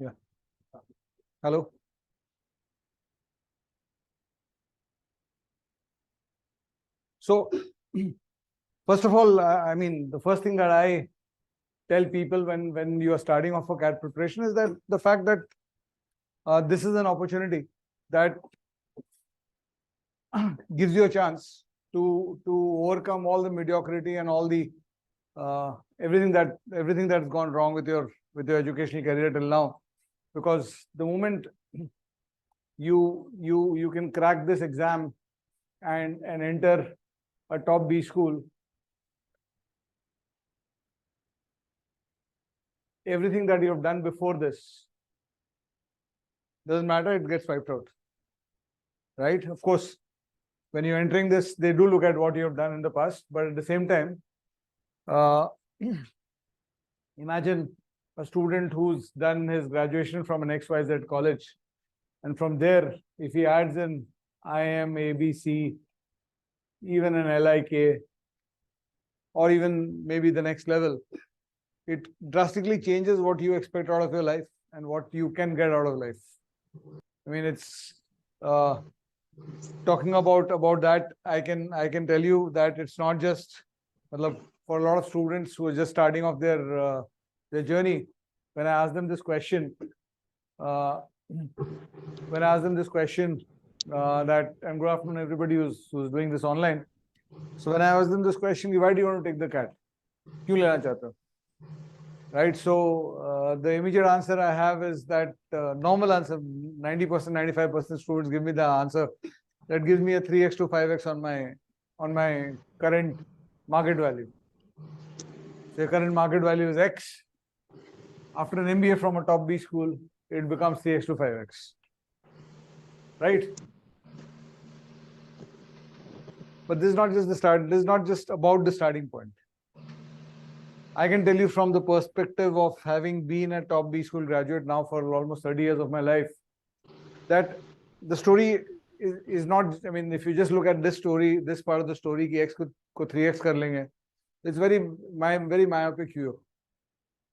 Yeah. Hello. So, first of all, I mean, the first thing that I tell people when you are starting off for CAT preparation is that the fact that this is an opportunity that gives you a chance to overcome all the mediocrity and all the everything that's gone wrong with your educational career till now, because the moment you can crack this exam and enter a top B school, everything that you have done before this doesn't matter, it gets wiped out, right? Of course, when you're entering this, they do look at what you have done in the past, but at the same time, imagine a student who's done his graduation from an XYZ college, and from there, if he adds in IM, ABC, even an LIK, or even maybe the next level, it drastically changes what you expect out of your life and what you can get out of life. I mean, it's talking about that. I can tell you that it's not just for a lot of students who are just starting off their journey. When I ask them this question, that and good afternoon everybody who's doing this online. So when I ask them this question, why do you want to take the CAT? क्यों लेना चाहते हो? Right. So the immediate answer I have is that normal answer. 90%, 95% students give me the answer that gives me a 3x to 5x on my current market value. So your current market value is X. After an MBA from a top B school, it becomes 3x to 5x. Right? But this is not just the start. This is not just about the starting point. I can tell you from the perspective of having been a top B school graduate now for almost 30 years of my life, that the story is not, I mean, if you just look at this story, this part of the story, ki X ko 3X kar lenge, it's very myopic view.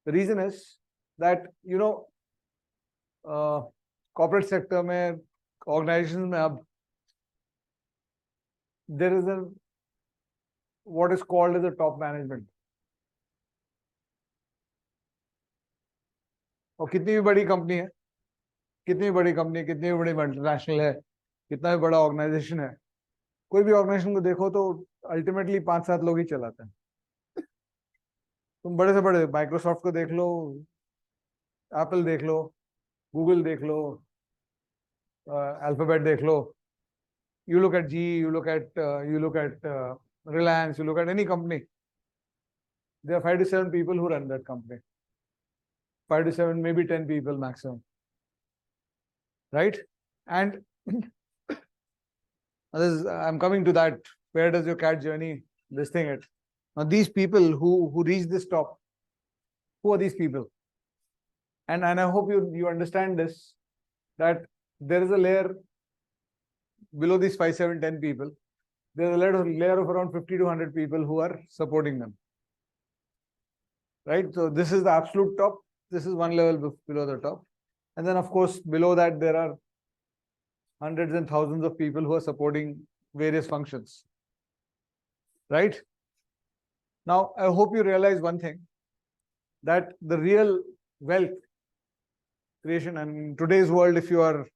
The reason is that, you know, corporate sector mein, organizations mein, there is what is called as a top management. और कितनी भी बड़ी company है, कितनी भी बड़ी company, कितनी भी बड़ी मल्टीनेशनल है, कितना भी बड़ा ऑर्गेनाइजेशन है, कोई भी ऑर्गेनाइजेशन को देखो तो अल्टीमेटली 5-7 लोग ही चलाते हैं. तुम बड़े से बड़े माइक्रोसॉफ्ट को देख लो, एप्पल देख लो, गूगल देख लो, अल्फाबेट देख लो, you look at GE, you look at Reliance, you look at any company, there are 5 to 7 people who run that company. 5 to 7, maybe 10 people maximum. Right? And I'm coming to that. Where does your CAT journey, this thing at? Now, these people who reach this top, who are these people? And I hope you understand this, that there is a layer below these 5, 7, 10 people. There's a layer of around 50 to 100 people who are supporting them. Right? So this is the absolute top. This is one level below the top. And then, of course, below that, there are hundreds and thousands of people who are supporting various functions. Right? Now, I hope you realize one thing, that the real wealth creation. And in today's world, if you are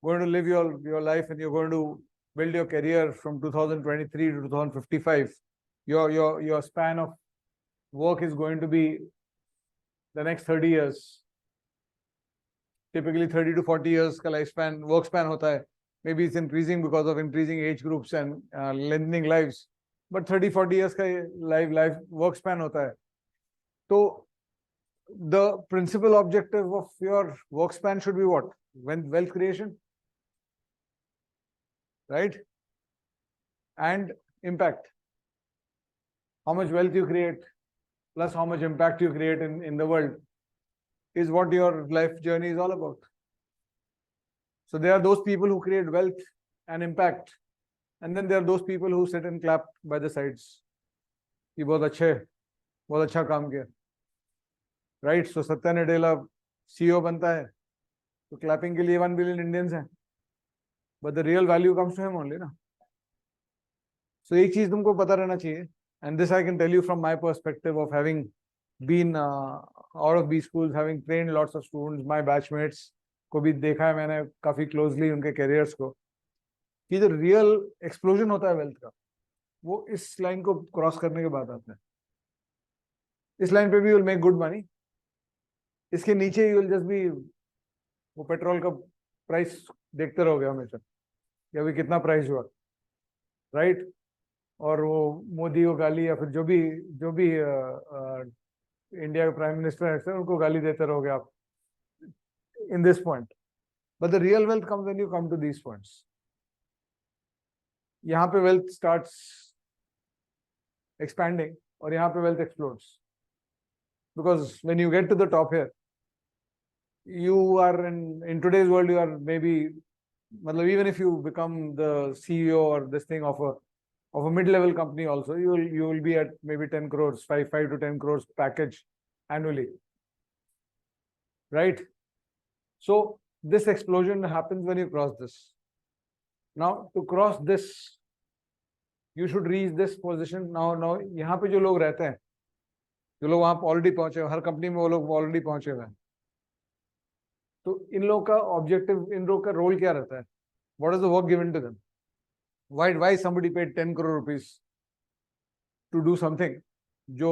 going to live your life and you're going to build your career from 2023 to 2055, your span of work is going to be the next 30 years. Typically 30 to 40 years ka lifespan, work span hota hai. Maybe it's increasing because of increasing age groups and lengthening lives. But 30, 40 years ka life work span hota hai. So the principal objective of your work span should be what? Wealth creation, right? And impact. How much wealth you create plus how much impact you create in the world is what your life journey is all about. So there are those people who create wealth and impact, and then there are those people who sit and clap by the sides. कि बहुत अच्छा काम किया, right? So Satya Nadella CEO बनता है, तो clapping के लिए 1 billion Indians हैं, but the real value comes to him only, ना? So एक चीज तुमको पता रहना चाहिए, and this I can tell you from my perspective of having been out of B schools, having trained lots of students, my batchmates को भी देखा है मैंने काफी closely उनके careers को, कि जो real explosion होता है wealth का, वो इस line को cross करने के बाद आता है. इस line पे भी you'll make good money. इसके नीचे you'll just be वो पेट्रोल का प्राइस देखते रहोगे हमेशा कि अभी कितना प्राइस हुआ, राइट? और वो मोदी को गाली या फिर जो भी इंडिया के प्राइम मिनिस्टर है उनको गाली देते रहोगे आप in this point. But the real wealth comes when you come to these points. यहाँ पे वेल्थ स्टार्ट्स एक्सपैंडिंग और यहाँ पे wealth explodes, because when you get to the top here, you are in today's world, you are maybe, even if you become the CEO or this thing of a mid-level company also, you will be at maybe 10 crores, 5 to 10 crores package annually, right? So this explosion happens when you cross this. Now to cross this, you should reach this position. Now यहाँ पे जो लोग रहते हैं, जो लोग वहाँ already पहुंचे, हर कंपनी में वो लोग ऑलरेडी पहुंचे हुए हैं, तो इन लोगों का ऑब्जेक्टिव, इन लोगों का रोल क्या रहता है? What is the work given to them? Why somebody paid 10 crore rupees to do something जो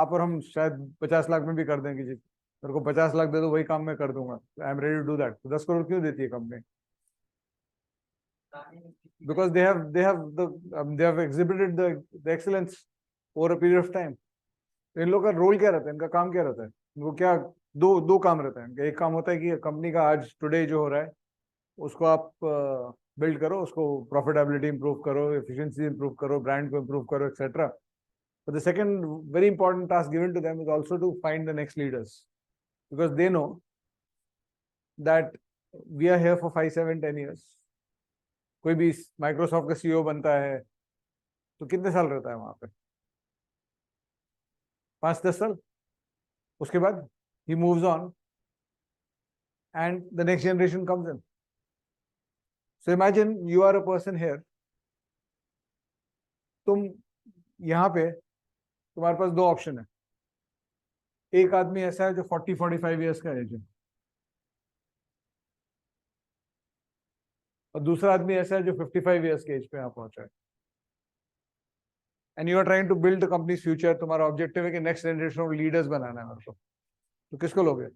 आप और हम शायद 50 लाख में भी कर दें कि जी मेरे को 50 लाख दे दो, वही काम मैं कर दूंगा, I am ready to do that. 10 crore क्यों देती है company? Because they have exhibited the excellence over a period of time. इन लोगों का रोल क्या रहता है, इनका काम क्या रहता है? इनको क्या दो काम रहता है. एक काम होता है कि कंपनी का आज टुडे जो हो रहा है उसको आप बिल्ड करो, उसको प्रॉफिटेबिलिटी इंप्रूव करो, एफिशिएंसी इंप्रूव करो, ब्रांड को इंप्रूव करो, etcetera. But the second very important task given to them is also to find the next leaders, because they know that we are here for 5, 7, 10 years. कोई भी Microsoft का CEO बनता है तो कितने साल रहता है वहां पे? 5-10 साल. उसके बाद he moves on and the next generation comes in. So imagine you are a person here. तुम यहाँ पे, तुम्हारे पास 2 ऑप्शन है. एक आदमी ऐसा है जो 40-45 years का एज है, और दूसरा आदमी ऐसा है जो 55 years के एज पे यहाँ पहुंचा है. And you are trying to build the company's future. तुम्हारा ऑब्जेक्टिव है कि नेक्स्ट जनरेशन ऑफ लीडर्स बनाना है मेरे को. तो किसको लोगे?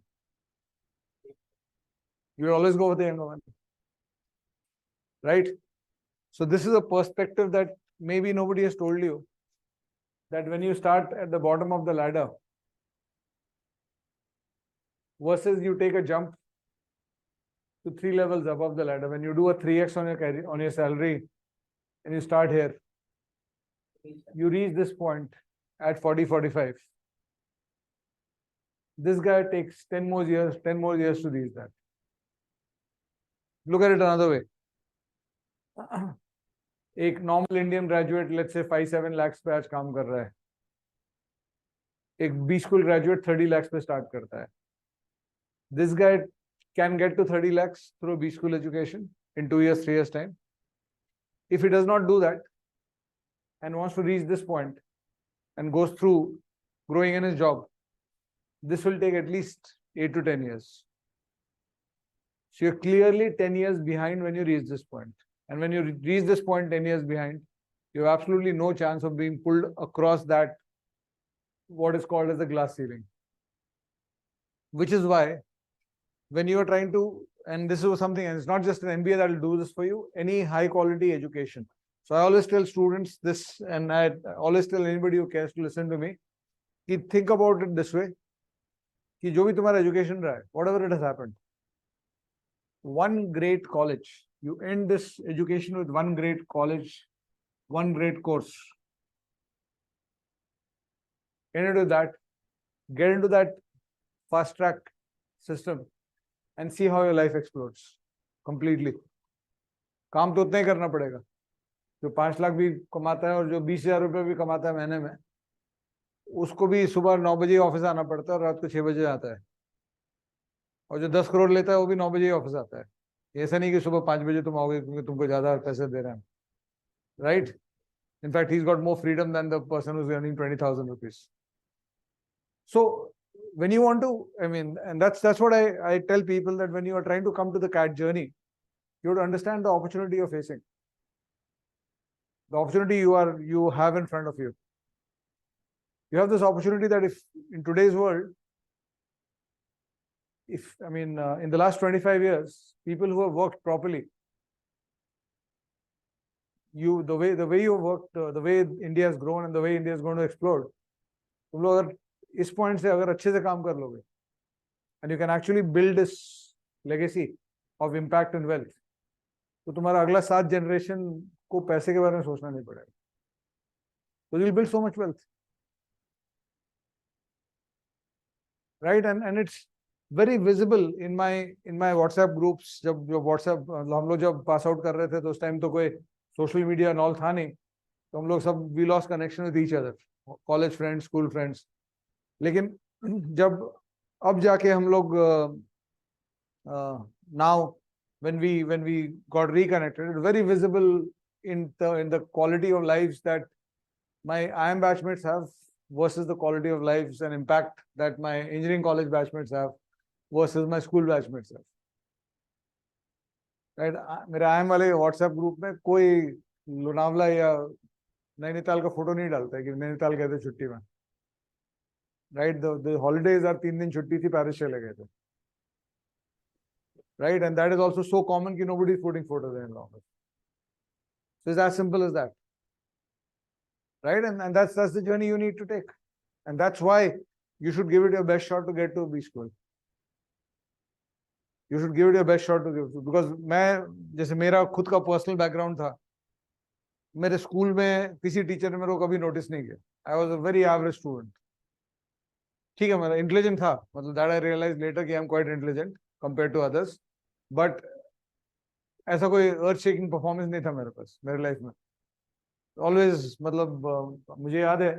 You will always go with the younger one, right? So this is a perspective that maybe nobody has told you, that when you start at the bottom of the ladder versus you take a jump to 3 levels above the ladder, when you do a 3x on your career, on your salary, and you start here, you reach this point at 40-45. This guy takes 10 more years to reach that. Look at it another way. एक normal Indian graduate let's say 5-7 lakhs पे आज काम कर रहा है. एक B school graduate 30 lakhs पे start करता है. This guy can get to 30 lakhs through B school education in 2 years, 3 years time. If he does not do that and wants to reach this point and goes through growing in his job, this will take at least 8 to 10 years. So you're clearly 10 years behind when you reach this point. And when you reach this point 10 years behind, you have absolutely no chance of being pulled across that, what is called as the glass ceiling. Which is why when you are trying to, and this is something, and it's not just an MBA that will do this for you, any high quality education. So I always tell students this, and I always tell anybody who cares to listen to me, think about it this way, कि जो भी तुम्हारा education रहा है, whatever it has happened, one great college, you end this education with one great college, one great course. Get into that fast track system and see how your life explodes completely. काम तो उतना ही करना पड़ेगा, जो 5 लाख भी कमाता है और जो 20,000 रुपए भी कमाता है महीने में, उसको भी सुबह 9 बजे ऑफिस आना पड़ता है और रात को 6 बजे आता है, और जो 10 करोड़ लेता है वो भी 9 बजे ऑफिस आता है। ऐसा नहीं कि सुबह 5 बजे तुम आओगे क्योंकि तुमको ज्यादा पैसे दे रहे हैं, right? In fact, he's got more freedom than the person who's earning 20,000 rupees. So when you want to, I mean, and that's what I tell people, that when you are trying to come to the CAT journey, you have to understand the opportunity you're facing, the opportunity you have in front of you. You have this opportunity that if in today's world, in the last 25 years, people who have worked properly, the way you worked, the way India has grown and the way India is going to explode, तुम लोग अगर इस point से अगर अच्छे से काम कर लोगे, and you can actually build this legacy of impact and wealth, तो तुम्हारा अगला 7 जनरेशन को पैसे के बारे में सोचना नहीं पड़ेगा. So you'll build so much wealth, right? And it's very visible in my WhatsApp groups. जब WhatsApp हम लोग जब पास आउट कर रहे थे तो उस टाइम तो कोई सोशल मीडिया एंड ऑल था नहीं, तो हम लोग सब we lost connection with each other, college friends, school friends. लेकिन जब अब जाके हम लोग now when we got reconnected, it's very visible in the quality of lives that my IIM batchmates have versus the quality of lives and impact that my engineering college batchmates have versus my school batchmates have. Right? मेरे IIM वाले WhatsApp group में कोई लोनावला या नैनीताल का photo नहीं डालता है कि नैनीताल गए थे छुट्टी में. Right? The holidays are 3 दिन छुट्टी थी, पेरिस चले गए थे. Right? And that is also so common कि nobody is putting photos in longer. So it's as simple as that. Right? And that's the journey you need to take. And that's why you should give it your best shot to get to B school. You should give it your best shot to give, because मैं जैसे मेरा खुद का personal background था, मेरे school में किसी teacher ने मेरे को कभी नोटिस नहीं किया. I was a very average student. ठीक है, मेरा इंटेलिजेंट था, मतलब दैट आई रियलाइज लेटर कि I am quite intelligent compare to others, but ऐसा कोई अर्थ शेकिंग परफॉर्मेंस नहीं था मेरे पास मेरे लाइफ में. ऑलवेज, मतलब मुझे याद है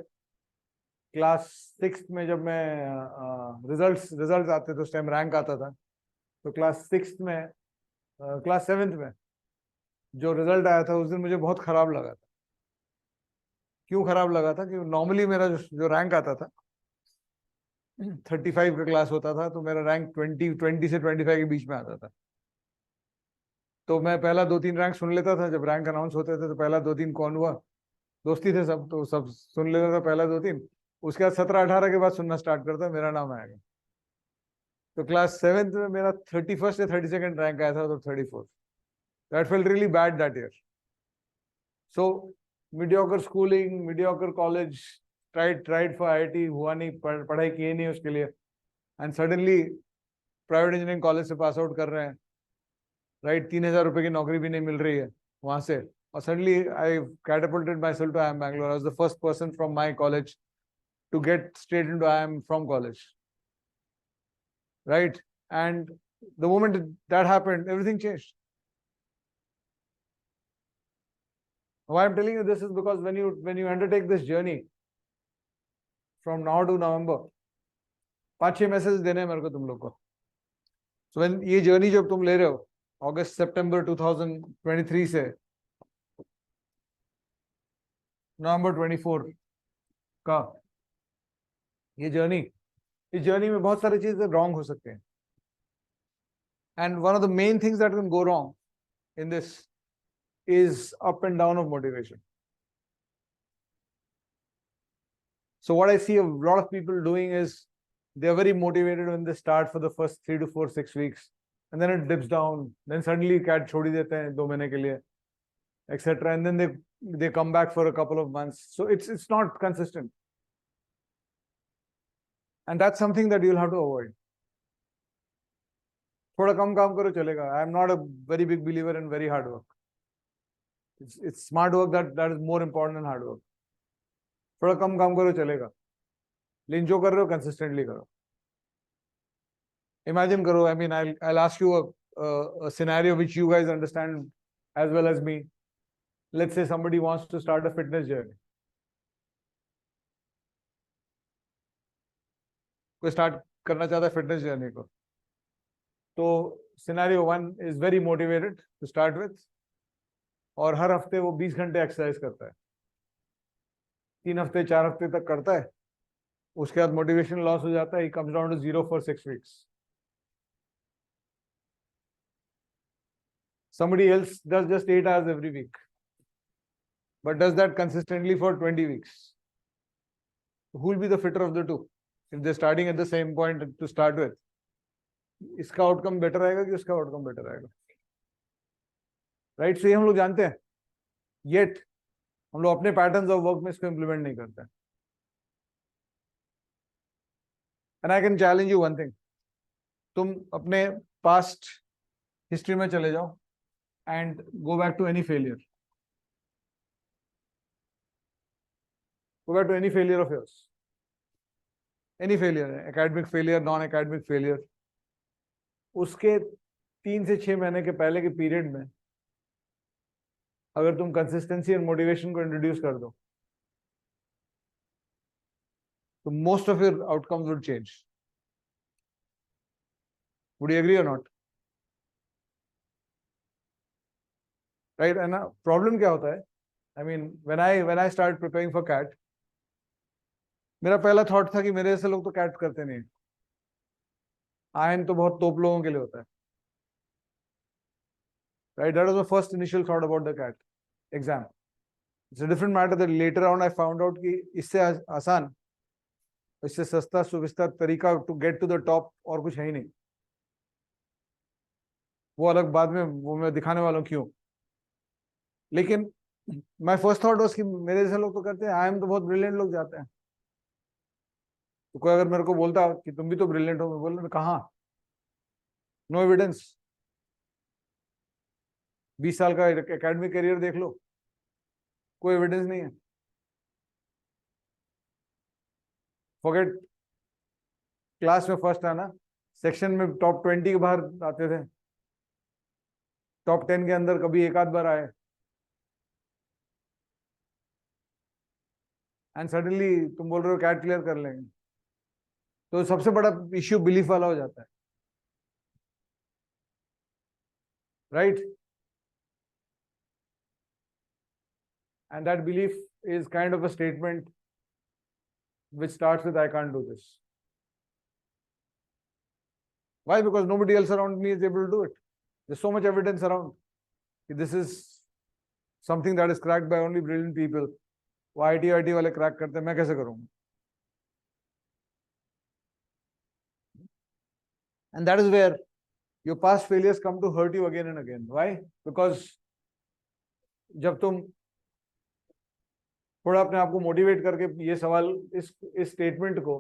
क्लास 6 में जब मैं रिजल्ट्स आते थे, उस टाइम रैंक आता था, तो क्लास 6 में क्लास 7th में जो रिजल्ट आया था उस दिन मुझे बहुत खराब लगा था. क्यों खराब लगा था? कि नॉर्मली मेरा जो रैंक आता था 35 का क्लास होता था, तो मेरा रैंक 20 से 25 के बीच में आता था. तो मैं पहला 2-3 रैंक सुन लेता था. जब रैंक अनाउंस होते थे तो पहला 2-3 कौन हुआ, दोस्ती थे सब, तो सब सुन लेता था पहला 2-3. उसके बाद 17-18 के बाद सुनना स्टार्ट करता, मेरा नाम आएगा. तो क्लास 7th में मेरा 31st या 32nd रैंक आया था, तो 34th. That felt really bad that year. So mediocre schooling, mediocre college, tried for IIT, हुआ नहीं, पढ़ाई की नहीं उसके लिए, and suddenly private engineering college से pass out कर रहे हैं, right? 3,000 रुपए की नौकरी भी नहीं मिल रही है वहां से, और suddenly I catapulted myself to IIM Bangalore. I was the first person from my college to get straight into IIM from college, right? And the moment that happened, everything changed. Why I'm telling you this is because when you undertake this journey from now to November, 5-6 message देने हैं मेरे को तुम लोग को. So when ये journey जब तुम ले रहे हो अगस्त सितंबर 2023 से नवंबर 24 का, ये जर्नी, इस जर्नी में बहुत सारी चीजें रॉन्ग हो सकते हैं, And one of the main things that can go wrong in this is up and down of motivation. So what I see a lot of people doing is they're very motivated when they start for the first 3 to 4, 6 weeks, and then it dips down. Then suddenly cat chhodi dete hain 2 mahine ke liye, etc. And then they come back for a couple of months. So it's not consistent, and that's something that you'll have to avoid. थोड़ा कम काम करो चलेगा. I am not a very big believer in very hard work. It's smart work that is more important than hard work. थोड़ा कम काम करो चलेगा, लेकिन जो कर रहे हो कंसिस्टेंटली करो. Imagine करो, I mean, I'll ask you a scenario which you guys understand as well as me. Let's say somebody wants to start a fitness journey. कोई start करना चाहता है fitness journey को. तो scenario 1 is very motivated to start with, और हर हफ्ते वो 20 घंटे एक्सरसाइज करता है. 3 हफ्ते 4 हफ्ते तक करता है, उसके बाद मोटिवेशन लॉस हो जाता है. He comes down to 0 for 6 weeks. Somebody else does just 8 hours every week, but does that consistently for 20 weeks. Who will be the fitter of the two if they're starting at the same point to start with? इसका outcome better आएगा कि उसका outcome better आएगा? Right. से हम लोग जानते हैं, येट हम लोग अपने पैटर्न्स ऑफ वर्क में इसको इंप्लीमेंट नहीं करते. And I can challenge you one thing. तुम अपने पास्ट हिस्ट्री में चले जाओ and go back to any failure. Go back to any failure of yours. Any failure, academic failure, non-academic failure. उसके 3 से 6 महीने के पहले के पीरियड में अगर तुम कंसिस्टेंसी और मोटिवेशन को इंट्रोड्यूस कर दो, तो most of your outcomes would change. Would you agree or not? Right? And problem क्या होता है? I mean, when I started preparing for CAT, मेरा पहला थॉट था कि मेरे जैसे लोग तो CAT करते नहीं. आयन तो बहुत तोप लोगों के लिए होता है. Right? That was my first initial thought about the CAT exam. It's a different matter that later on I found out कि इससे आसान, इससे सस्ता सुविस्ता तरीका to get to the top और कुछ है ही नहीं. वो अलग बाद में वो मैं दिखाने वाला हूँ क्यों. लेकिन माय फर्स्ट थॉट वाज कि मेरे जैसे लोग तो करते हैं. आई एम तो बहुत ब्रिलियंट लोग जाते हैं. तो कोई अगर मेरे को बोलता कि तुम भी तो ब्रिलियंट हो, मैं बोल रहा कहाँ? No evidence. 20 साल का एकेडमिक करियर देख लो, कोई एविडेंस नहीं है. फॉरगेट क्लास में फर्स्ट आना, सेक्शन में टॉप 20 के बाहर आते थे, टॉप 10 के अंदर कभी एक आध बार आए, एंड सडनली तुम बोल रहे हो कैट क्लियर कर लेंगे. तो सबसे बड़ा इश्यू बिलीफ वाला हो जाता है. Right? And that belief is kind of a statement which starts with I can't do this. Why? Because nobody else around me is able to do it. There's so much evidence around. This is something that is cracked by only brilliant people. वो IT वाले crack करते हैं, मैं कैसे करूँगा? And that is where your past failures come to hurt you again and again. Why? Because जब तुम थोड़ा अपने आप को मोटिवेट करके ये सवाल इस स्टेटमेंट को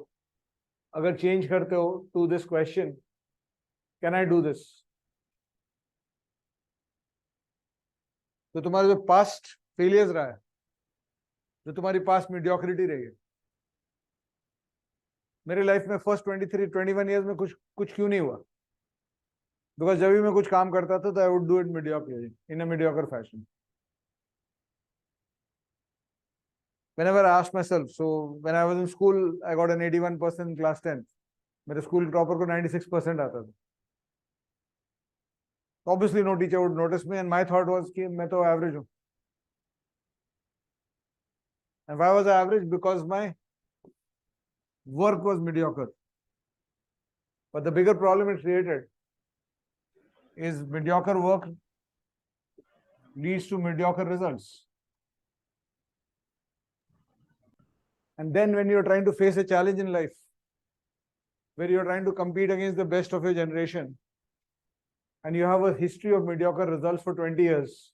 अगर चेंज करते हो to this question, can I do this, तो तुम्हारे जो पास्ट फेलियर्स रहा है, जो तुम्हारी पास्ट मीडियोक्रिटी रही है, मेरी लाइफ में फर्स्ट 23-21 ईयर्स में कुछ क्यों नहीं हुआ? बिकॉज जब भी मैं कुछ काम करता था तो I would do it mediocrity, in a mediocre fashion. Whenever I asked myself, so when I was in school, I got an 81% in class 10. मेरे स्कूल टॉपर को 96% आता था. Obviously, no teacher would notice me, and my thought was कि मैं तो average हूँ. And why was I average? Because my work was mediocre. But the bigger problem it created is mediocre work leads to mediocre results. And then when you're trying to face a challenge in life, where you're trying to compete against the best of your generation, and you have a history of mediocre results for 20 years,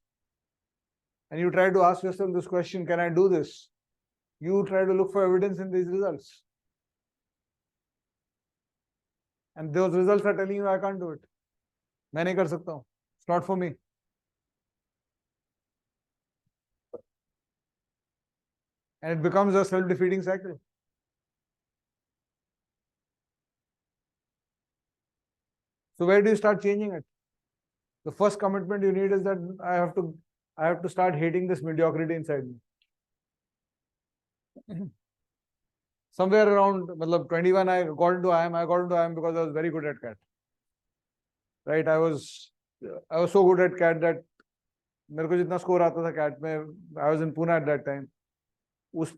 and you try to ask yourself this question, can I do this? You try to look for evidence in these results. And those results are telling you, I can't do it. मैं नहीं कर सकता हूँ. It's not for me. And it becomes a self-defeating cycle. So where do you start changing it? The first commitment you need is that I have to start hating this mediocrity inside me. Somewhere around 21, I got into IIM because I was very good at CAT. Right? I was so good at CAT that मेरे को जितना score आता था CAT में, I was in Pune at that time. उस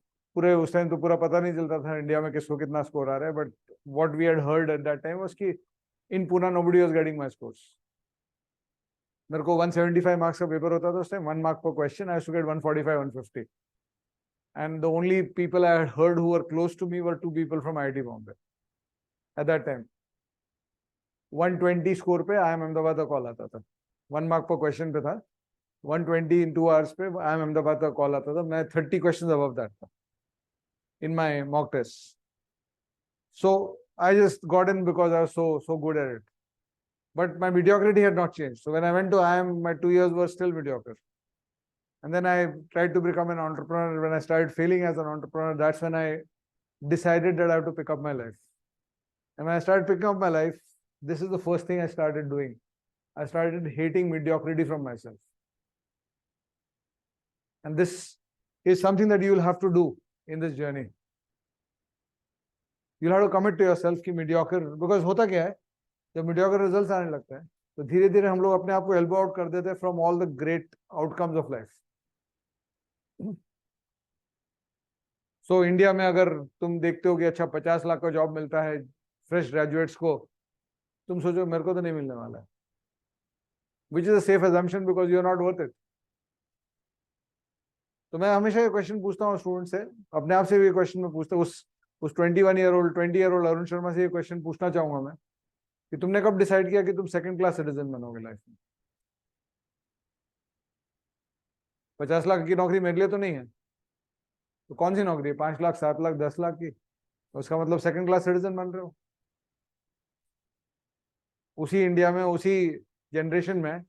time तो पूरा पता नहीं चलता था इंडिया में किसको कितना स्कोर आ रहा है, but what we had heard at that time was कि in Pune nobody was getting my scores. मेरे को 175 मार्क्स का पेपर होता था उस time, 1 mark per question. I used to get 145, 150. And the only people I had heard who were close to me were 2 people from IIT Bombay at that time. 120 score पे IIM Ahmedabad का call आता था. 1 mark per question पे था. 120 in 2 hours पे IIM Ahmedabad का call आता था. मैं 30 questions above that था in my mock tests. So I just got in because I was so good at it. But my mediocrity had not changed. So when I went to IIM, my 2 years were still mediocre. And then I tried to become an entrepreneur. When I started failing as an entrepreneur, that's when I decided that I have to pick up my life. And when I started picking up my life, this is the first thing I started doing. I started hating mediocrity from myself. And this is something that you will have to do in this journey. You'll have to commit to yourself कि mediocre, because होता क्या है, जब mediocre results आने लगते हैं, तो धीरे धीरे हम लोग अपने आप को elbow out कर देते हैं from all the great outcomes of life. So India में अगर तुम देखते हो कि अच्छा 50 लाख का जॉब मिलता है फ्रेश ग्रेजुएट्स को, तुम सोचो मेरे को तो नहीं मिलने वाला है, which is a safe assumption because you are not worth it. तो मैं हमेशा ये क्वेश्चन पूछता हूँ स्टूडेंट से, अपने आप से भी क्वेश्चन में पूछता हूँ, उस 20 year old अरुण शर्मा से ये क्वेश्चन पूछना चाहूंगा मैं कि तुमने कब डिसाइड किया कि तुम सेकंड क्लास सिटीजन बनोगे लाइफ में? 50 लाख की नौकरी मेरे लिए तो नहीं है, तो कौन सी नौकरी है? 5 लाख, 7 लाख, 10 लाख की? उसका मतलब सेकंड क्लास सिटीजन बन रहे हो। उसी इंडिया में, उसी जनरेशन में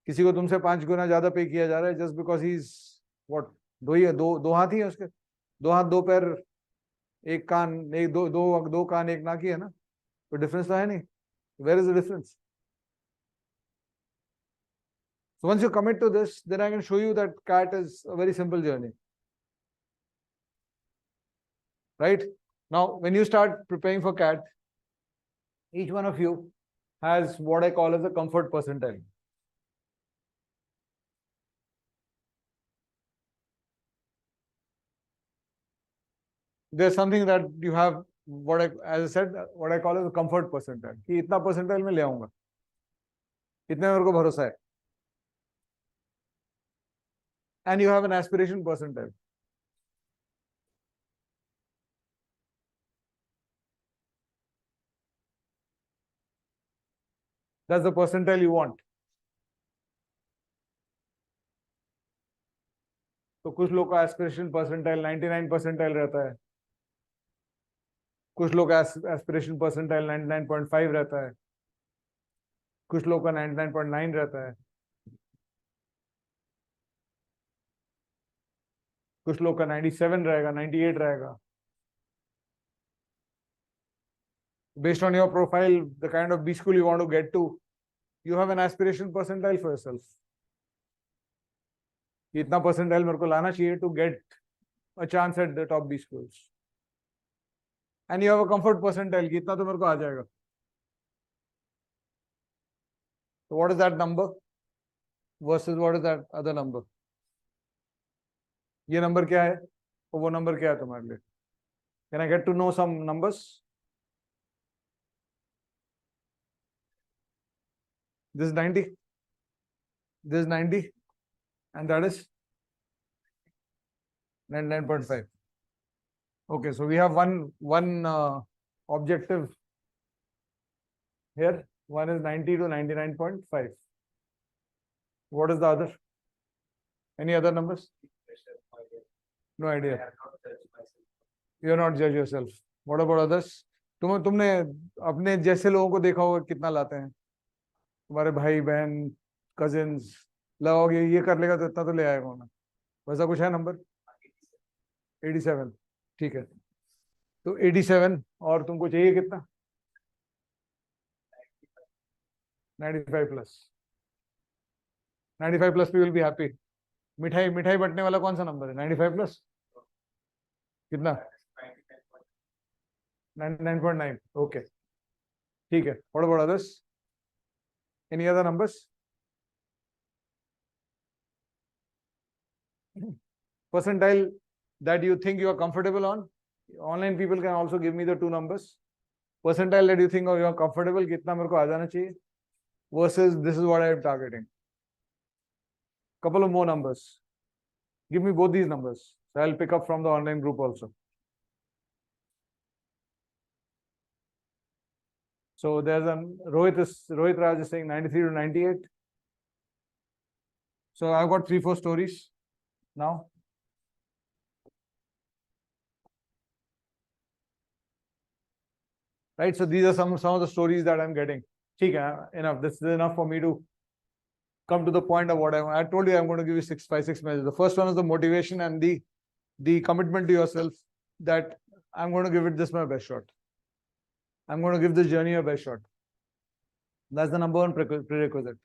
किसी को तुमसे 5 गुना ज्यादा पे किया जा रहा है just because he is what, दो हाथ ही है उसके, 2 हाथ 2 पैर, 1 कान, दो कान 1 नाक ही है ना, तो डिफरेंस तो है नहीं। Where is the difference? So once you commit to this, then I can show you that CAT is a very simple journey. Right? Now, when you start preparing for CAT, each one of you has what I call as a comfort percentile. There's something that you have, as I said, what I call as a comfort percentile. कि इतना percentile में ले आऊंगा, इतने मेरे को भरोसा है. And you have an aspiration percentile. That's the percentile you want. तो कुछ लोग का एस्पिरेशन परसेंटाइल 99 परसेंटाइल रहता है, कुछ लोग का एस्पिरेशन परसेंटाइल 99.5 रहता है, कुछ लोग का 99.9 रहता है, कुछ लोग का 97 रहेगा, 98 रहेगा. Based on your profile, the kind of B school you want to get to, you have an aspiration percentile for yourself. इतना percentile मेरे को लाना चाहिए to get a chance at the top B schools. And you have a comfort percentile कि इतना तो मेरे को आ जाएगा. So what is that number versus what is that other number? ये नंबर क्या है और वो नंबर क्या है तुम्हारे लिए? Can I get to know some numbers? This is 90. This is 90. And that is 99.5. Okay, so we have one objective here. One is 90 to 99.5. What is the other? Any other numbers? No idea. You are not judge yourself. What about others? तुमने अपने जैसे लोगों को देखा होगा कितना लाते हैं, तुम्हारे भाई बहन कजिन्स, लगाओगे ये कर लेगा तो इतना तो ले आएगा ना, वैसा कुछ है नंबर? 87. ठीक है, तो 87 और तुमको चाहिए कितना? 95 प्लस. 95 प्लस भी विल बी हैप्पी. मिठाई मिठाई बंटने वाला कौन सा नंबर है? 95 प्लस कितना? 99.9. ओके, ठीक है. What about others? Any other numbers? Percentile that you think you are comfortable on. Online people can also give me the two numbers. Percentile that you think you are comfortable, कितना मेरे को आ जाना चाहिए, versus this is what I am targeting. Couple of more numbers. Give me both these numbers. So I'll pick up from the online group also. So there's an Rohit Raj is saying 93 to 98. So I've got 3-4 stories now. Right, so these are some of the stories that I'm getting. Enough. This is enough for me to come to the point of what I told you. I'm going to give you 6 measures. The first one is the motivation and the commitment to yourself that I'm going to give it this my best shot. I'm going to give this journey a best shot. That's the number one prerequisite.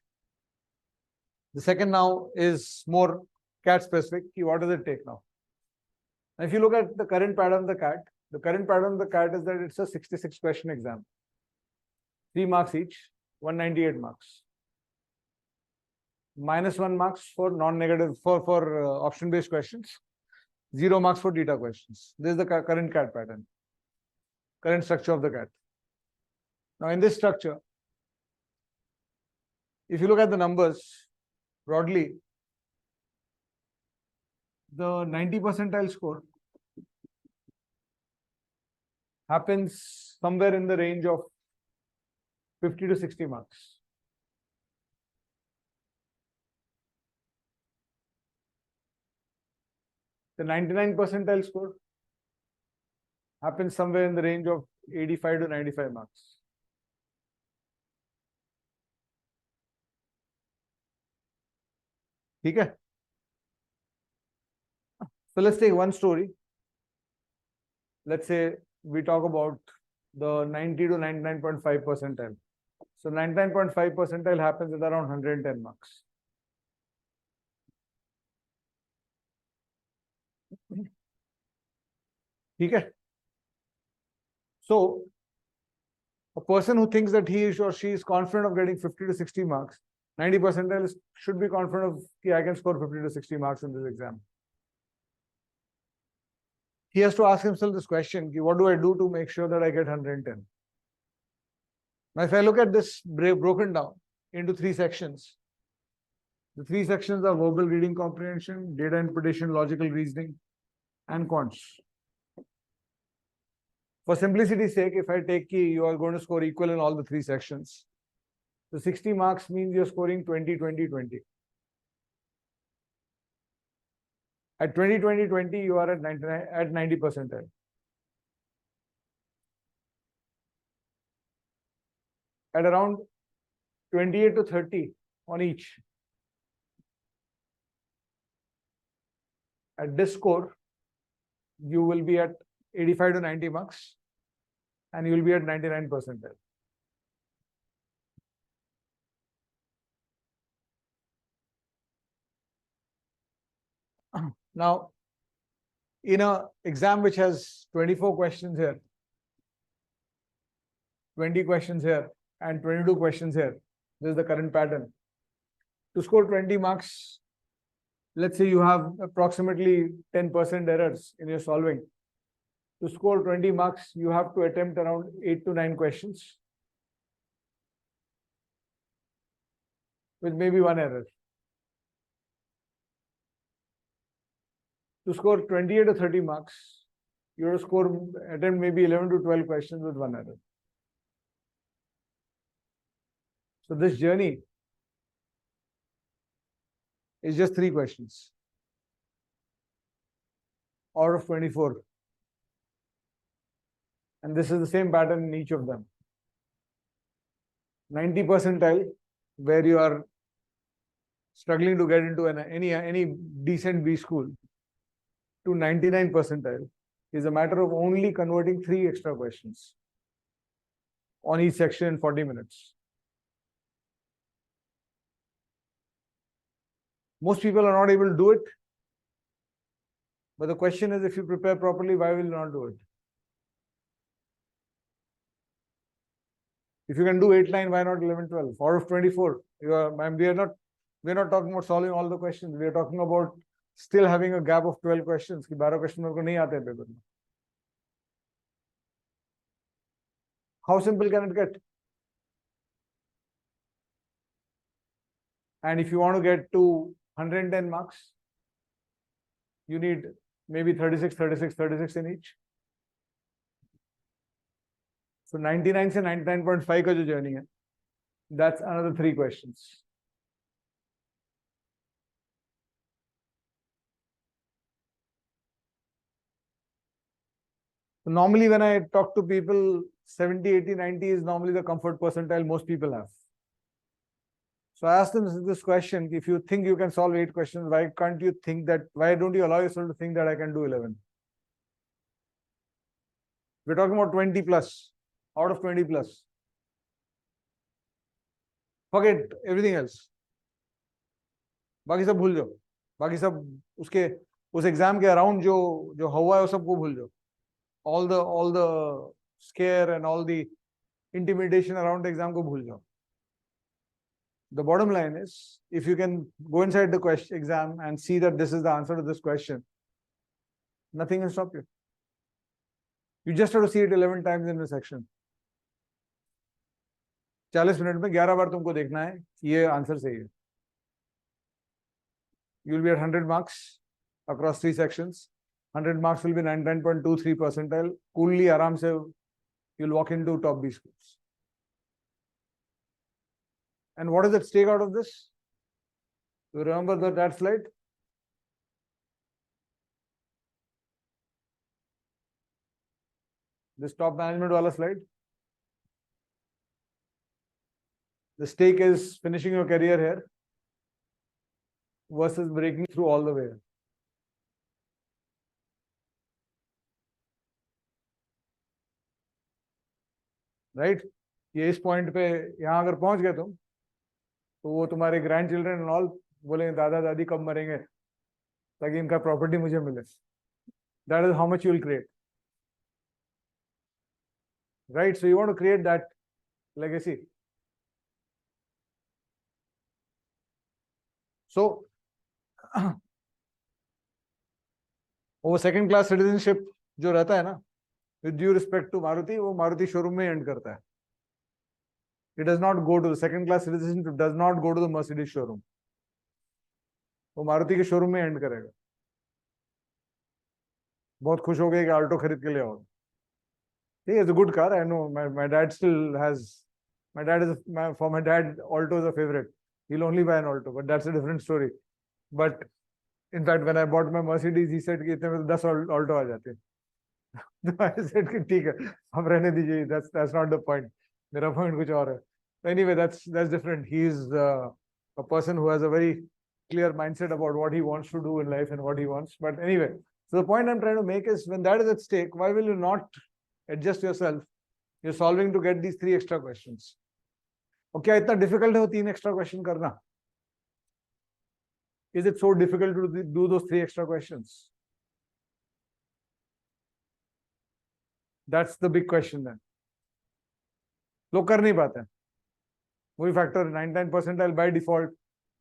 The second now is more CAT specific. What does it take now? If you look at the current pattern of the CAT, the current pattern of the CAT is that it's a 66 question exam. 3 marks each, 198 marks. -1 marks for non-negative, for option-based questions. 0 marks for data questions. This is the current CAT pattern. Current structure of the CAT. Now in this structure, if you look at the numbers broadly, the 90 percentile score happens somewhere in the range of 50 to 60 marks. The 99 percentile score happens somewhere in the range of 85 to 95 marks. Okay? So let's take one story. Let's say we talk about the 90 to 99.5 percentile. So 99.5 percentile happens at around 110 marks. Okay? So a person who thinks that he or she is confident of getting 50 to 60 marks, 90 percentile should be confident of, I can score 50 to 60 marks in this exam. He has to ask himself this question, what do I do to make sure that I get 110? Now, if I look at this broken down into 3 sections, the 3 sections are verbal reading comprehension, data interpretation, logical reasoning, and quants. For simplicity's sake, if I take you are going to score equal in all the 3 sections, so 60 marks means you're scoring 20, 20, 20. At 20, 20, 20, you are at 90 percentile. At around 28 to 30 on each. At this score, you will be at 85 to 90 marks and you will be at 99 percentile. Now, in an exam which has 24 questions here, 20 questions here, and 22 questions here, this is the current pattern. To score 20 marks, let's say you have approximately 10% errors in your solving. To score 20 marks, you have to attempt around 8 to 9 questions. with maybe one error. To score 28 or 30 marks, you have to attempt maybe 11 to 12 questions with one error. So this journey is just 3 questions out of 24. And this is the same pattern in each of them. 90 percentile, where you are struggling to get into any decent B school, to 99 percentile is a matter of only converting 3 extra questions on each section in 40 minutes. Most people are not able to do it. But the question is, if you prepare properly, why will you not do it? If you can do 8, 9, why not 11, 12? Out of 24, we're not talking about solving all the questions. We are talking about still having a gap of 12 questions. कि 12 questions मेरे को नहीं आते paper में. How simple can it get? And if you want to get to 110 marks, you need maybe 36, 36, 36 in each. So 99 से 99.5 का जो journey है, that's another 3 questions. So normally when I talk to people, 70, 80, 90 is normally the comfort percentile most people have. So I asked them this question: if you think you can solve 8 questions, why don't you allow yourself to think that I can do 11? We're talking about 20 plus, out of 20 plus. Forget everything else. बाकी सब भूल जाओ. बाकी सब उस exam के around जो हुआ है वो सबको भूल जाओ. All the scare and all the intimidation around the exam ko bhul jao. The bottom line is, if you can go inside the exam and see that this is the answer to this question, nothing can stop you. You just have to see it 11 times in the section. 40 minute में 11 बार तुमको देखना है ये answer सही है. You will be at 100 marks across 3 sections. 100 marks will be 99.23 percentile. Coolly, aram se, you'll walk into top B schools. And what is at stake out of this? You remember that slide? This top management wala slide. The stake is finishing your career here versus breaking through all the way. Right ये इस point पे यहाँ अगर पहुंच गए तुम तो वो तुम्हारे ग्रैंड चिल्ड्रन एंड ऑल बोलेंगे दादा दादी कब मरेंगे ताकि इनका प्रॉपर्टी मुझे मिले. That is how much you will create. Right, so you want to create that legacy. So वो सेकंड क्लास सिटीजनशिप जो रहता है ना, with due respect to Maruti, वो मारुति शोरूम में एंड करता है. It does not go to the second class citizenship, does not go to the Mercedes showroom. वो मारुति के शोरूम में एंड करेगा. बहुत खुश हो गए कि आल्टो खरीद के ले आओ. ठीक है, it's a good car. I know my dad still has. For my dad, Alto is a favorite. He'll only buy an Alto, but that's a different story. But in fact, when I bought my Mercedes, he said कि इतने में 10 Alto आ जाते हैं. I said कि ठीक है, अब रहने दीजिए. That's not the point. मेरा point कुछ और है. Anyway, that's different. He's a person who has a very clear mindset about what he wants to do in life and what he wants. But anyway, so the point I'm trying to make is, when that is at stake, why will you not adjust yourself? You're solving to get these 3 extra questions. और क्या इतना difficult है वो 3 extra question करना? Is it so difficult to do those 3 extra questions? That's the big question then. लोग कर नहीं पाते हैं. वही factor 99 percentile by default,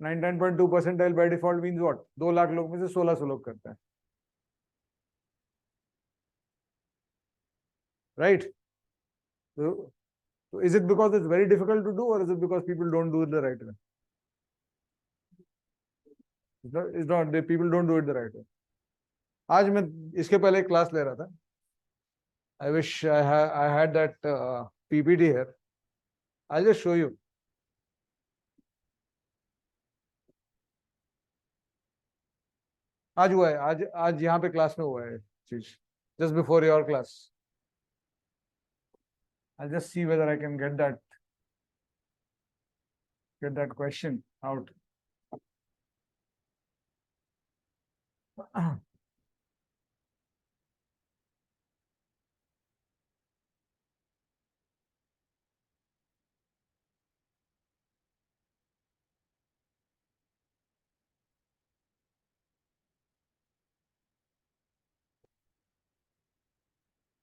99.2 percentile by default means what? 2 lakh लोग में से 1600 लोग करते हैं. Right? So is it because it's very difficult to do, or is it because people don't do it the right way? It's not, the people don't do it the right way. आज मैं इसके पहले एक class ले रहा था. I wish I had that PPT here. I'll just show you. आज हुआ है, आज यहाँ पे क्लास में हुआ है चीज, just before your class. I'll just see whether I can get that question out.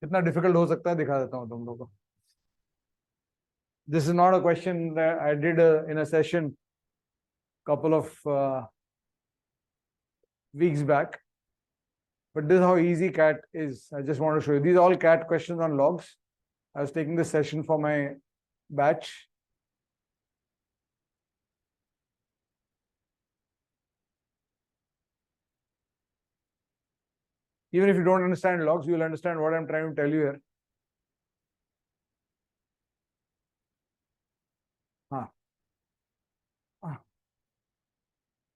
कितना डिफिकल्ट हो सकता है दिखा देता हूँ तुम लोगों को. This is not a question that I did in a session couple of weeks back, but this is how easy CAT is. I just want to show you. These are all CAT questions on logs. I was taking this session for my batch. Even if you don't understand logs, you will understand what I'm trying to tell you here.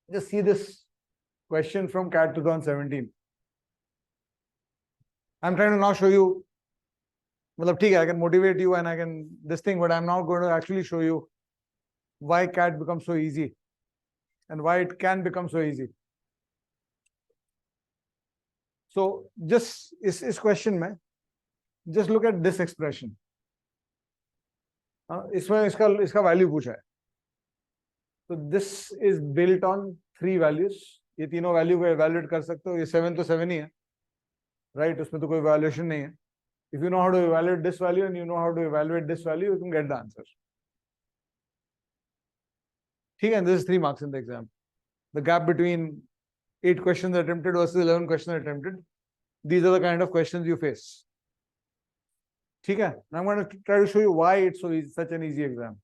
Just see this question from CAT 2017. I'm trying to now show you, matlab, I can motivate you and I can this thing, but I'm now going to actually show you why CAT becomes so easy and why it can become so easy. So just is question mein, just look at this expression. इसमें इसका value पूछा है. So this is built on 3 values. ये तीनों value को evaluate कर सकते हो. ये 7 तो 7 ही है, right? उसमें तो कोई evaluation नहीं है. If you know how to evaluate this value and you know how to evaluate this value, you can get the answer. ठीक है, and this is 3 marks in the exam. The gap between 8 questions attempted versus 11 questions attempted. These are the kind of questions you face. ठीक है, I'm going to try to show you why it's so easy, such an easy exam.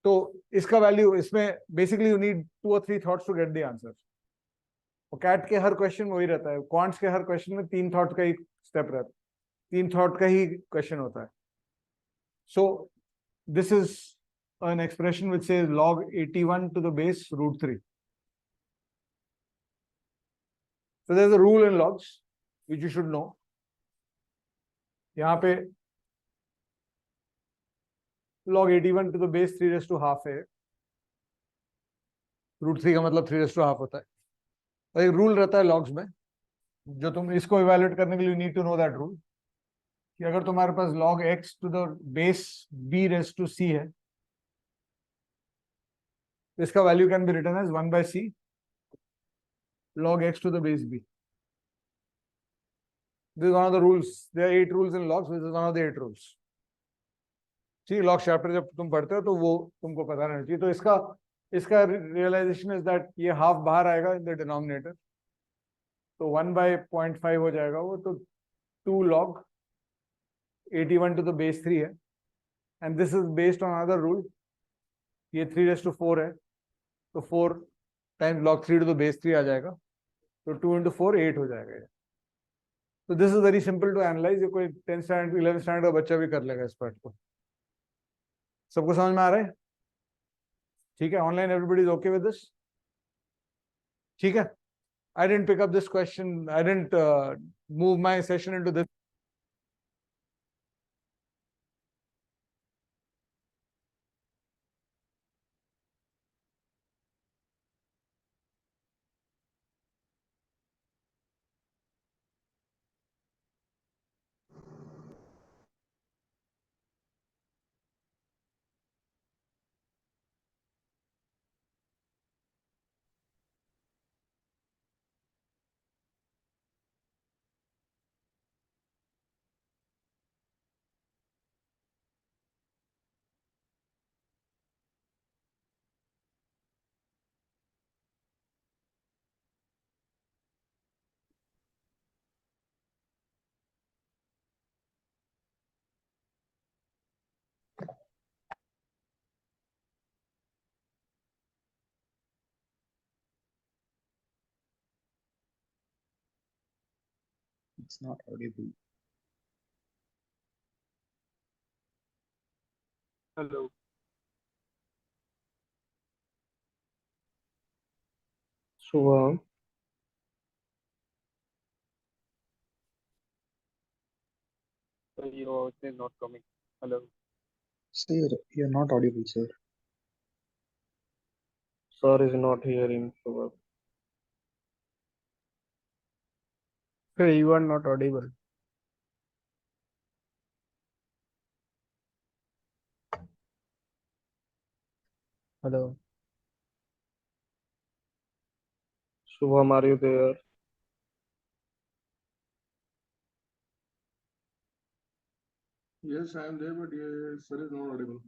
तो इसका value, इसमें basically you need 2 or 3 thoughts to get the answer. और CAT के हर question में वही रहता है. क्वांट्स के हर क्वेश्चन में 3 थॉट का ही स्टेप रहता है, 3 थॉट का ही क्वेश्चन होता है. So this is an expression which says log 81 to the base root 3. So there's a rule in logs which you should know. यहाँ पे log 81 to the base 3 raised to half है. Root 3 का मतलब 3 raised to half होता है. और एक rule रहता है लॉग्स में, जो तुम इसको इवैल्यूएट करने के लिए need to know that rule, कि अगर तुम्हारे पास log x to the base b raised to c है, तो इसका value can be written as 1 by c log x to the base b. This is one of the rules. There are 8 rules in logs. This is one of the 8 rules. ठीक, log chapter जब तुम पढ़ते हो तो वो तुमको पता रहना चाहिए. तो इसका रियलाइजेशन इज दैट ये हाफ बाहर आएगा इन द डिनोमिनेटर, तो 1 by 0.5 हो जाएगा वो. तो 2 log 81 to the base 3 है, and this is based on other rule. ये 3 raised to 4 है, तो 4 times log 3 to the base 3 आ जाएगा, तो 2 into 4 8 हो जाएगा. तो this is very simple to analyze. ये कोई 10th स्टैंडर्ड 11th स्टैंडर्ड का बच्चा भी कर लेगा इस पार्ट को. सबको समझ में आ रहा है? ठीक है, online everybody is okay with this? ठीक है. I didn't pick up this question. I didn't move my session into this. It's not audible. Hello. So, your voice is not coming. Hello. Sir, you're not audible, sir. Sir is not hearing. So, Hey, you are not audible. Hello. Shubham, are you there? Yes, I am there, but yes, sir is not audible.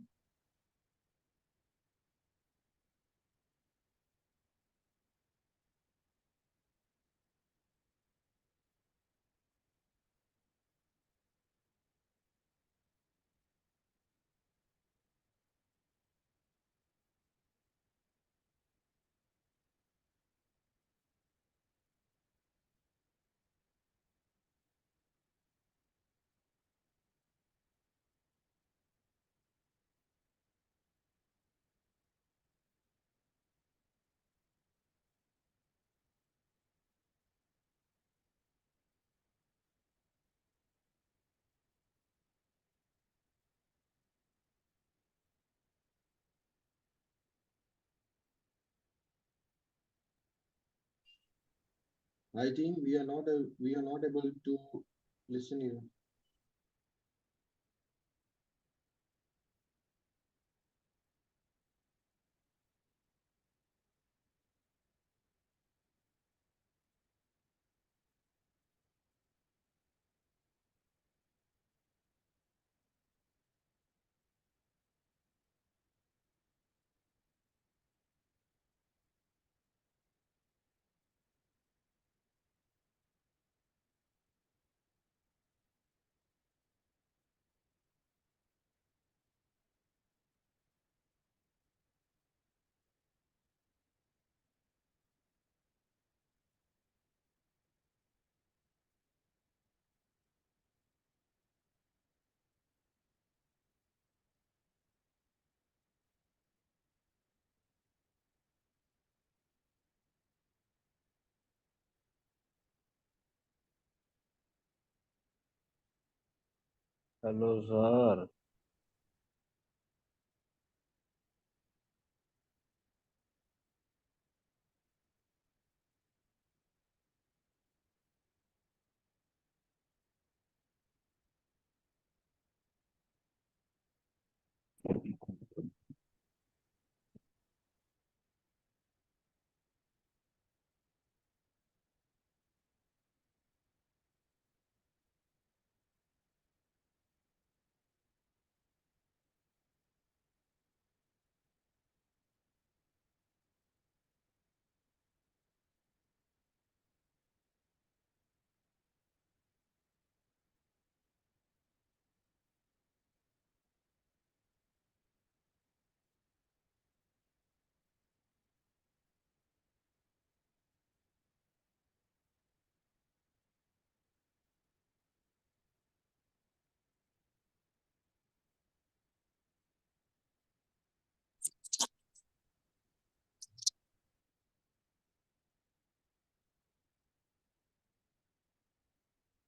I think we are not able to listen you. Hello, sir.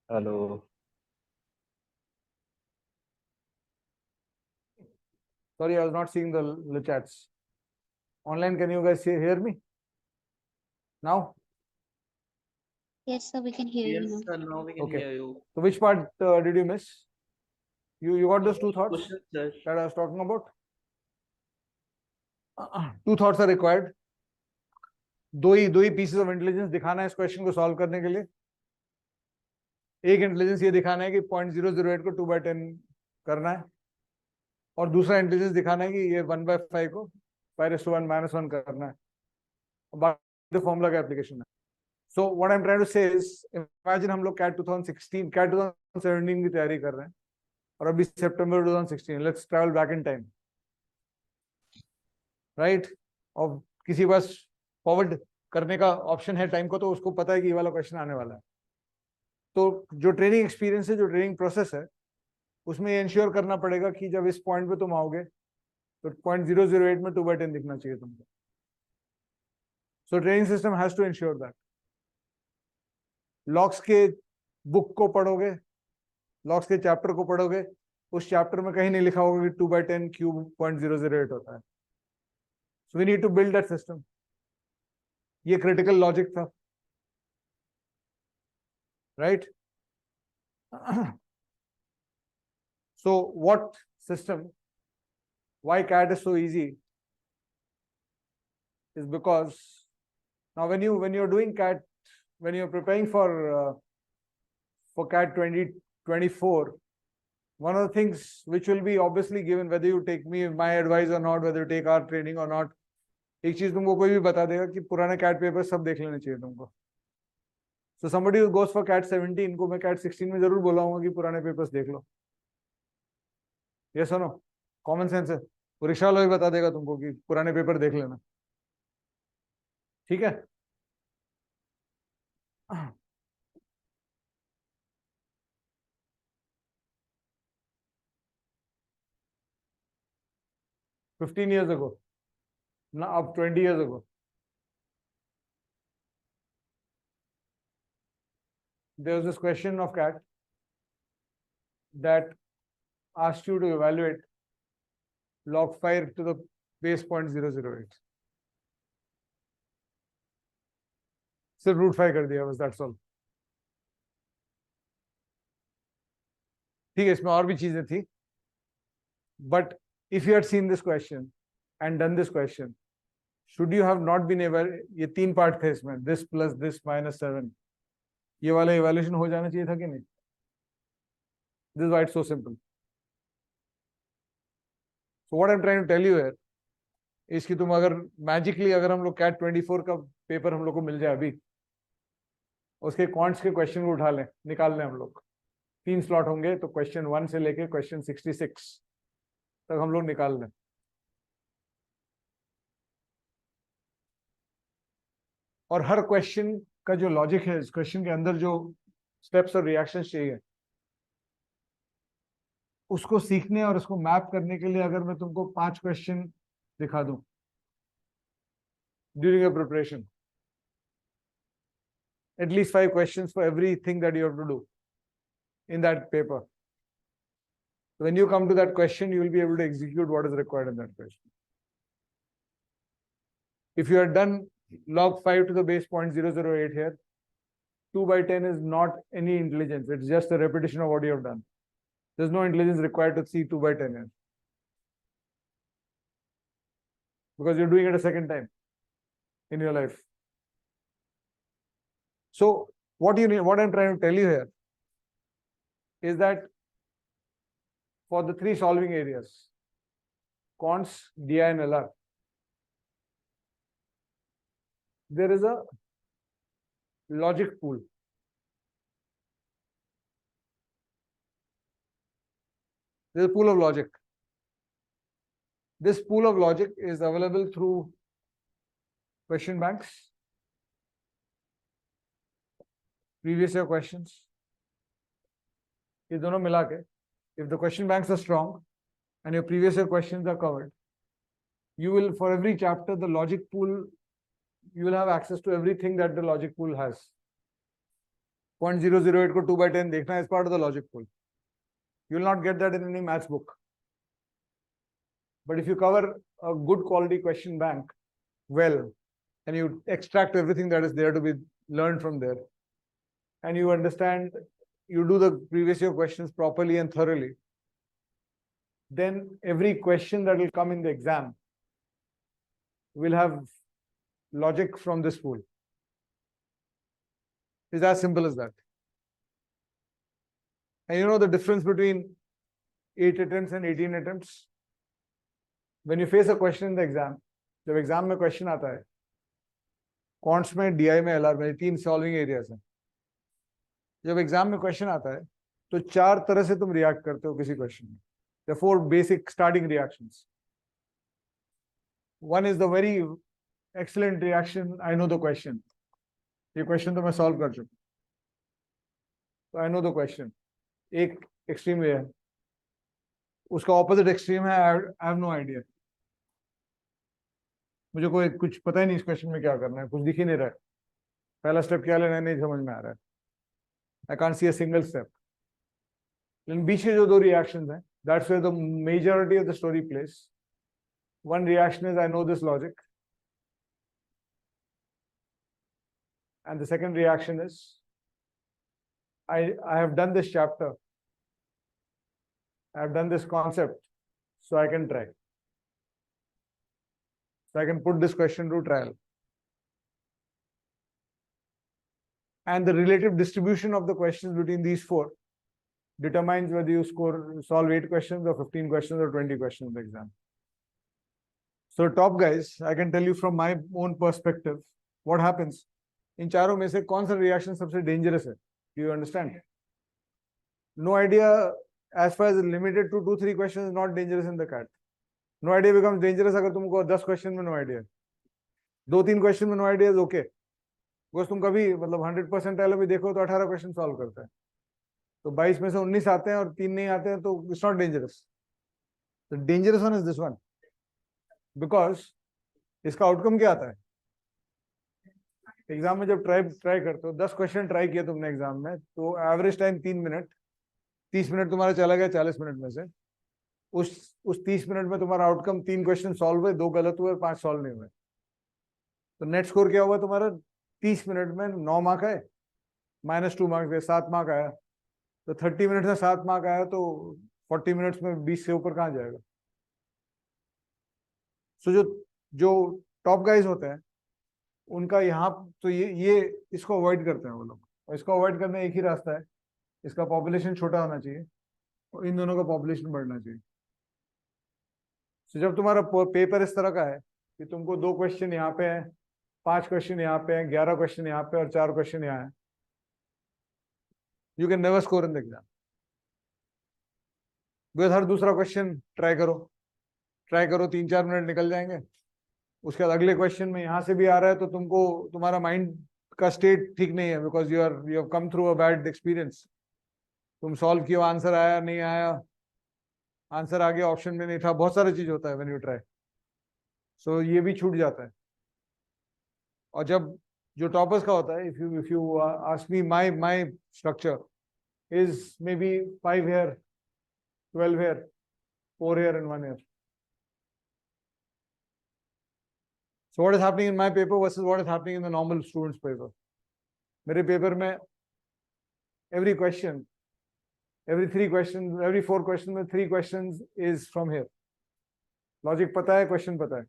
Hello. Sorry, I was not seeing the chats. Online, can you guys hear me? Now? Yes, sir, we can hear you Yes, now. sir. Now we can Okay. hear you. So which part did you miss? You got those two thoughts Question, sir. that I was talking about? Two thoughts are required. दो ही pieces of intelligence दिखाना है इस question को solve करने के लिए. एक intelligence ये दिखाना है कि 0.008 को 2/10 करना है और दूसरा इंटेलिजेंस दिखाना है कि ये 1/5 को 5⁻1 -1 करना है. बाकी फॉर्मूला का एप्लीकेशन है. So what I am trying to say is imagine हम लोग कैट 2016 कैट 2017 की तैयारी कर रहे हैं और अभी सितंबर 2016. Let's travel back in time, right. और किसी पास फॉरवर्ड करने का ऑप्शन है टाइम को, तो उसको पता है कि ये वाला क्वेश्चन आने वाला है. तो जो ट्रेनिंग एक्सपीरियंस है, जो ट्रेनिंग प्रोसेस है, उसमें ये इंश्योर करना पड़ेगा कि जब इस पॉइंट पे तुम आओगे तो 0.008 में 2/10 दिखना चाहिए तुमको. So training system has to ensure that. लॉक्स के बुक को पढ़ोगे, लॉक्स के चैप्टर को पढ़ोगे, उस चैप्टर में कहीं नहीं लिखा होगा कि 2/10 क्यूब 0.008 होता है. So we need to build that system. ये क्रिटिकल लॉजिक था, right? So what system, why CAT is so easy is because now when you're doing CAT, when you're preparing for CAT 2024, one of the things which will be obviously given, whether you take my advice or not, whether you take our training or not, एक चीज तुमको कोई भी बता देगा कि पुराने CAT paper सब देख लेने चाहिए तुमको. So somebody who goes for CAT 17 को मैं CAT 16 में जरूर बोलाऊंगा कि पुराने पेपर्स देख लो. ये सुनो, कॉमन सेंस है. वो रिक्शा वाला भी बता देगा तुमको कि पुराने पेपर देख लेना. ठीक है? $15 years ago, now up 20 years ago, there was this question of CAT that asked you to evaluate log 5 to the base 0.008. सिर्फ रूट 5 कर दिया बस, that's all. ठीक है, इसमें और भी चीजें थी, but if you had seen this question and done this question, should you have not been able, ये 3 पार्ट थे इसमें, this plus this minus 7, ये वाला evaluation हो जाना चाहिए था कि नहीं? This is why it's so simple. So what I'm trying to tell you here is कि तुम अगर magically अगर हम लोग CAT 24 का पेपर हम लोग को मिल जाए अभी, उसके क्वांट्स के क्वेश्चन को उठा लें, निकाल लें हम लोग, 3 स्लॉट होंगे, तो क्वेश्चन 1 से लेके क्वेश्चन 66 तक हम लोग निकाल लें. और हर क्वेश्चन का जो लॉजिक है, इस क्वेश्चन के अंदर जो स्टेप्स और रिएक्शंस चाहिए, उसको सीखने और उसको मैप करने के लिए अगर मैं तुमको 5 क्वेश्चन दिखा दूं during a preparation, at least 5 questions for everything that you have to do in that paper. So when you come to that question, you will be able to execute what is required in that question. If you had done log 5 to the base 0.008 here, 2/10 is not any intelligence. It's just a repetition of what you have done. There's no intelligence required to see 2/10 here, because you're doing it a second time in your life. So what you need, what I'm trying to tell you here is that for the 3 solving areas, cons, DI and LR, there is a logic pool. There's a pool of logic. This pool of logic is available through question banks, previous year questions. ये दोनों मिला के, if the question banks are strong and your previous year questions are covered, you will, for every chapter, the logic pool, you will have access to everything that the logic pool has. 0.008 को 2/10 देखना is part of the logic pool. You will not get that in any maths book. But if you cover a good quality question bank well, and you extract everything that is there to be learned from there, and you understand, you do the previous year questions properly and thoroughly, then every question that will come in the exam will have logic from this pool. It's as simple as that. And you know the difference between 8 attempts and 18 attempts? When you face a question in the exam, जब exam में question आता है, quants में, DI में, LR में, 3 solving areas हैं. जब exam में क्वेश्चन आता है तो 4 तरह से तुम रिएक्ट करते हो किसी क्वेश्चन में. The 4 basic starting reactions. One is the very excellent reaction, I know the question. ये क्वेश्चन तो मैं सॉल्व कर चुका. तो आई नो द क्वेश्चन. एक एक्सट्रीम ये है, उसका ऑपोजिट एक्सट्रीम है आई हैव नो आइडिया. मुझे कोई कुछ पता ही नहीं इस क्वेश्चन में क्या करना है, कुछ दिख ही नहीं रहा है. पहला स्टेप क्या लेना है नहीं समझ में आ रहा है. I can't see a single step. लेकिन बीच के जो दो रिएक्शंस हैं, that's where the majority of the story place. One reaction is I know this logic, and the second reaction is I have done this chapter, I have done this concept, so I can try. So I can put this question to trial. And the relative distribution of the questions between these four determines whether you solve 8 questions or 15 questions or 20 questions in the exam. So top guys, I can tell you from my own perspective, what happens. इन चारों में से कौन सा reaction सबसे dangerous है? Do you understand? No idea as far as limited to 2-3 questions not dangerous in the CAT. No idea becomes dangerous अगर तुमको 10 क्वेश्चन में नो आइडिया, 2-3 क्वेश्चन में no idea is okay. Because तुम कभी मतलब 100% पहले भी देखो तो 18 क्वेश्चन सॉल्व करता है, तो 22 में से 19 आते हैं और 3 नहीं आते हैं, तो it's not dangerous. The dangerous one is this one, because इसका आउटकम क्या आता है? एग्जाम में जब ट्राई करते हो, 10 क्वेश्चन ट्राई किया तुमने एग्जाम में, तो एवरेज टाइम 3 मिनट, 30 मिनट तुम्हारा चला गया 40 मिनट में से. उस 30 मिनट में तुम्हारा आउटकम 3 क्वेश्चन सॉल्व हुए, 2 गलत हुए और 5 सॉल्व नहीं हुए. तो नेट स्कोर क्या हुआ तुम्हारा? 30 मिनट में 9 मार्क आए, -2 मार्क्स गए, 7 मार्क आया. तो 30 मिनट में 7 मार्क आया, तो 40 मिनट्स में 20 से ऊपर कहाँ जाएगा? सो जो टॉप गाइज होते हैं उनका यहाँ तो ये इसको अवॉइड करते हैं वो लोग. और इसको अवॉइड करने एक ही रास्ता है, इसका पॉपुलेशन छोटा होना चाहिए और इन दोनों का पॉपुलेशन बढ़ना चाहिए. तो जब तुम्हारा पेपर इस तरह का है कि तुमको 2 क्वेश्चन यहाँ पे हैं, 5 क्वेश्चन यहाँ पे हैं, 11 क्वेश्चन यहाँ पे और 4 क्वेश्चन यहाँ है, you can never score in the exam. Because हर दूसरा क्वेश्चन ट्राई करो 3-4 मिनट निकल जाएंगे. उसके बाद अगले क्वेश्चन में यहाँ से भी आ रहा है, तो तुमको तुम्हारा माइंड का स्टेट ठीक नहीं है, because you have come through a bad experience. तुम सॉल्व किया, आंसर आया नहीं आया, आंसर आ गया ऑप्शन में नहीं था, बहुत सारी चीज होता है व्हेन यू ट्राई. सो ये भी छूट जाता है. और जब जो टॉपर्स का होता है, if you ask me, my structure is may be 5 here, 12 here, 4 here and 1 here. So what is happening in my paper versus what is happening in the normal student's paper? मेरे paper में every 4 questions में 3 questions is from here. Logic पता है, question पता है,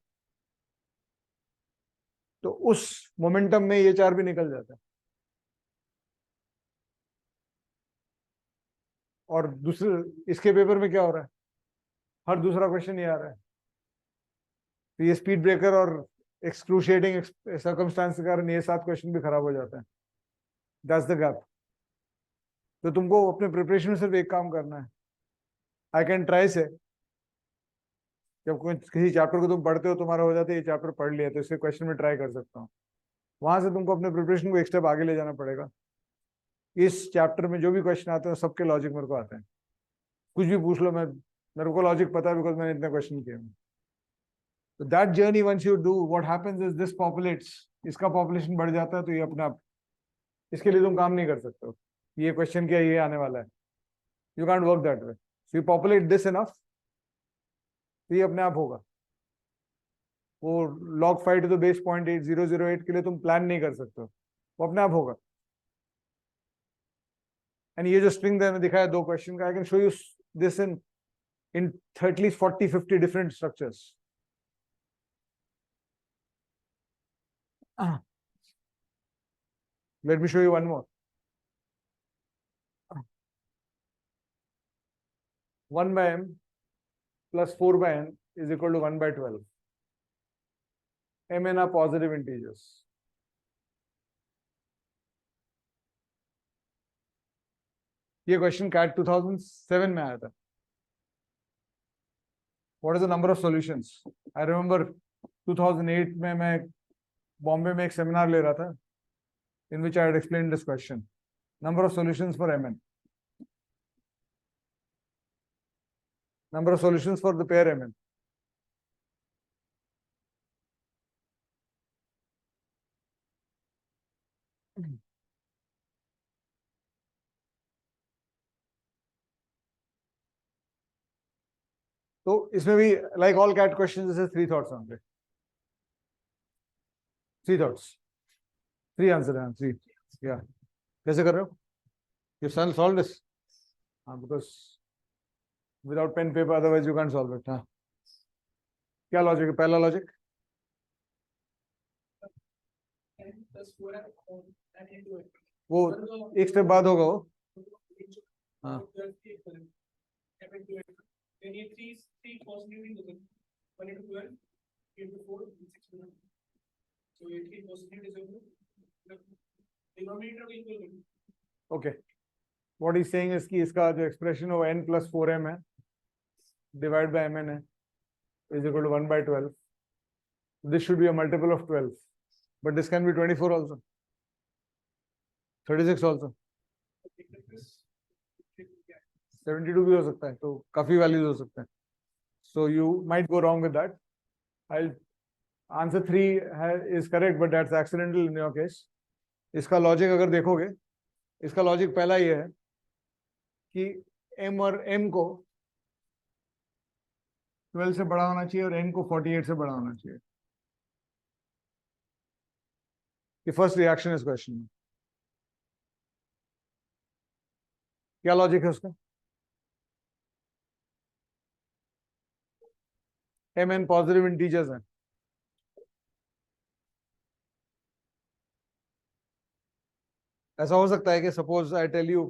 तो उस momentum में ये 4 भी निकल जाता है. और दूसरे इसके पेपर में क्या हो रहा है? हर दूसरा क्वेश्चन ये आ रहा है. तो ये स्पीड ब्रेकर और एक्सक्रूशिएटिंग सर्कमस्टांस के कारण ये 7 क्वेश्चन भी खराब हो जाते हैं. That's the gap. तो तुमको अपने प्रिपरेशन में सिर्फ एक काम करना है. आई कैन ट्राई से जब कोई किसी चैप्टर को तुम पढ़ते हो, तुम्हारा हो जाता है ये चैप्टर पढ़ लिया तो इसके क्वेश्चन में ट्राई कर सकता हूँ, वहां से तुमको अपने प्रिपरेशन को एक स्टेप आगे ले जाना पड़ेगा. इस चैप्टर में जो भी क्वेश्चन आते हैं सबके लॉजिक मेरे को आते हैं. कुछ भी पूछ लो, मेरे को लॉजिक पता है, बिकॉज मैंने इतने क्वेश्चन किए हैं. So that journey once you do, what happens is this populates, इसका population बढ़ जाता है, तो ये अपने आप, इसके लिए तुम काम नहीं कर सकते हो. ये क्वेश्चन क्या, ये आने वाला है, you can't work that way. So you populate this enough, तो ये अपने आप होगा. वो log 5 to the base 0.8008 के लिए तुम प्लान नहीं कर सकते हो, वो अपने आप होगा. एंड ये जो स्ट्रिंग मैंने दिखाया 2 क्वेश्चन का, I can show you this in at least 40-50 different structures. Let me show you one more. 1 by m plus 4 by n is equal to 1 by 12. m n are positive integers. ये question cat 2007 में आया था. What is the number of solutions? I remember 2008 में मैं बॉम्बे में एक seminar ले रहा था in which I had explained this question. number of solutions for Mn, number of solutions for the pair Mn. तो इसमें भी like all cat questions, this is 3 thoughts only. 3 thoughts, 3 answer हैं, 3. Yeah. कैसे कर रहे हो? You solve this? Because without pen paper, otherwise you can't solve it. हाँ. क्या लॉजिक है? पहला लॉजिक वो एक स्टेप बाद होगा वो. हाँ. Okay. What he's saying is कि इसका जो एक्सप्रेशन है वो n plus 4m है डिवाइड बाय mn है is equal to 1 by 12. This should be a multiple of 12, but this can be 24 also, 36 also, 72 भी हो सकता है. तो काफी वैल्यूज हो सकते हैं. So you might go wrong with that. I'll answer 3 is correct, but that's accidental in your case. इसका लॉजिक अगर देखोगे, इसका लॉजिक पहला ये है कि m और m को 12 से बड़ा होना चाहिए और n को 48 से बड़ा होना चाहिए. ये फर्स्ट रिएक्शन इस क्वेश्चन में. क्या लॉजिक है उसका? mn पॉजिटिव इंटीजर्स हैं. ऐसा हो सकता है कि सपोज आई टेल यू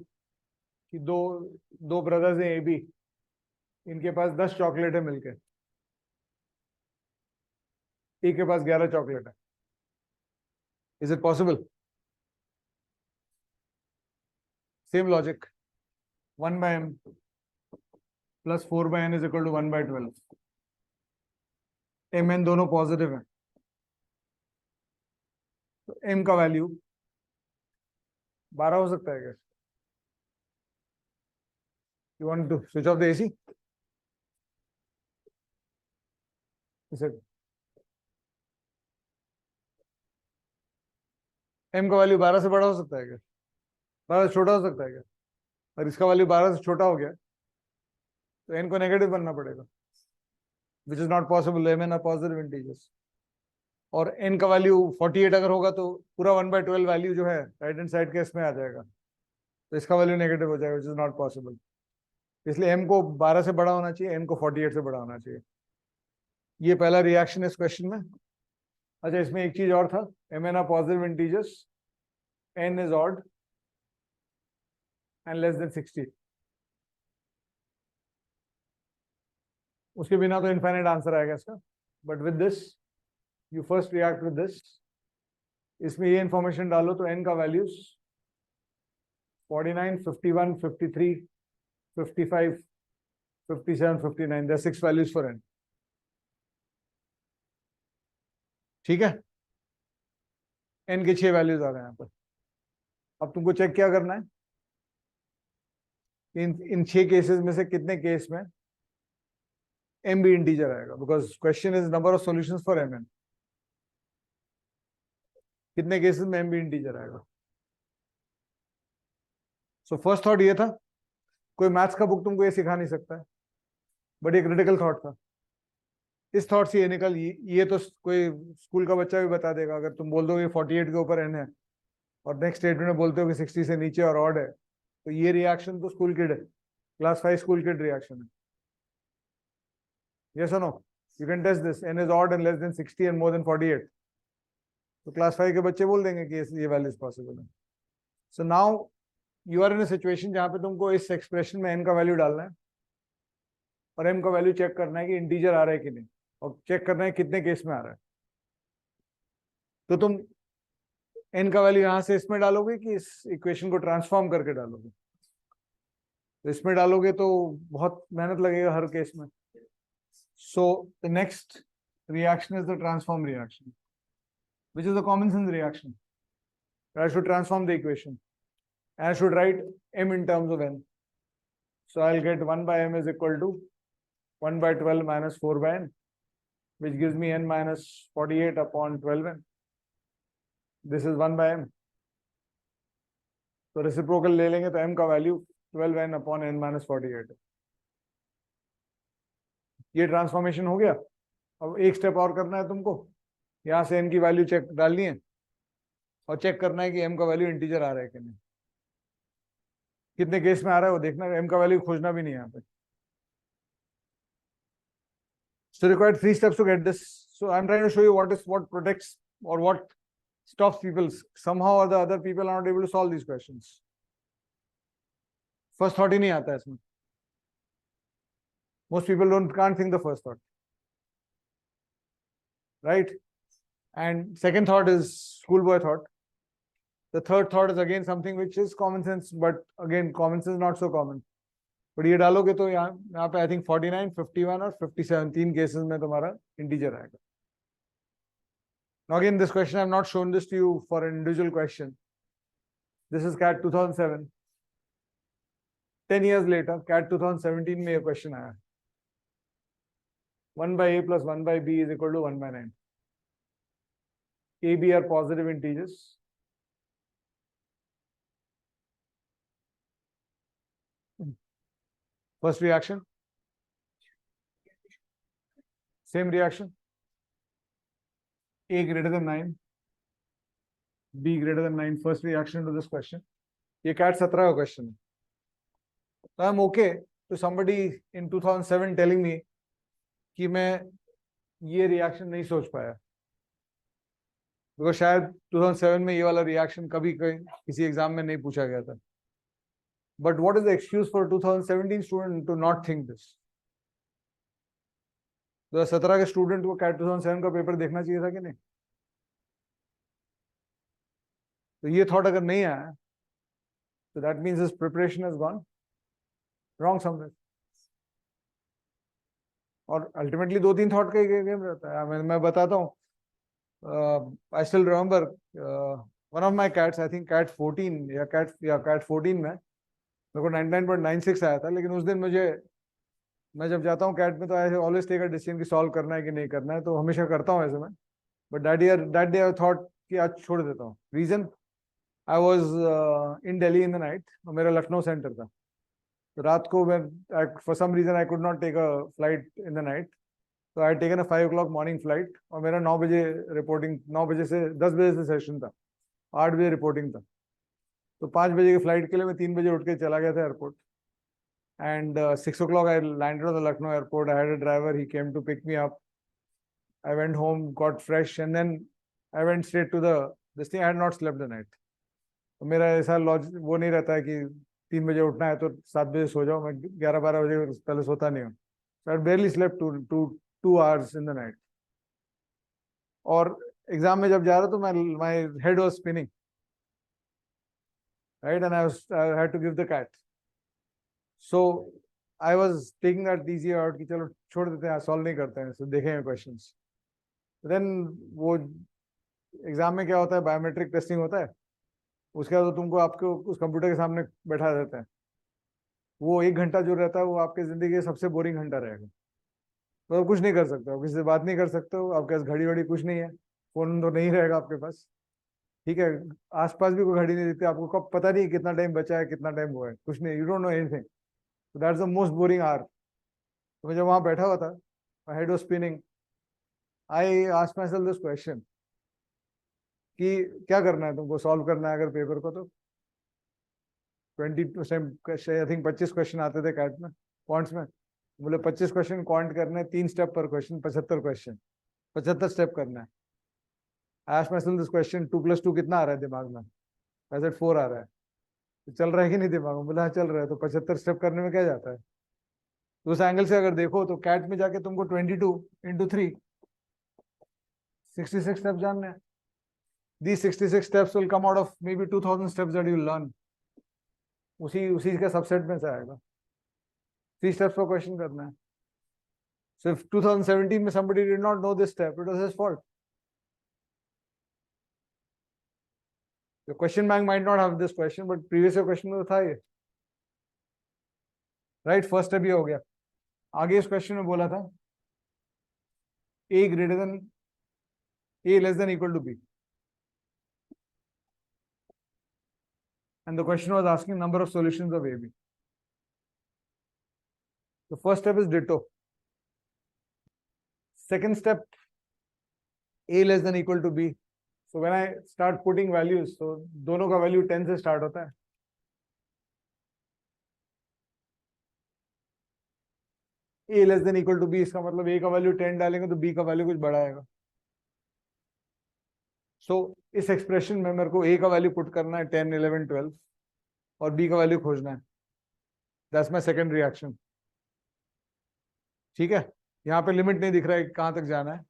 कि दो ब्रदर्स हैं ए बी, इनके पास 10 चॉकलेट है मिलके, एक के पास 11 चॉकलेट है. Is it possible? Same logic, 1 by m plus 4 by n is equal to 1 by 12. mn दोनों पॉजिटिव है, तो m का वैल्यू 12 हो सकता है क्या? You want to switch off the AC? Is it? m का वैल्यू 12 से बड़ा हो सकता है क्या? 12 से छोटा हो सकता है क्या? और इसका वैल्यू 12 से छोटा हो गया तो n को नेगेटिव बनना पड़ेगा, which is not possible. mn are positive integers. और n का वैल्यू 48 अगर होगा तो पूरा 1 by 12 वैल्यू जो है राइट हैंड साइड के इसमें आ जाएगा, तो इसका वैल्यू नेगेटिव हो जाएगा, विच इज नॉट पॉसिबल. इसलिए m को 12 से बड़ा होना चाहिए, n को 48 से बड़ा होना चाहिए. ये पहला रिएक्शन है इस क्वेश्चन में. अच्छा, इसमें एक चीज और था, mn are positive integers, n is odd and less than 60. उसके बिना तो इनफाइनाइट आंसर आएगा इसका. But with this you first react with this. इसमें ये इंफॉर्मेशन डालो तो n का values 49, 51, 53, 55, 57, 59. There are 6 values for n. ठीक है, n के 6 वैल्यूज आ रहे हैं यहाँ पर. अब तुमको चेक क्या करना है, इन 6 केसेस में से कितने केस में m भी इंटीजर आएगा, because question is number of solutions for mn. कितने केसेस में m भी इंटीजर आएगा. सो फर्स्ट थॉट ये था, कोई मैथ्स का बुक तुमको ये सिखा नहीं सकता है, बट ये क्रिटिकल थॉट था. इस थॉट से ये निकल, ये तो कोई स्कूल का बच्चा भी बता देगा. अगर तुम बोल दो कि 48 के ऊपर n है और नेक्स्ट स्टेटमेंट में बोलते हो कि 60 से नीचे और ऑड है, तो ये रिएक्शन तो स्कूल किड है, क्लास 5 स्कूल किड रिएक्शन है. Yes or no? You can test this. n is odd and less than 60 and more than 48. तो क्लास 5 के बच्चे बोल देंगे कि ये वैल्यू पॉसिबल है. So now you are in a situation जहां पे तुमको इस एक्सप्रेशन में n का वैल्यू डालना है और m का वैल्यू चेक करना है कि इंटीजर आ रहा है कि नहीं, और चेक करना है कितने केस में आ रहा है. तो तुम n का वैल्यू यहां से इसमें डालोगे कि इस इक्वेशन को ट्रांसफॉर्म करके डालोगे. तो इसमें डालोगे तो बहुत मेहनत लगेगा हर केस में. So the next reaction is the transform reaction, which is a common sense reaction. I should transform the equation. And I should write m in terms of n. So I'll get 1 by m is equal to 1 by 12 minus 4 by n, which gives me n minus 48 upon 12n. This is 1 by m. तो reciprocal ले लेंगे तो m का value 12n upon n minus 48 है. ये transformation हो गया. अब एक स्टेप और करना है तुमको. यहाँ से n की वैल्यू चेक डालनी है और चेक करना है कि m का वैल्यू इंटीजर आ रहा है कि नहीं. कितने केस में आ रहा है वो देखना है. m का वैल्यू खोजना भी नहीं है यहाँ पे. So required 3 steps to get this. So I'm trying to show you what protects or what stops people. Somehow or the other people are not able to solve these questions. First thought ही नहीं आता है इसमें. Most people can't think the first thought, right? And second thought is schoolboy thought. The third thought is again something which is common sense, but again common sense is not so common. But ये डालोगे तो यहाँ पे I think 49, 51 और 57 तीन cases में तुम्हारा integer आएगा. Now again this question I have not shown this to you for an individual question. This is CAT 2007. 10 years later, CAT 2017 में ये question आया. 1 by a plus 1 by b is equal to 1 by 9. A, b are positive integers. First reaction. Same reaction. A greater than 9. B greater than 9. First reaction to this question. ये CAT 17 का question है. So I'm okay to somebody in 2007 telling me कि मैं ये reaction नहीं सोच पाया. Because शायद 2007 में ये वाला reaction कभी किसी एग्जाम में नहीं पूछा गया था. But what is the excuse for 2017 student to not think this? 2017 के स्टूडेंट को CAT 2007 का पेपर देखना चाहिए था कि नहीं? तो ये थॉट अगर नहीं आया तो that means his preparation has gone wrong somewhere. और अल्टीमेटली 2-3 थॉट का ही गेम रहता है. मैं बताता हूँ. I still remember one of my cats, I think CAT 14 या CAT 14 में मेरे को 99.96 आया था. लेकिन उस दिन मैं जब जाता हूँ कैट में तो I always take a decision कि सॉल्व करना है कि नहीं करना है. तो हमेशा करता हूँ ऐसे में. But that day I thought कि आज छोड़ देता हूँ. Reason, I was in Delhi in the night और मेरा लखनऊ सेंटर था. तो रात को मैं for some reason I could not take a flight in the night. तो I taken a 5 o'clock morning flight और मेरा 9 बजे रिपोर्टिंग, 9 बजे से 10 बजे से सेशन था, 8 बजे रिपोर्टिंग था. तो 5 बजे की फ्लाइट के लिए मैं 3 बजे उठ के चला गया था airport. And 6 o'clock I landed on the Lucknow airport. I had a driver, he came to pick me up. I went home, got fresh, and then I went straight to this thing. I had not slept the night. तो मेरा ऐसा logic वो नहीं रहता है कि 3 बजे उठना है तो 7 बजे सो जाओ. मैं 11-12 बजे पहले सोता नहीं हूँ. So I barely slept 2 hours in the night. और एग्जाम में जब जा रहा तो my head was spinning, right? And I had to give the CAT. So I was taking that easy out कि चलो छोड़ देते हैं, सॉल्व नहीं करते हैं, so देखेंगे क्वेश्चंस. Then वो एग्जाम में क्या होता है, बायोमेट्रिक टेस्टिंग होता है. उसके बाद तो तुमको आपको उस कंप्यूटर के सामने बैठा देता है. वो 1 घंटा जो रहता है वो आपके जिंदगी का सबसे बोरिंग घंटा रहेगा. तो कुछ नहीं कर सकते हो, किसी से बात नहीं कर सकते हो, आपके पास घड़ी वड़ी कुछ नहीं है, फोन तो नहीं रहेगा आपके पास, ठीक है. आसपास भी कोई घड़ी नहीं दिखती आपको, कब पता नहीं कितना टाइम बचा है, कितना टाइम हुआ है, कुछ नहीं. You don't know anything. So that's the most boring hour. तो मैं जब वहां बैठा हुआ था, my head was spinning. I asked myself this question कि क्या करना है तुमको, सॉल्व करना है अगर पेपर को तो 20% आई थिंक 25 क्वेश्चन आते थे कैट में, क्वांट्स में. बोले 25 क्वेश्चन क्वांट करने, 3 स्टेप पर क्वेश्चन, 75 क्वेश्चन, 75 स्टेप करना है. I asked myself this question, 2 + 2 कितना आ रहा है दिमाग में? I said 4 आ रहा है. तो चल रहा है कि नहीं दिमाग में? बोला हाँ चल रहा है. तो 75 स्टेप करने में क्या जाता है? तो उस एंगल से अगर देखो तो कैट में जाके तुमको 22 × 3 66 स्टेप जानने हैं. These 66 steps will come out of maybe 2000 steps that you learn. उसी का सबसेट में से आएगा. 3 steps पर क्वेश्चन करना है. So if 2017 में somebody did not know this step, it was his fault. The question bank might not have this question, but previous year question में तो था ये. Right, first step ये हो गया. आगे इस question में बोला था A greater than A less than equal to B. And the question was asking number of solutions of AB. The first step is ditto. Second step, A less than equal to B. So when I start putting values, so दोनों का value 10 से start होता है. A less than equal to B इसका मतलब A का value 10 डालेंगे तो B का value कुछ बड़ा आएगा. So इस expression में मेरे को A का value put करना है 10, 11, 12 और B का value खोजना है. That's my second reaction. ठीक है, यहाँ पे लिमिट नहीं दिख रहा है कहाँ तक जाना है.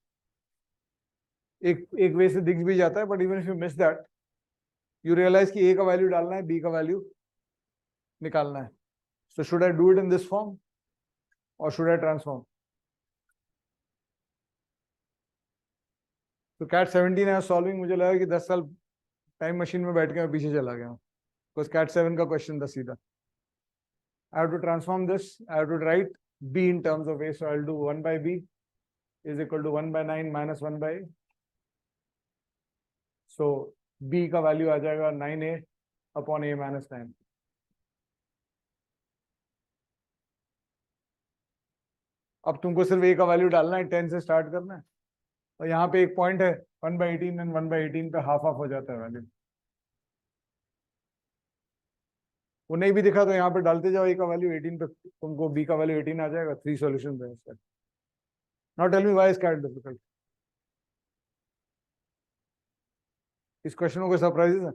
एक वे से दिख भी जाता है, but even if you miss that you realize कि A का वैल्यू डालना है, B का वैल्यू निकालना है. So should I do it in this form और शुड आई ट्रांसफॉर्म? तो कैट 17 है सॉल्विंग, मुझे लगा कि 10 साल टाइम मशीन में बैठ के मैं पीछे चला गया हूँ, बिकॉज कैट 7 का क्वेश्चन था सीधा. I have to transform this. I have to write B in terms of A. So I'll do 1 by B is equal to 1 by 9 minus 1 by A. So B का value आ जाएगा 9A upon A minus 9. अब तुमको सिर्फ A का value डालना है, 10 से start करना है. और यहाँ पे एक पॉइंट है 1 by 18 एंड 1 by 18 पे हाफ हाफ हो जाता है वैल्यू. वो नहीं भी दिखा तो यहाँ पे डालते जाओ A का वैल्यू 18 पे, तुमको B का वैल्यू 18 आ जाएगा. 3 सॉल्यूशंस हैं इसका. Now tell me why is CAT difficult. इस क्वेश्चन में कोई सरप्राइजेस है?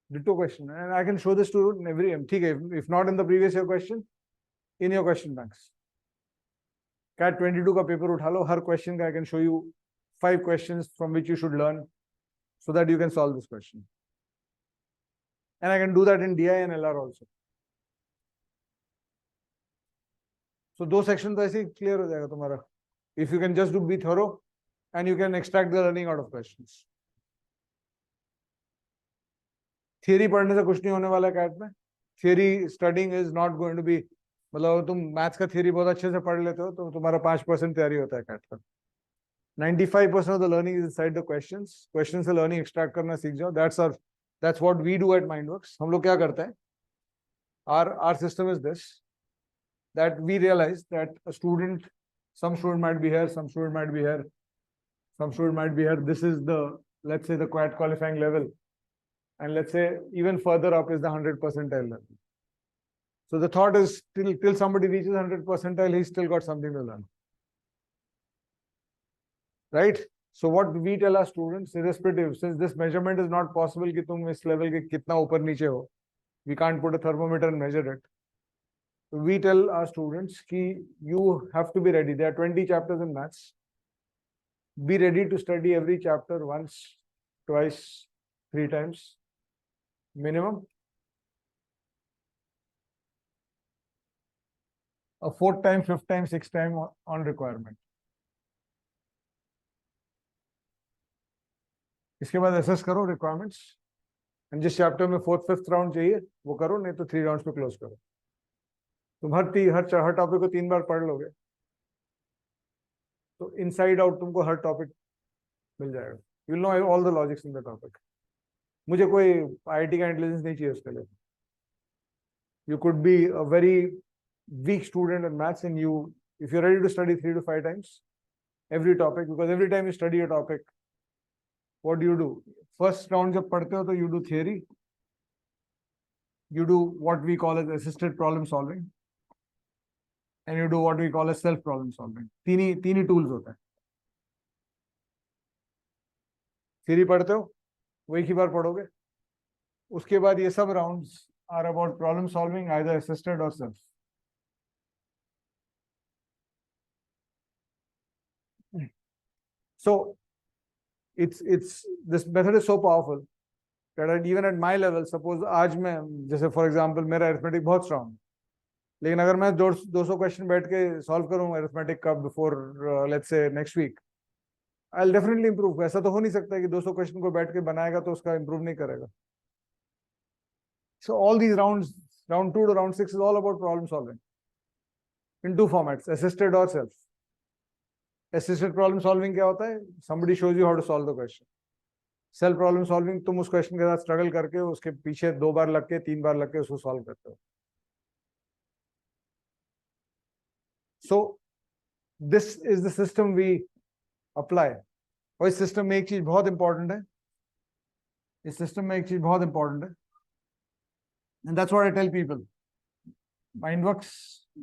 Ditto question, and I can show this to you in every ठीक है, if not in the previous year question, in your question banks. CAT 22 का paper उठा लो, हर question का I can show you 5 questions from which you should learn so that you can solve this question. And I can do that in DI and LR also. So दो section तो ऐसे ही clear हो जाएगा तुम्हारा. If you can just be thorough and you can extract the learning out of questions. Theory पढ़ने से कुछ नहीं होने वाला कैट में. Theory studying is not going to be, मतलब तुम मैथ्स का थियरी बहुत अच्छे से पढ़ लेते हो तो तुम्हारा 5% तैयारी होता है कैट का. 95% of the learning is inside the questions. Question से लर्निंग एक्सट्रैक्ट करना सीख जाओ. That's what we do at Mindworks. हम लोग क्या करते हैं, our system is this, that we realise that a student, some student might be here, some student might be here, some student might be here. This is the, let's say, the quite qualifying level, and let's say even further up is the 100 percentile level. So the thought is till somebody reaches 100 percentile, he's still got something to learn, right? So what we tell our students, irrespective, since this measurement is not possible कि तुम इस level के कितना ऊपर नीचे हो, we can't put a thermometer and measure it. We tell our students कि you have to be ready. There are 20 chapters in maths. Be ready to study every chapter once, twice, 3 times minimum. A 4th time, 5th time, 6th time on requirement. इसके बाद assess करो requirements, and जिस chapter में 4th, 5th round चाहिए वो करो, नहीं तो 3 rounds पे close करो. तुम हर टॉपिक को 3 बार पढ़ लोगे तो इनसाइड आउट तुमको हर टॉपिक मिल जाएगा. You will know all the logics in the topic. मुझे कोई आईआईटी का इंटेलिजेंस नहीं चाहिए उसके लिए. You could be a very weak student in maths and you, if you are ready to study 3 to 5 times every topic, because every time you study a topic, what do? First round जब पढ़ते हो तो you do theory, you do what we call as assisted problem solving, and you do what we call as self problem solving. तीन ही tools होते हैं. theory पढ़ते हो वो एक ही बार पढ़ोगे. उसके बाद ये सब rounds are about problem solving, either assisted or self. So it's this method is so powerful that even at my level, suppose आज मैं जैसे for example मेरा arithmetic बहुत strong, लेकिन अगर मैं 200 क्वेश्चन बैठ के सॉल्व करूं अरिथमेटिक का before let's say next week, I'll definitely improve. ऐसा तो हो नहीं सकता कि 200 क्वेश्चन को बैठ के बनाएगा तो उसका improve नहीं करेगा. So all these rounds, round 2 to round 6 is all about problem solving in two formats, assisted or self. Assisted problem solving क्या होता है? Somebody shows you how to solve the question. Self problem solving, तुम उस question के साथ struggle करके उसके पीछे 2 बार लग के 3 बार लग के उसको सॉल्व करते हो. So this is the system we apply. और इस सिस्टम में एक चीज बहुत इंपॉर्टेंट है. इस सिस्टम में एक चीज बहुत इंपॉर्टेंट है. And that's what I tell people. Mindworks,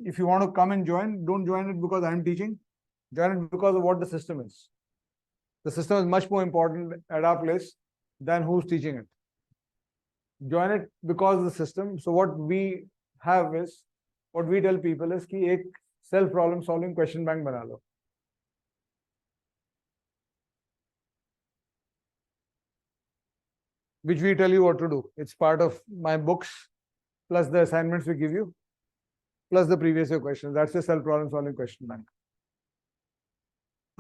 if you want to come and join, don't join it because I'm teaching. Join it because of what the system is. The system is much more important at our place than who's teaching it. Join it because of the system. So what we have is, what we tell people is कि एक self problem solving question bank बना लो. Which we tell you what to do. It's part of my books, plus the assignments we give you, plus the previous year questions. That's the self problem solving question bank.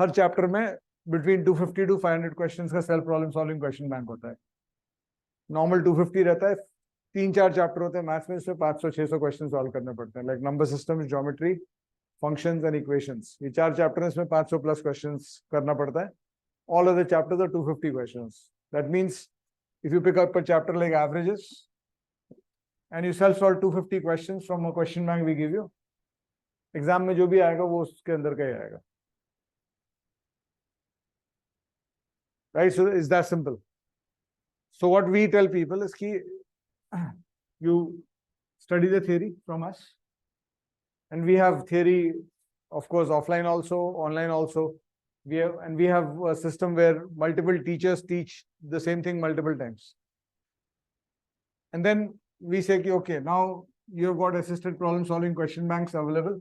Her chapter में between 250 to 500 questions का self problem solving question bank होता है. Normal 250 रहता है. 3-4 chapter होते हैं maths में, इसमें 500-600 क्वेश्चन सॉल्व करने पड़ते हैं, like number system, geometry, functions and equations. ये 4 चैप्टर हैं, इसमें 500 प्लस क्वेश्चंस करना पड़ता है. All other chapters are 250 questions. That means if you pick up a chapter like averages and you self solve 250 questions from a question bank we give you, exam में जो भी आएगा वो उसके अंदर का ही आएगा. Right? So it's that simple. So what we tell people is कि you study the theory from us, and we have theory, of course, offline also, online also. We have a system where multiple teachers teach the same thing multiple times. And then we say, okay, now you've got assisted problem solving question banks available.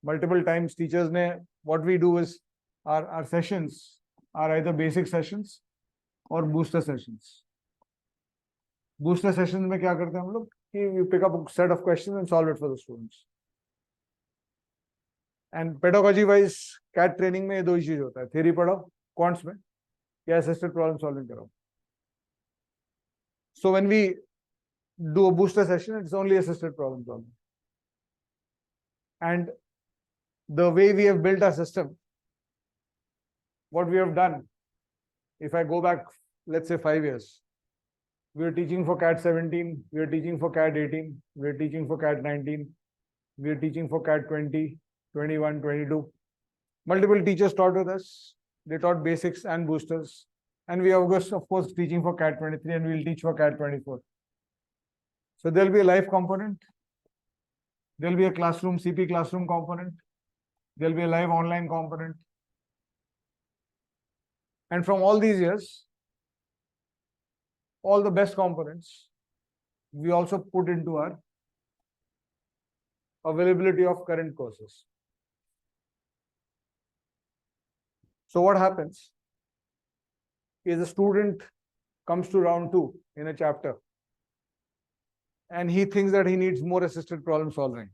Multiple times teachers ne, what we do is our sessions are either basic sessions or booster sessions. Booster sessions में क्या करते हैं हम लोग कि you pick up a set of questions and solve it for the students. And pedagogy wise, CAT training में ये दो ही चीज होता है. Theory पढ़ो, quants में, या assisted problem solving करो. So when we do a booster session, it's only assisted problem solving. And the way we have built our system, what we have done, if I go back, let's say 5 years, we are teaching for CAT 17, we are teaching for CAT 18, we are teaching for CAT 19, we are teaching for CAT 20, 21, 22. Multiple teachers taught with us. They taught basics and boosters. And we are, of course, teaching for CAT 23, and we'll teach for CAT 24. So there'll be a live component. There'll be a classroom, CP classroom component. There'll be a live online component. And from all these years, all the best components, we also put into our availability of current courses. So what happens is a student comes to round 2 in a chapter and he thinks that he needs more assisted problem solving.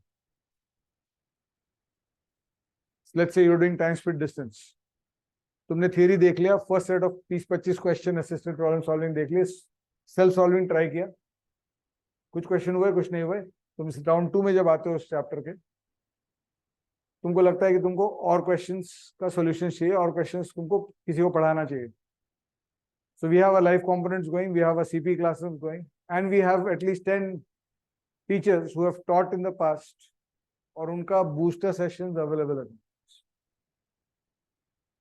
Let's say you're doing time, speed, distance. तुमने theory देख लिया, first set of 30-25 question assisted problem solving देख लिए, self solving try किया, कुछ question हुए, कुछ नहीं हुए. तुम round 2 में जब आते हो उस chapter के, तुमको लगता है कि तुमको और questions का solution चाहिए, और questions तुमको किसी को पढ़ाना चाहिए. So we have a live components going, we have a CP classrooms going, and we have at least 10 teachers who have taught in the past, और उनका booster sessions available है.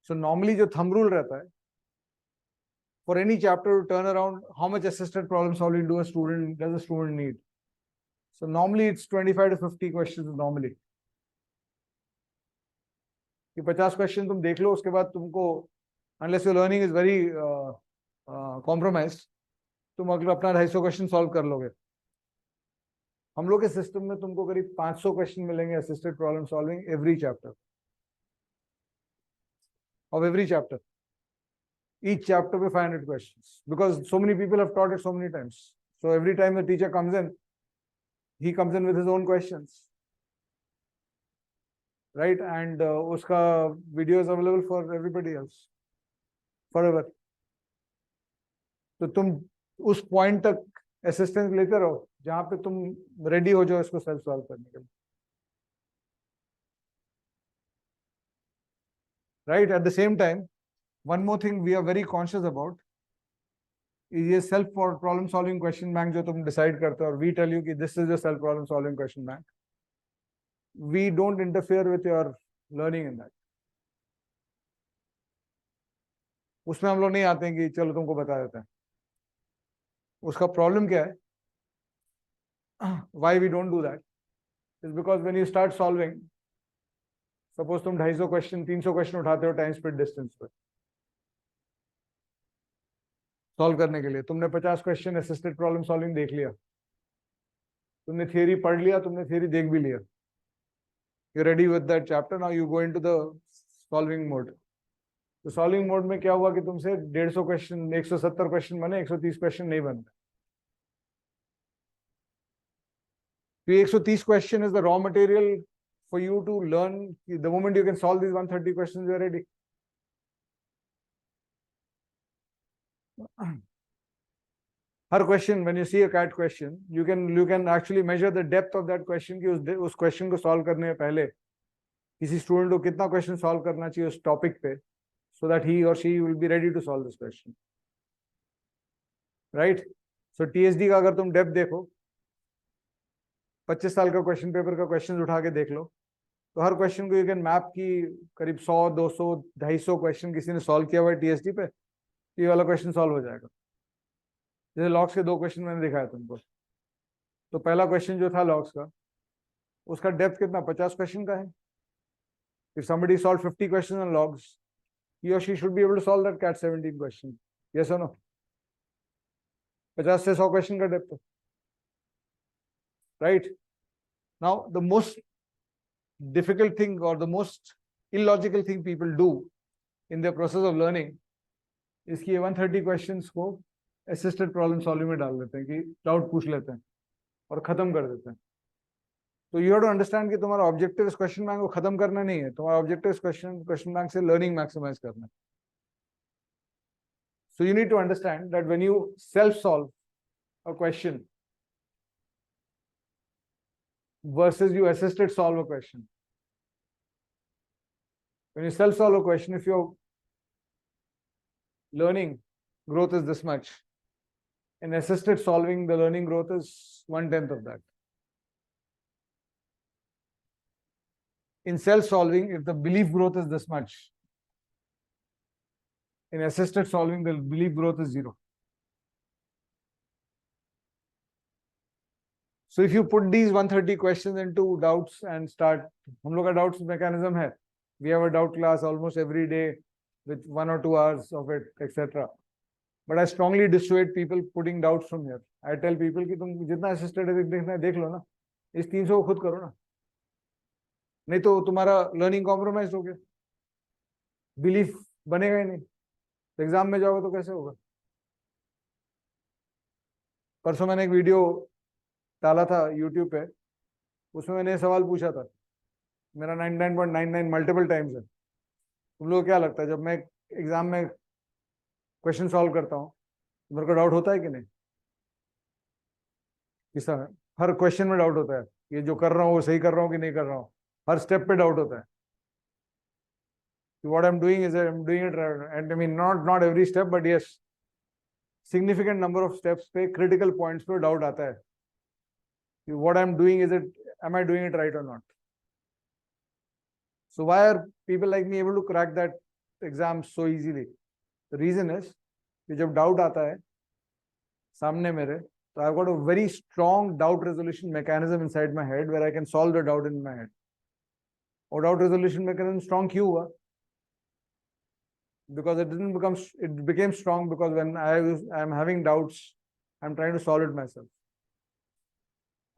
So normally जो thumb rule रहता है, for any chapter to turn around, how much assisted problem solving does a student need? So normally it's 25 to 50 questions normally. कि 50 question तुम देख लो, उसके बाद तुमको, unless your learning is very compromised, तुम अगला अपना 250 क्वेश्चन सॉल्व कर लोगे. हम लोग के सिस्टम में तुमको करीब 500 क्वेश्चन मिलेंगे assisted problem solving every chapter, of every chapter. Each chapter with 500 questions, because so many people have taught it so many times. So every time the teacher comes in, he comes in with his own questions. right? And उसका video is available for everybody else forever. तो तुम उस point तक assistance लेते रहो जहाँ पे तुम ready हो जाओ इसको self solve करने के लिए, right? At the same time, one more thing we are very conscious about is ये self problem solving question bank जो तुम decide करते हो और we tell you कि this is the self problem solving question bank. We don't interfere with your learning in that. उसमें हम लोग नहीं आते हैं कि चलो तुमको बता देते हैं. उसका problem क्या है? Why we don't do that is because when you start solving, suppose तुम 250 question 300 question उठाते हो टाइम स्पीड डिस्टेंस पे सॉल्व करने के लिए, तुमने 50 क्वेश्चन असिस्टेड प्रॉब्लम सॉल्विंग देख लिया, तुमने थियरी पढ़ लिया, तुमने थियरी देख भी लिया, you ready with that chapter, now you go into the solving mode. तो सॉल्विंग मोड में क्या हुआ कि तुमसे 150 क्वेश्चन 170 क्वेश्चन बने, 130 क्वेश्चन नहीं बनते. तो 130 question is the raw material for you to learn. The moment you can solve these 130 questions, you are ready. Her question, when you see a CAT question, you can actually measure the depth of that question कि उस question को solve करने से पहले किसी student को कितना question solve करना चाहिए उस topic पे, so that he or she will be ready to solve this question, right? So TSD का अगर तुम depth देखो, 25 साल का क्वेश्चन पेपर का क्वेश्चन उठा के देख लो, तो हर क्वेश्चन को यू कैन मैप की करीब 100 200 250 क्वेश्चन किसी ने सॉल्व किया हुआ है टीएसडी पे, ये वाला क्वेश्चन सॉल्व हो जाएगा. जैसे लॉग्स के 2 क्वेश्चन मैंने दिखाया तुमको, तो पहला क्वेश्चन जो था लॉग्स का, उसका डेप्थ कितना 50 क्वेश्चन का है. If somebody solve 50 questions on logs, he or she should be able to solve that CAT 17 question. Yes or no? 50 से 100 क्वेश्चन का depth, right? Now the most difficult thing or the most illogical thing people do in their process of learning is कि 130 questions को assisted problem solving में डाल देते हैं कि doubt पूछ लेते हैं और खत्म कर देते हैं. तो you have to understand कि तुम्हारा ऑब्जेक्टिव इस क्वेश्चन बैंक को खत्म करना नहीं है, तुम्हारा ऑब्जेक्टिव इस क्वेश्चन बैंक से लर्निंग मैक्सिमाइज करना है. So you need to understand that when you self solve a question versus you assisted solve a question. When you self-solve a question, if your learning growth is this much, in assisted solving, the learning growth is 1/10 of that. In self-solving, if the belief growth is this much, in assisted solving, the belief growth is 0. So if you put these 130 questions into doubts and start, हम लोग का doubts mechanism है. We have a doubt class almost every day with 1 or 2 hours of it, etc. But I strongly dissuade people putting doubts from here. I tell people कि तुम जितना assisted देखना है देख लो ना, इस 300 को खुद करो ना, नहीं तो तुम्हारा learning compromised हो गया, belief बनेगा ही नहीं, तो एग्जाम में जाओगे तो कैसे होगा. परसों मैंने एक वीडियो डाला था YouTube पे, उसमें मैंने सवाल पूछा था, मेरा 99.99 मल्टीपल टाइम्स है. तुम लोगों को क्या लगता है जब मैं एग्जाम में क्वेश्चन सॉल्व करता हूँ मेरे को डाउट होता है कि नहीं? किस तरह हर क्वेश्चन में डाउट होता है, ये जो कर रहा हूँ वो सही कर रहा हूँ कि नहीं कर रहा हूँ, हर स्टेप पे डाउट होता है. What I'm doing is I'm doing it right, and I mean not every step, but yes, significant number of steps पे critical points पे डाउट आता है. What I'm doing is am I doing it right or not? So why are people like me able to crack that exam so easily? The reason is कि जब doubt आता है सामने मेरे, तो I've got a very strong doubt resolution mechanism inside my head where I can solve the doubt in my head. और doubt resolution mechanism strong क्यों हुआ? Because it became strong because when I'm having doubts, I'm trying to solve it myself.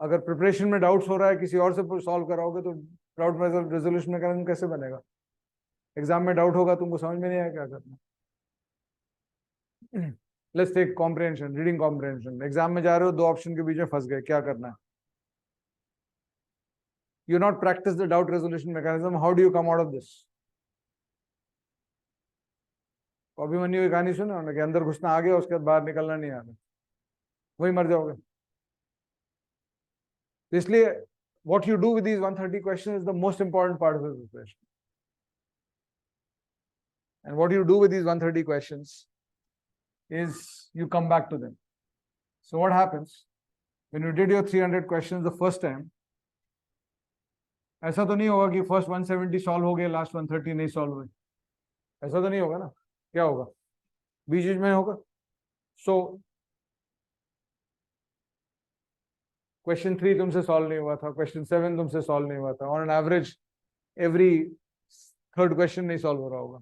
अगर preparation में doubts हो रहा है किसी और से सॉल्व कराओगे तो डाउट रेजोल्यूशन मैकेनिज्म कैसे बनेगा? एग्जाम में डाउट होगा, तुमको समझ में नहीं आया क्या करना. Let's take comprehension, reading comprehension. Exam में जा रहे हो, 2 ऑप्शन के बीच में फंस गए, क्या करना है? you not practice the doubt resolution mechanism, how do you come out of this? Abhimanyu की कहानी सुना उन्होंने कि अंदर घुसना आ गया, उसके बाद बाहर निकलना नहीं आना, वही मर जाओगे. तो इसलिए what you do with these 130 questions is the most important part of the preparation. And what you do with these 130 questions is you come back to them. So what happens when you did your 300 questions the first time? ऐसा तो नहीं होगा कि first 170 solve हो गए, last 130 नहीं solve हुए. ऐसा तो नहीं होगा ना. क्या होगा? बीच बीच में होगा. सो क्वेश्चन 3 तुमसे सॉल्व नहीं हुआ था, क्वेश्चन 7 तुमसे सॉल्व नहीं हुआ था, on an average every third question नहीं सॉल्व हो रहा होगा.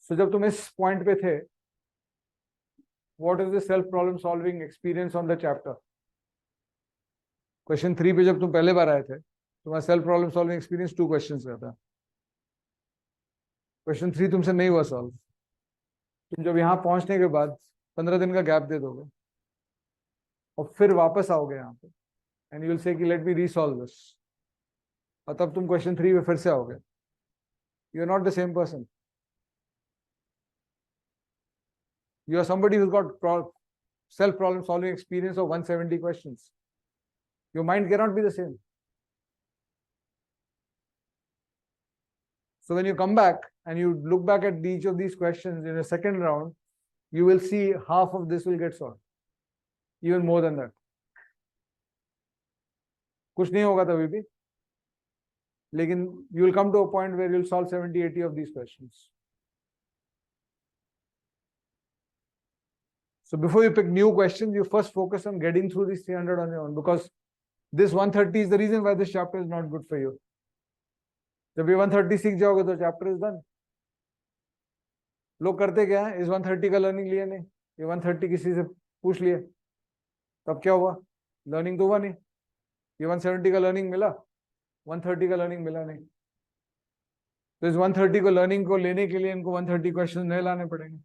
सो जब तुम इस पॉइंट पे थे, what is the self problem solving experience on the chapter? Question 3 पे जब तुम पहले बार आए थे, तुम्हारा self problem solving experience 2 questions का था. क्वेश्चन 3 तुमसे नहीं हुआ सॉल्व. तुम जब यहाँ पहुंचने के बाद 15 दिन का गैप दे दोगे और फिर वापस आओगे यहाँ पे, एंड यू विल से कि लेट मी रीसॉल्व दिस, और तब तुम क्वेश्चन 3 पे फिर से आओगे. You are not the same person. You are somebody who's got self-problem solving experience of 170 questions. Your mind cannot be the same. So when you come back and you look back at each of these questions in a second round, you will see half of this will get solved. Even more than that. कुछ नहीं होगा तभी भी, लेकिन you will come to a point where you will solve 70-80 of these questions. So before you pick new questions, you first focus on getting through these 300 on your own, because this 130 is the reason why this chapter is not good for you. जब ये 130 सीख जाओगे तो chapter is done. लोग करते क्या है, इस 130 का लर्निंग लिए नहीं, ये 130 किसी से पूछ लिए, तब क्या हुआ? लर्निंग तो हुआ नहीं. ये 170 का लर्निंग मिला, 130 का लर्निंग मिला नहीं. तो इस 130 को लर्निंग को लेने के लिए इनको 130 क्वेश्चन नए लाने पड़ेंगे.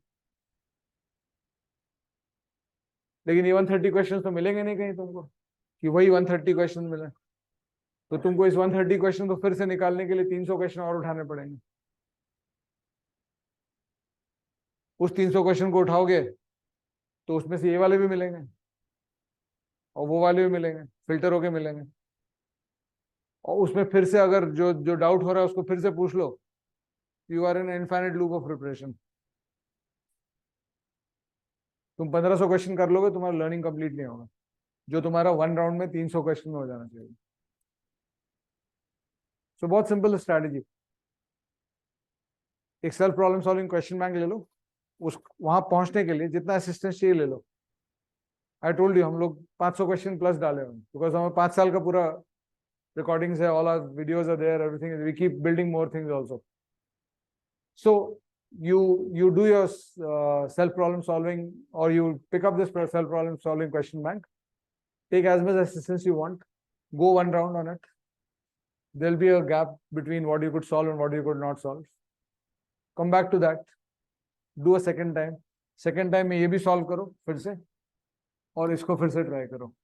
लेकिन ये 130 क्वेश्चन तो मिलेंगे नहीं कहीं तुमको कि वही 130 क्वेश्चन मिले. तो तुमको इस 130 क्वेश्चन को फिर से निकालने के लिए 300 क्वेश्चन और उठाने पड़ेंगे. उस 300 क्वेश्चन को उठाओगे तो उसमें से ये वाले भी मिलेंगे और वो वाले भी मिलेंगे, फिल्टर होके मिलेंगे. और उसमें फिर से अगर जो जो डाउट हो रहा है उसको फिर से पूछ लो. You are in infinite loop of preparation. तुम 1500 क्वेश्चन कर लोगे, तुम्हारा लर्निंग कंप्लीट नहीं होगा, जो तुम्हारा 1 राउंड में 300 क्वेश्चन में हो जाना चाहिए. सो बहुत सिंपल स्ट्रैटेजी. एक self problem solving question bank ले लो, उस वहां पहुंचने के लिए जितना असिस्टेंस चाहिए ले लो. आई टोल्ड यू हम लोग 500 क्वेश्चन प्लस डाले हुए, बिकॉज हमें 5 साल का पूरा रिकॉर्डिंग्स है, all our videos are there, everything is, we keep building more things also. So you do your self problem solving, or you pick up this self problem solving question bank, take as much assistance you want, go 1 round on it. There'll be a gap between what you could solve and what you could not solve. Come back to that, do a second time में ये भी solve करो फिर से, और इसको फिर से try करो.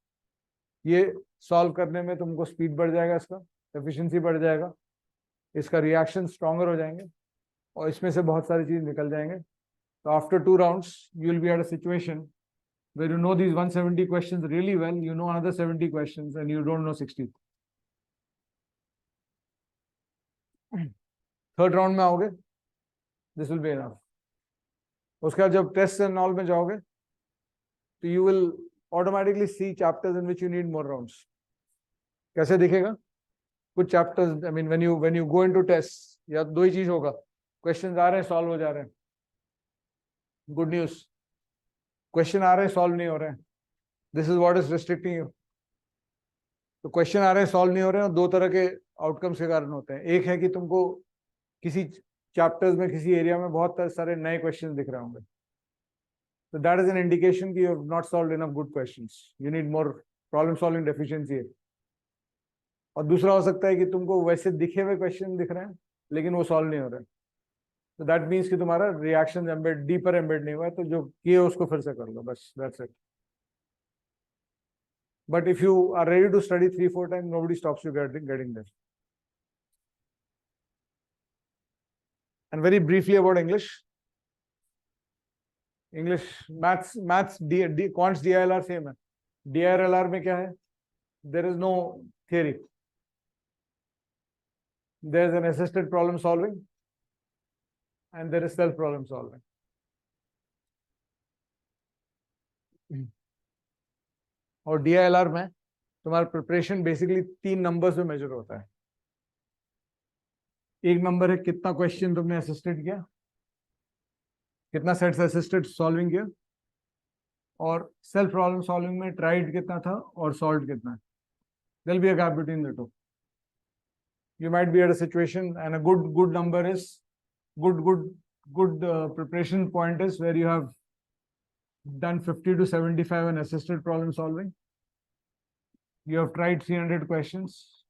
ये solve करने में तुमको speed बढ़ जाएगा, इसका efficiency बढ़ जाएगा, इसका reaction stronger हो जाएंगे, और इसमें से बहुत सारी चीज निकल जाएंगे. तो after 2 rounds you will be at a situation where you know these 170 questions really well, you know another 70 questions and you don't know 60. Third round में आओगे, this will be enough. उसके बाद जब टेस्ट एंड ऑल में जाओगे तो you will automatically see chapters in which you need more rounds. कैसे दिखेगा? कुछ chapters, I mean when you go into tests, या 2 ही चीज होगा, क्वेश्चन आ रहे हैं सॉल्व हो जा रहे हैं. गुड न्यूज, क्वेश्चन आ रहे हैं सॉल्व नहीं हो रहे हैं. This is what is restricting you. तो क्वेश्चन आ रहे हैं सॉल्व नहीं हो रहे हैं, और 2 तरह के आउटकम्स के कारण होते हैं. एक है कि तुमको किसी चैप्टर्स में किसी एरिया में बहुत सारे नए क्वेश्चन दिख रहे होंगे, तो दैट इज एन इंडिकेशन कि you have not solved enough good questions, you need more problem solving deficiency. और दूसरा हो सकता है कि तुमको वैसे दिखे हुए क्वेश्चन दिख रहे हैं लेकिन वो सॉल्व नहीं हो रहे. तो दैट मीन्स कि तुम्हारा रिएक्शन एम्बेड डीपर एम्बेड नहीं हुआ है, तो जो किए उसको फिर से कर लो, बस that's it. But if you are ready to study 3-4 times, nobody stops you getting there. And very briefly about English. English, maths, quants DILR same है. DILR में क्या है? There is no theory. There is an assisted problem solving and there is self problem solving. और DILR में तुम्हारा preparation basically 3 numbers में major होता है. एक नंबर है कितना क्वेश्चन तुमने असिस्टेड किया, कितना सेट्स असिस्टेड सॉल्विंग किया, और सेल्फ प्रॉब्लम सॉल्विंग में ट्राइड कितना था और सॉल्व कितना है. There'll be a gap between the two. You might be at a situation and a good number is good preparation point is where you have done 50 to 75 in assisted problem solving. You have tried 300 questions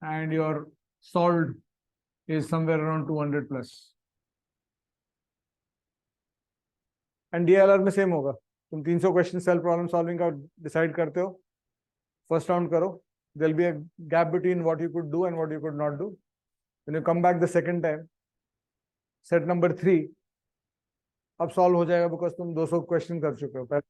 and your solved is somewhere around 200 plus. And DLR में same होगा. तुम 300 question self problem solving का decide करते हो, first round करो, there'll be a gap between what you could do and what you could not do. When you come back the second time, set number 3 अब solve हो जाएगा because तुम 200 question कर चुके हो.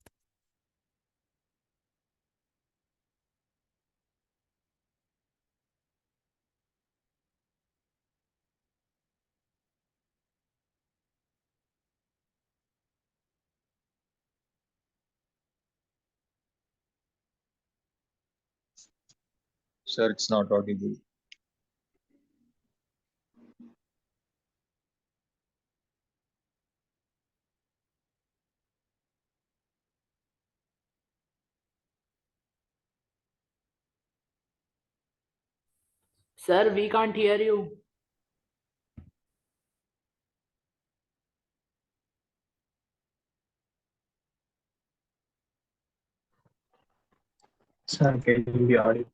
Sir, it's not audible. Sir, we can't hear you. Sir, can you be audible?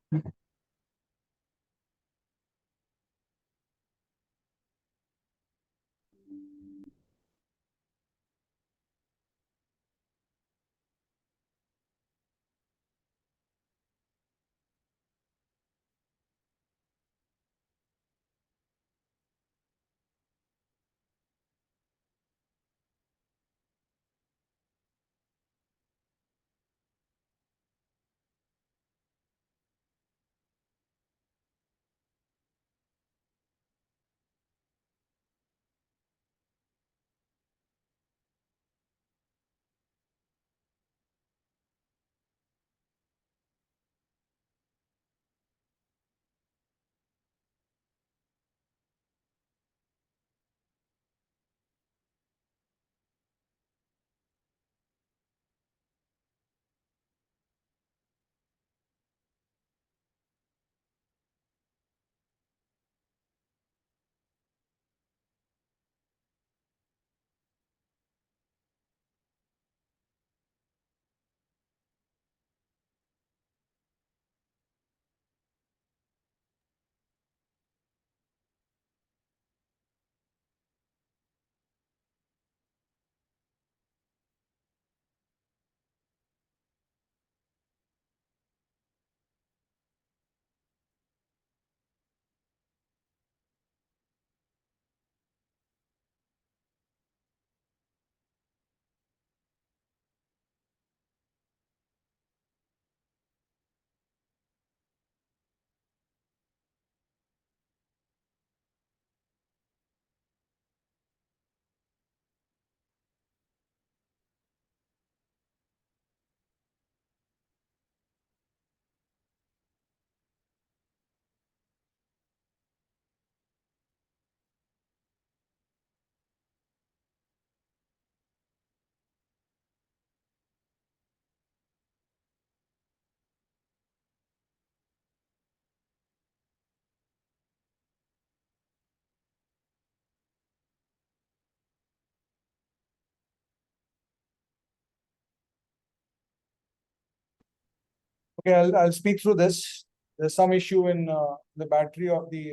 Okay, I'll speak through this. There's some issue in the battery of the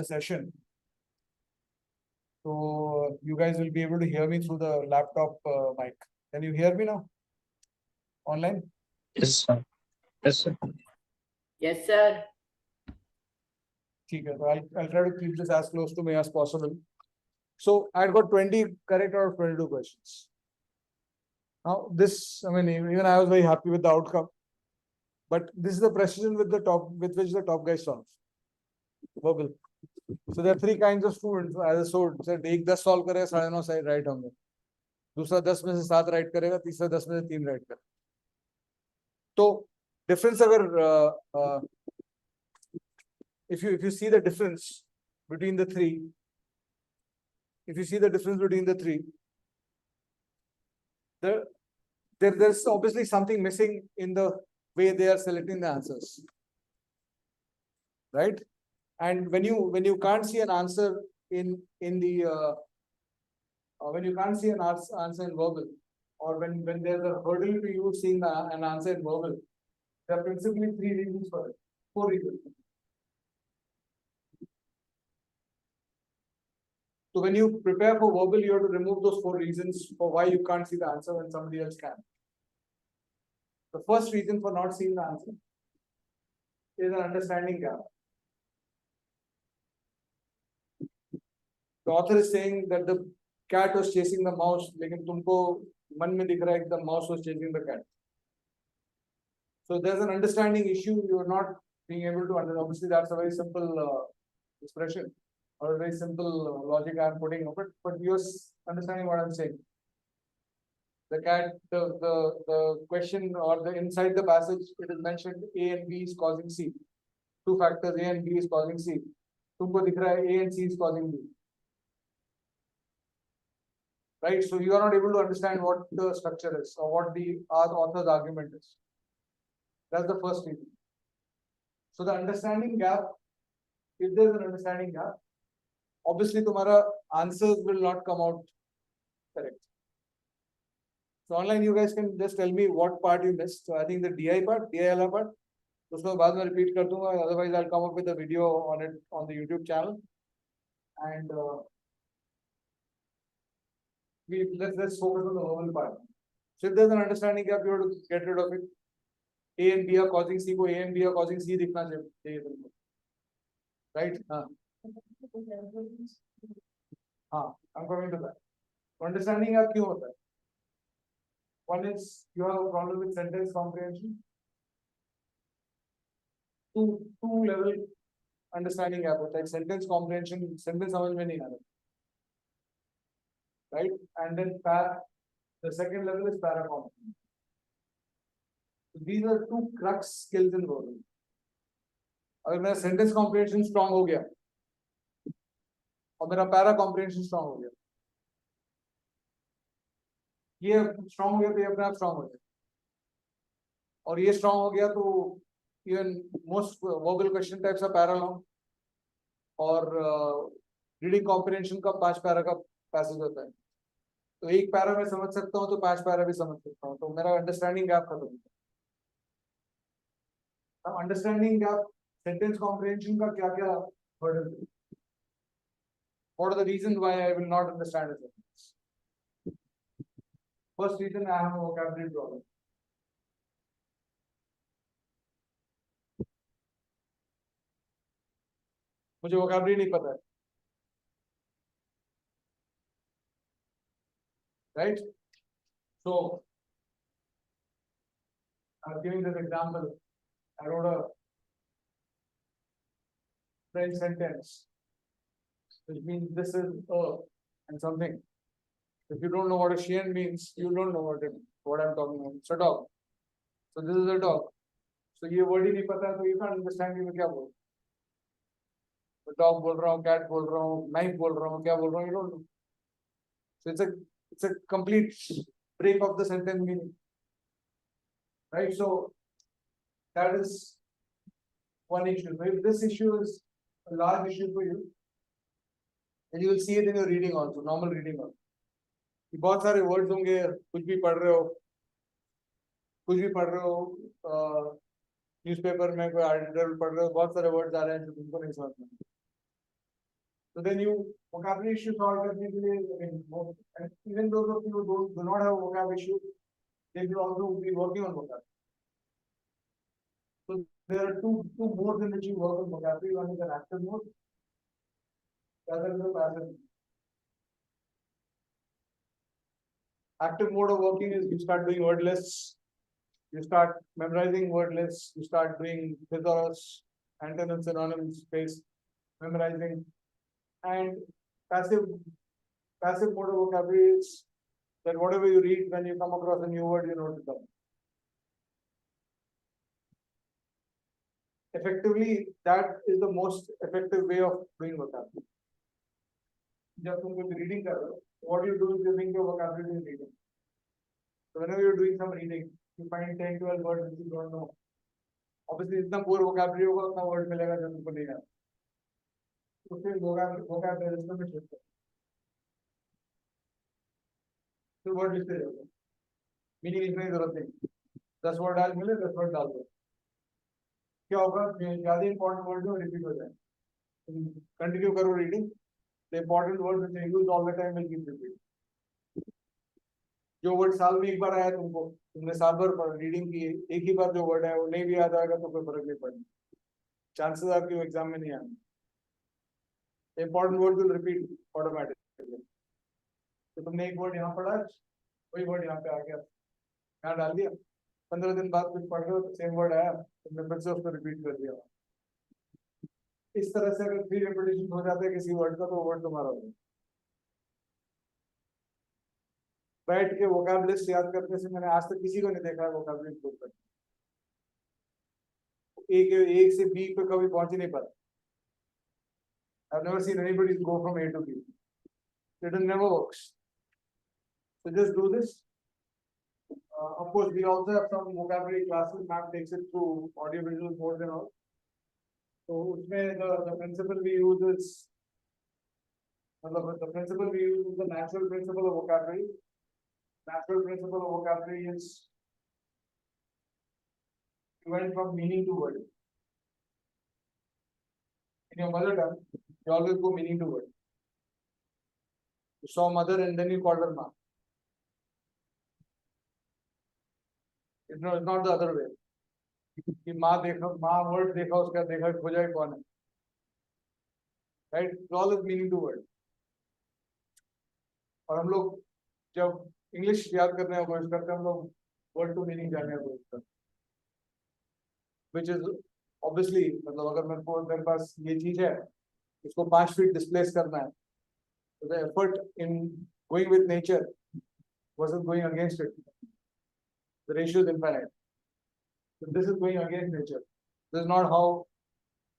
session. So you guys will be able to hear me through the laptop mic. Can you hear me now? Online? Yes, sir. Yes, sir. Yes, sir. ठीक है, so I'll try to keep this as close to me as possible. So I got 20 correct out of 22 questions. Now this, I mean, even I was very happy with the outcome. But this is the precision with which the top guys solve. Verbal. So there are three kinds of students. As I said, एक 10 solve करेगा 9.5 side right होंगे. दूसरा 10 में से 7 right करेगा, तीसरा 10 में से 3 right करेगा. तो difference अगर if you see the difference between the three, there's obviously something missing in the way they are selecting the answers, right? And when you can't see an answer in the when you can't see an answer in verbal, or when there's a hurdle to you seeing an answer in verbal, there are principally 3 reasons for it, 4 reasons. So when you prepare for verbal, you have to remove those 4 reasons for why you can't see the answer when somebody else can. The first reason for not seeing the answer is an understanding gap. The author is saying that the cat was chasing the mouse, लेकिन तुमको मन में दिख रहा है कि the mouse was chasing the cat. So there's an understanding issue. You are not being able to understand. Obviously, that's a very simple expression or a very simple logic I'm putting up, but you're understanding what I'm saying. The cat, the question or the inside the passage, it is mentioned A and B is causing C. 2 factors A and B is causing C. तुमको दिख रहा है A and C is causing B. Right? So you are not able to understand what the structure is or what the author's argument is. That's the first reason. So the understanding gap, if there's an understanding gap, obviously तुम्हारा answers will not come out correct. So online you guys can just tell me what part you missed. So I think the DI part, DILR part, उसको बाद में repeat कर दूंगा. Otherwise I'll come up with a video on it on the YouTube channel. And let's focus on the verbal part. So if there's an understanding gap, you have to get rid of it. A and B are causing C को A and B are causing C दिखना चाहिए तुमको. Right? हाँ. हाँ, I'm coming to that. Understanding gap क्यों होता है? One is you have a problem with sentence comprehension. Two level understanding gap होता है. Sentence comprehension, sentence समझ में नहीं आ रहा. Right? And then the second level is para comprehension. These are 2 crux skills in verbal. अगर मेरा sentence comprehension strong हो गया और मेरा para comprehension strong हो गया, ये strong हो गया तो ये अपने आप strong हो जाए, और ये strong हो गया तो even most verbal question types are para long, और reading comprehension का 5 para का passage होता है, तो एक para में समझ सकता हूँ तो 5 para भी समझ सकता हूँ, तो मेरा understanding gap खत्म होता है. अब understanding gap sentence comprehension का क्या hurdle है? What are the reasons why I will not understand a sentence? First reason, I have a vocabulary problem. मुझे vocabulary नहीं पता है. Right? So, I'm giving this example. I wrote a French sentence, which means this is a and something. If you don't know what a chien means, you don't know what I'm talking about. It's a dog. So this is a dog. So ये word ही नहीं पता है तो you can't understand कि मैं क्या बोल. The dog बोल रहा हूँ, cat बोल रहा हूँ, knife बोल रहा हूँ, क्या बोल रहा हूँ, you don't know. So it's a complete break of the sentence meaning. Right? So that is one issue. So if this issue is a large issue for you, then you will see it in your reading also, normal reading also. बहुत सारे words होंगे, कुछ भी पढ़ रहे हो, newspaper में कोई article पढ़ रहे हो, बहुत सारे words आ रहे हैं जो तुमको नहीं समझ में. So then you vocabulary issue solve करने के लिए, and even those of you who do not have a vocabulary issue, they will also be working on vocabulary. So there are two modes in which you work on vocabulary. One is an active mode, the other is a passive mode. Active mode of working is you start doing word lists, you start memorizing word lists, you start doing thesaurus, antonyms, synonyms, space, memorizing. And passive mode of vocabulary is that whatever you read, when you come across a new word, you note it down. Effectively, that is the most effective way of doing vocabulary. जब तुम कुछ reading कर रहे हो, what you do is you bring your vocabulary in reading. So whenever you're doing some reading, you find 10, 12 words which you don't know. Obviously, इतना poor vocabulary होगा, उतना word मिलेगा जो तुमको नहीं आता. तो फिर vocabulary register में shift करो. फिर word लिखते जाओगे. Meaning लिखने की जरूरत नहीं. 10 word आज मिले, 10 word डाल दो. क्या होगा? ज्यादा important word जो repeat हो जाए. Continue करो reading. The important words which you use all the time will keep repeating. जो वर्ड साल में एक बार आया तुमने साल भर रीडिंग की, एक ही बार जो वर्ड है वो नहीं भी याद आएगा तो कोई फर्क नहीं पड़ेगा. चांसेस आर कि वो एग्जाम में नहीं आने. Important word will repeat automatically. तो तुमने एक वर्ड यहाँ पढ़ा, वही वर्ड यहाँ पे आ गया, यहाँ डाल दिया. 15 दिन बाद कुछ पढ़ रहे हो तो सेम वर्ड आया, तुमने फिर से उसको रिपीट कर दिया. इस तरह से अगर 3 रिपीटेशन हो जाते हैं किसी वर्ड का, तो वर्ड तुम्हारा होगा. बैठ के वोकैब लिस्ट याद करने से मैंने आज तक किसी को नहीं देखा है वोकैबुलरी इंप्रूव करने. एक से बी पे कभी पहुंच ही नहीं पाता. I've never seen anybody go from A to B. It never works. So just do this. Of course, we also have some vocabulary classes. Ma'am takes it through audio visual modes and all. So usme the principle we use is the principle we use is the natural principle of vocabulary. Natural principle of vocabulary is you went from meaning to word. In your mother tongue, you always go meaning to word. You saw mother and then you called her ma. It's not the other way. कि माँ देखा, माँ word देखा, उसका देखा खोजा कौन है. Right? It's always meaning to word. और हम लोग जब इंग्लिश याद करने का कोशिश करते हैं, हम लोग वर्ड टू मीनिंग जानने का कोशिश करते हैं. Which is obviously, मतलब अगर मेरे पास ये चीज है, इसको 5 फीट डिस्प्लेस करना है, so the effort in going with nature versus going against it, the ratio is infinite. So this is going against nature. This is not how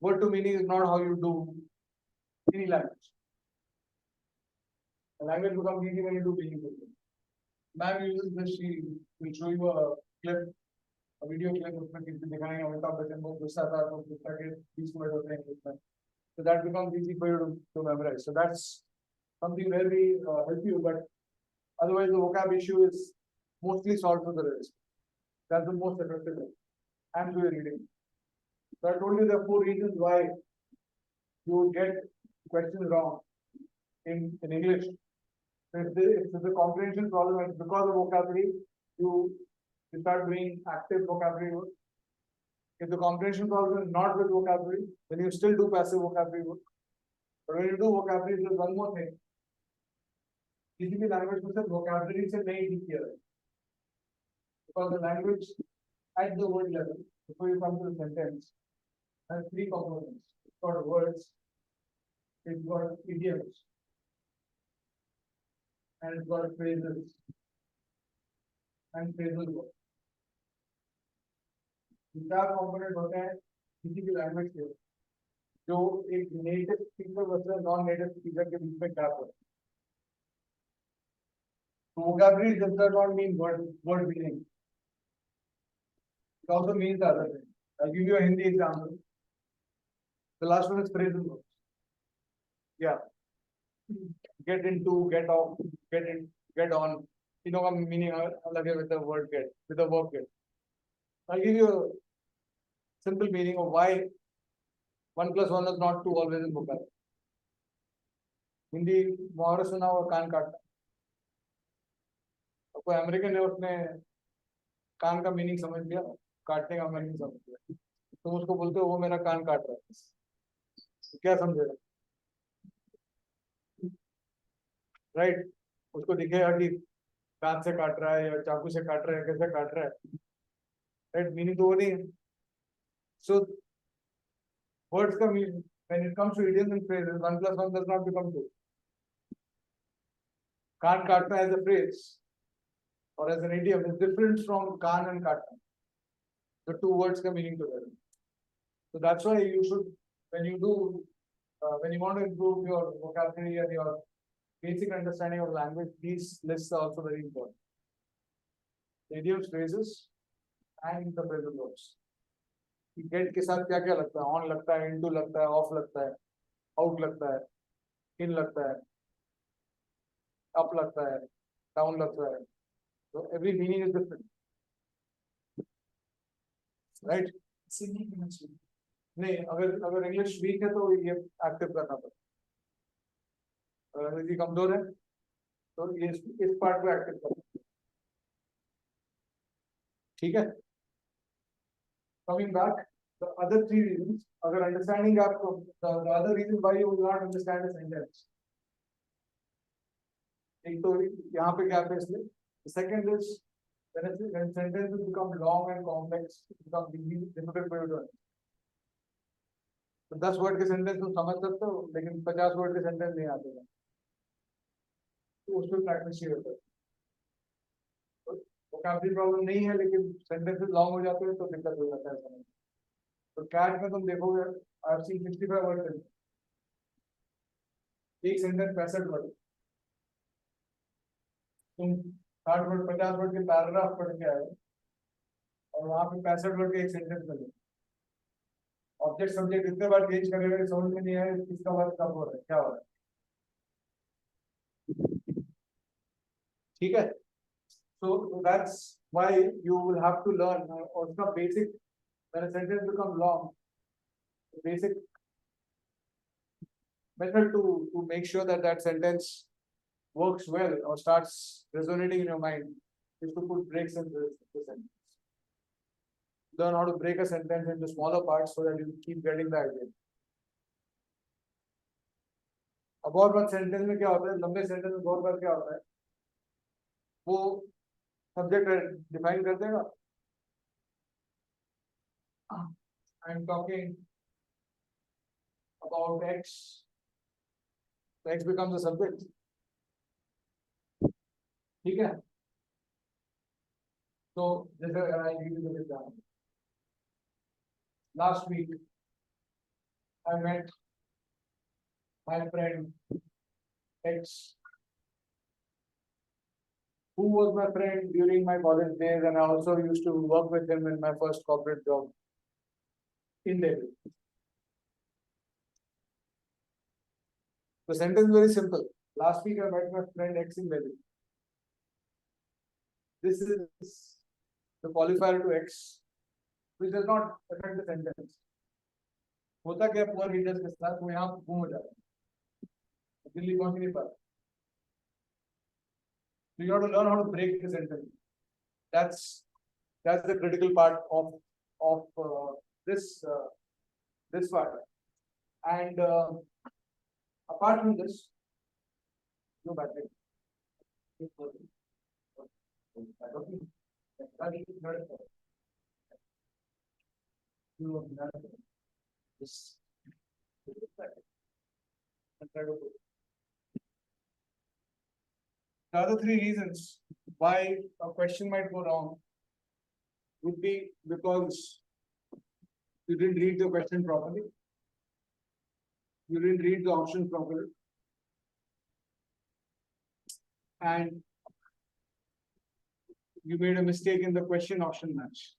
word to meaning is not how you do any language. The language becomes easy when you do meaningful things. Ma'am uses this. She will show you a clip, a video clip उसमें किसी दिखाएंगे अमिताभ बच्चन को गुस्सा था तो गुस्सा के 20 minute होते हैं उसमें. So that becomes easy for you to memorize. So that's something where we help you, but otherwise the vocab issue is mostly solved through the register. That's the most effective way. And through your reading. So I told you there are 4 reasons why you would get questions wrong in English. So if it's a comprehension problem, and because of vocabulary, you start doing active vocabulary work. If the comprehension problem is not with vocabulary, then you still do passive vocabulary work. But when you do vocabulary, there's one more thing. किसी भी language में सिर्फ vocabulary से नहीं ठीक किया है. Because the language at the word level, before you come to the sentence, has 3 components. It's got words, it's got idioms, and it's got phrases and phrasal work. 4 component होते हैं किसी भी language के, जो एक native speaker versus non-native speaker के बीच में gap होता है. Vocabulary does not mean word meaning. It also means the other thing. I'll give you a Hindi example. The last one is phrasal verbs. Yeah. Get into, get off, get in, get on. You know what meaning alag hai with the word get, with the verb get. I'll give you a simple meaning of why 1 plus 1 is not 2 always in vocabulary. Hindi मुहावरा सुना हुआ कान काटना. कोई American है उसने कान का meaning समझ लिया, काटने का मीनिंग समझ लिया. तुम उसको बोलते हो वो मेरा कान काट रहा है, तो क्या समझेगा? राइट, उसको दिखेगा कि कान से काट रहा है या चाकू से काट रहा है, कैसे काट रहा है, राइट? मीनिंग तो वो नहीं है. सो वर्ड्स का meaning when it comes to idioms and phrases, 1 plus 1 does not become 2. कान काटना as a phrase or as an idiom is different from can't and काटना. The two words का meaning together. So that's why you should, when you do, when you want to improve your vocabulary and your basic understanding of language, these lists are also very important. Idioms, phrases, and the phrasal words. Get के साथ क्या क्या लगता है? On लगता है, into लगता है, off लगता है, out लगता है, in लगता है, up लगता है, down लगता है. So every meaning is different, right? नहीं, अगर इंग्लिश वीक है तो ये एक्टिव करना पड़ता है. अगर अंग्रेजी कमजोर है तो ये इस पार्ट को एक्टिव करना है. ठीक है? Coming back, the other 3 reasons. अगर understanding आपको, the other reason why you will not understand a sentence. एक तो यहाँ पे क्या है इसलिए. The second is when sentences become long and complex, it becomes difficult for you to understand. तो 10 वर्ड के सेंटेंस तुम समझ सकते हो, लेकिन 50 वर्ड के सेंटेंस नहीं आते हैं. तो उसको प्रैक्टिस चाहिए होता है. वोकैबुलरी प्रॉब्लम नहीं है, लेकिन सेंटेंसेस लॉन्ग हो जाते हैं तो दिक्कत हो जाता है समझ. तो कैट में तुम देखोगे, आई हैव सीन 65 वर्ड, एक सेंटेंस 65 वर्ड. तुम 60 वर्ड 50 वर्ड के पैराग्राफ पढ़ के आए और वहां पे 65 वर्ड के एक सेंटेंस में ऑब्जेक्ट सब्जेक्ट इतने बार चेंज करेगा कि समझ में नहीं आए किसका वर्ड कब हो रहा है, क्या हो रहा है. ठीक है? So that's why you will have to learn also basic. When a sentence becomes long, the basic method to make sure that that sentence works well or starts resonating in your mind is to put breaks in the sentence. Learn how to break a sentence into smaller parts so that you keep getting the idea. अब और बात sentence में क्या होता है, लंबे sentence में बहुत बार क्या होता है, वो सब्जेक्ट डिफाइन कर देगा. I am talking about X. X becomes a subject. ठीक है? So जैसे I give you the example. Last week, I met my friend X, who was my friend during my college days, and I also used to work with him in my first corporate job in Delhi. The sentence is very simple. Last week I met my friend X in Delhi. This is the qualifier to X, which does not affect the sentence. होता क्या poor readers के साथ, वो यहाँ घूम हो जाता है, दिल्ली पहुंच नहीं पाता. So you have to learn how to break the sentence. That's the critical part of this part. And apart from this, no battery. This. The other 3 reasons why a question might go wrong would be because you didn't read the question properly, you didn't read the options properly, and you made a mistake in the question option match.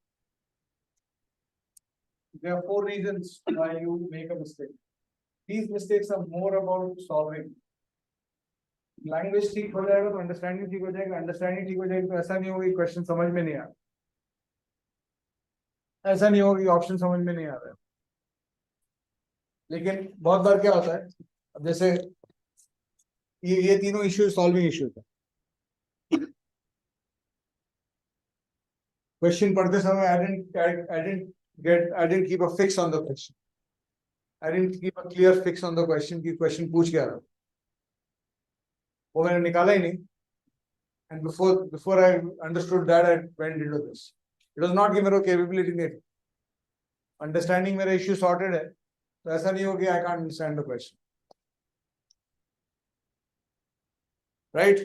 There are 4 reasons why you make a mistake. These mistakes are more about solving. Language ठीक हो जाएगा तो understanding ठीक हो जाएगा, understanding ठीक हो जाएगी तो ऐसा नहीं होगा कि क्वेश्चन समझ में नहीं आ रहा, ऐसा नहीं होगा कि ऑप्शन समझ में नहीं आ रहा है. लेकिन बहुत बार क्या होता है, अब जैसे ये तीनों इश्यूज सॉल्विंग इश्यूज है. क्वेश्चन पढ़ते समय I didn't I didn't keep a fix on the question. I didn't keep a clear fix on the question कि question पूछ क्या रहा, वो मैंने निकाला ही नहीं. And before I understood that, I went into this. It was not कि मेरे को capability नहीं थी. Understanding मेरा issue sorted है, तो ऐसा नहीं हो कि I can't understand the question. Right?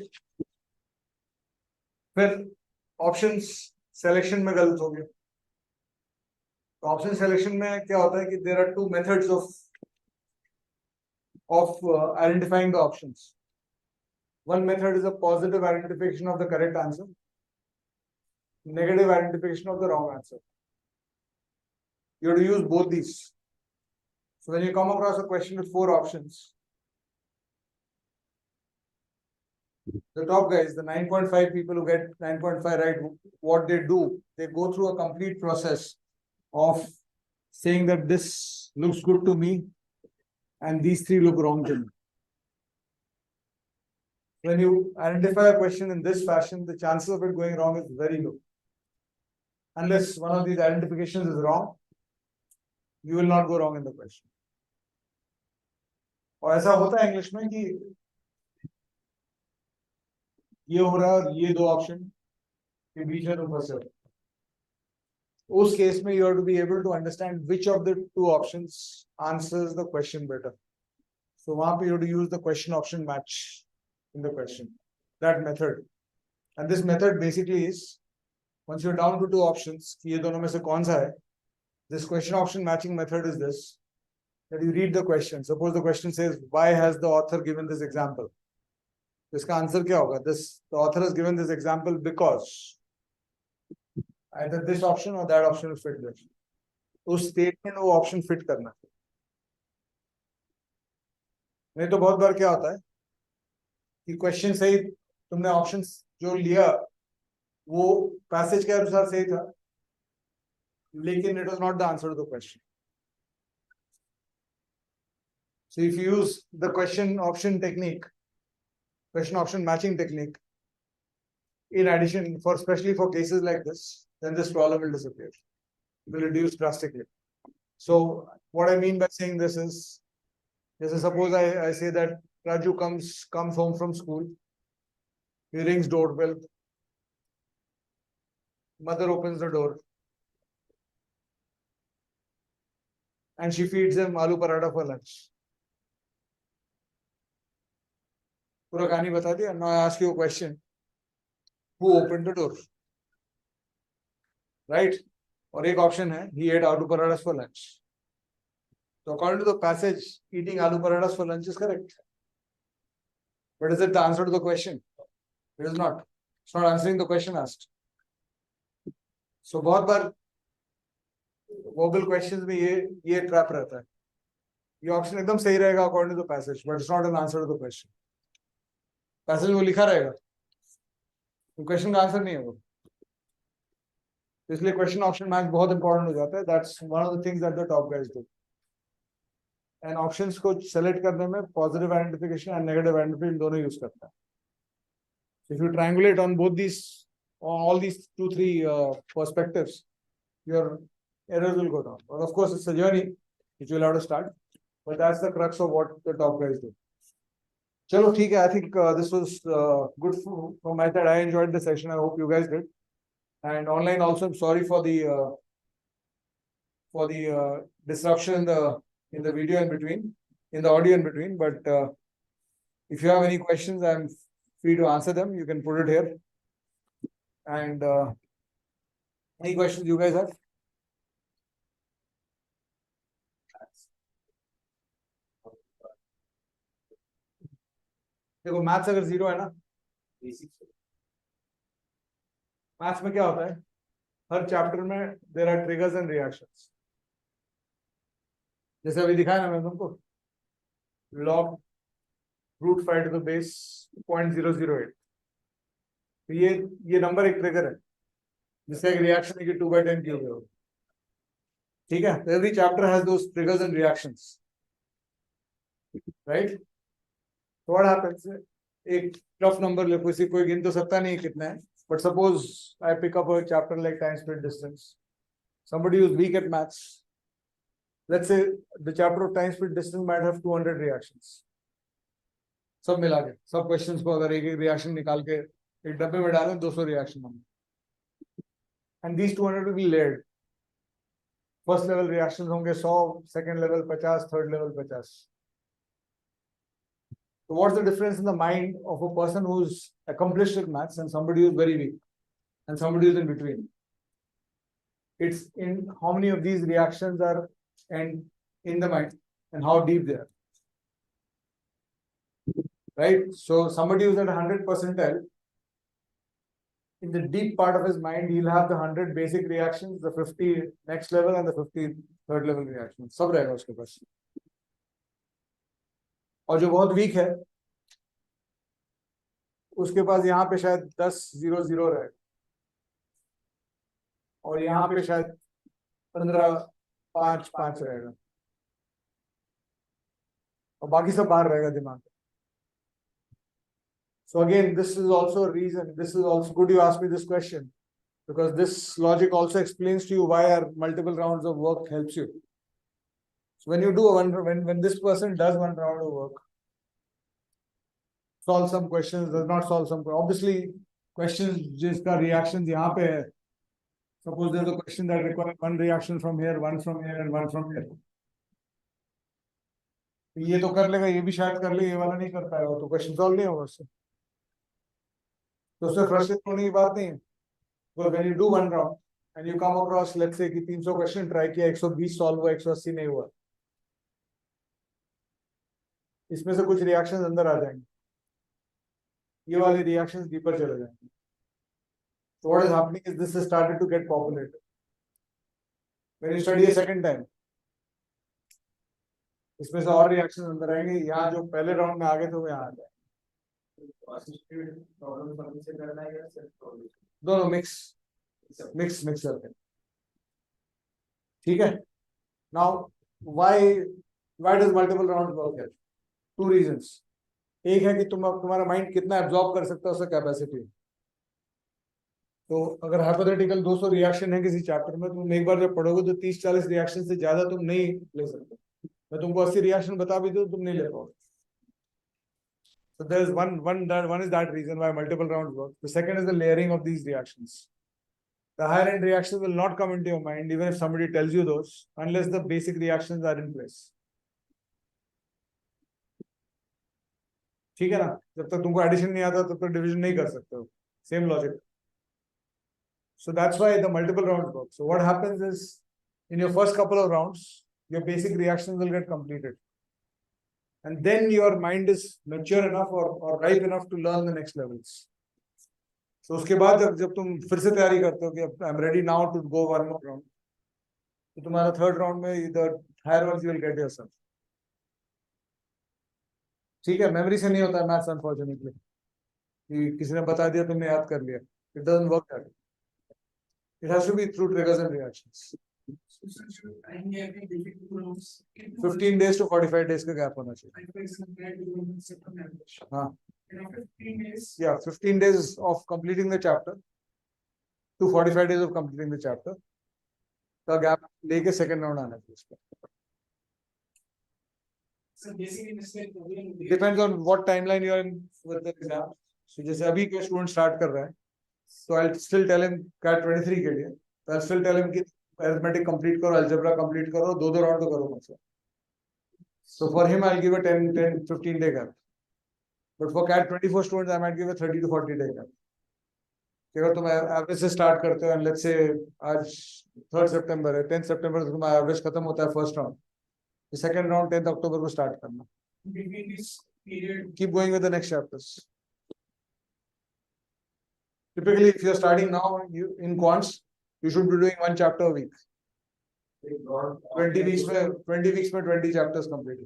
फिर options selection में गलत हो गया. तो option selection में क्या होता है कि there are two methods of identifying the options. One method is a positive identification of the correct answer, negative identification of the wrong answer. You have to use both these. So when you come across a question with 4 options, the top guys, the 9.5 people who get 9.5 right, what they do, they go through a complete process of saying that this looks good to me and these 3 look wrong to me. When you identify a question in this fashion, the chances of it going wrong is very low. Unless one of these identifications is wrong, you will not go wrong in the question. और ऐसा होता है English में कि ये हो रहा है और ये 2 ऑप्शन के बीच में तुम फंसे हो. उस केस में you have to be able to understand which of the 2 options answers the question better. So वहां पे you have to use the question option match in the question, that method. And this method basically is, once you're down to 2 options, कि ये दोनों में से कौन सा है, this question option matching method is this, that you read the question. Suppose the question says, why has the author given this example? इसका answer क्या होगा? The author has given this example because either this option or that option will fit this. उस statement वो option fit करना. नहीं तो बहुत बार क्या होता है कि क्वेश्चन सही, तुमने ऑप्शंस जो लिया वो पैसेज के अनुसार सही था, लेकिन it was not the answer to the question. So if you use the question option technique, question option matching technique, in addition, especially for cases like this, then this problem will disappear. It will reduce drastically. So what I mean by saying this is, suppose I say that Raju comes home from school, he rings doorbell, mother opens the door, and she feeds him aloo paratha for lunch. पूरा कहानी बता दिया. Now I ask you a question. Who opened the door? Right? और एक option है, he ate aloo parathas for lunch. So according to the passage, eating aloo parathas for lunch is correct. But is it the answer to the question? It is not. It's not answering the question asked. So बहुत बार verbal questions में ये trap रहता है. ये option एकदम सही रहेगा according to the passage, but it's not an answer to the question. Passage वो लिखा रहेगा, तो question का answer नहीं है वो. इसलिए question option match बहुत important हो जाता है. That's one of the things that the top guys do. And options को select करने में positive identification and negative identification दोनों use करता है. So if you triangulate on both these, on all these 2-3 perspectives, your errors will go down. But of course, it's a journey which you'll have to start. But that's the crux of what the top guys do. Chalo, theek hai. I think this was good from my side. I enjoyed the session. I hope you guys did. And online also, I'm sorry for the disruption in the video in between, in the audio in between. But if you have any questions, I'm free to answer them. You can put it here. And any questions you guys have? देखो maths अगर 0 है ना, maths में क्या होता है, हर chapter में there are triggers and reactions. जैसे अभी दिखाया ना मैं तुमको, log root 5 to the base 0.008. तो ये नंबर एक ट्रिगर है जिसका एक रिएक्शन है कि 2/10 क्यूब है. ठीक है, every chapter has those triggers and reactions, right? So what happens? एक rough number ले, कोई गिन तो सकता नहीं कितना है, but suppose I pick up a chapter like time, speed, distance. somebody who's weak at maths, let's say the chapter of time speed distance might have 200 reactions. सब मिला के सब क्वेश्चंस को अगर एक एक रिएक्शन निकाल के एक डब्बे में डालें 200 रिएक्शन होंगे, and these 200 will be layered. First level reactions होंगे 100, second level 50, third level 50. So what's the difference in the mind of a person who's accomplished with maths and somebody who's very weak and somebody who's in between? It's in how many of these reactions are and in the mind and how deep they are. Right? So somebody who's at 100 percentile, in the deep part of his mind, he'll have the 100 basic reactions, the 50 next level and the 50 third level reactions. सब रहेगा उसके पास. और जो बहुत week है उसके पास यहाँ पे शायद 10 0 0 रहेगा और यहाँ पे शायद 15 5 5 रहेगा और बाकी सब बाहर रहेगा दिमाग. So again, this is also a reason, this is also good you asked me this question, because this logic also explains to you why our multiple rounds of work helps you. So when you do when this person does one round of work, solve some questions, does not solve some, obviously questions जिसका reactions यहाँ पे है. Suppose there's a question that requires one reaction from here, one from here and one from here. ये तो कर लेगा, ये भी शायद कर ले, ये वाला नहीं कर पाएगा, तो क्वेश्चन सॉल्व नहीं होगा उससे. तो उससे फ्रस्ट्रेट होने की बात नहीं है. But when you do one round and you come across, let's say कि 300 क्वेश्चन ट्राई किया, 120 सॉल्व हुआ, 180 नहीं हुआ, इसमें से कुछ रिएक्शंस अंदर आ जाएंगे, ये वाले रिएक्शंस डीपर चले जाएंगे. So what is happening is this has started to get populated. When you study a second time, इसमें से और रिएक्शंस अंदर आएंगे, यहाँ जो पहले राउंड में आ गए थे वो यहाँ आ जाएंगे. दोनों मिक्स करते हैं. ठीक है. Now why does multiple rounds work here? Two reasons. एक है कि तुम्हारा माइंड कितना एब्जॉर्ब कर सकता है, उसका कैपेसिटी. तो अगर हाइपोथेटिकल 200 रिएक्शन है किसी चैप्टर में, तुम एक बार जब पढ़ोगे तो 30-40 रिएक्शन से ज्यादा तुम नहीं ले सकते. मैं तुमको 80 रिएक्शन बता भी दूं तुम नहीं ले पाओगे. So there is one is that reason why multiple rounds work. The second is the layering of these reactions. The higher end reactions will not come into your mind even if somebody tells you those, unless the basic reactions are in place. ठीक है ना. जब तक तुमको addition नहीं आता तब तक डिवीजन नहीं कर सकते हो. Same logic. So that's why the multiple rounds work. So what happens is, in your first couple of rounds, your basic reactions will get completed. And then your mind is mature enough or ripe enough to learn the next levels. So उसके बाद जब तुम फिर से तैयारी करते हो कि I'm ready now to go one more round, तो तुम्हारा third round में the higher ones you will get yourself. ठीक है. मेमोरी से नहीं होता है मैथ्स अनफॉर्चुनेटली, कि किसी ने बता दिया तुमने याद कर लिया. It doesn't work that way. It has to be through triggers and reactions. 15 days to 45 days का gap होना चाहिए. हाँ. Yeah, 15 days of completing the chapter to 45 days of completing the chapter. का gap लेके second round आना चाहिए. So basically, Depends on what timeline you are in with the exam. So जैसे अभी कोई student start कर रहा है, so I'll still tell him CAT 23 के लिए, तो I'll still tell him कि arithmetic complete करो, algebra complete करो, दो round तो करो मुझसे. So for him I'll give a 10-15 day gap. But for CAT 24 students I might give a 30 to 40 day gap. अगर तुम एवरेज से स्टार्ट करते हो, let's say आज 3 सितंबर है, 10 सितंबर से तुम्हारा एवरेज खत्म होता है फर्स्ट राउंड, सेकंड राउंड 10 अक्टूबर को स्टार्ट करना. between this period, Keep going with the next chapters. Typically, if you're starting now in quants, you should be doing one chapter a week. 20 weeks में 20 chapters complete.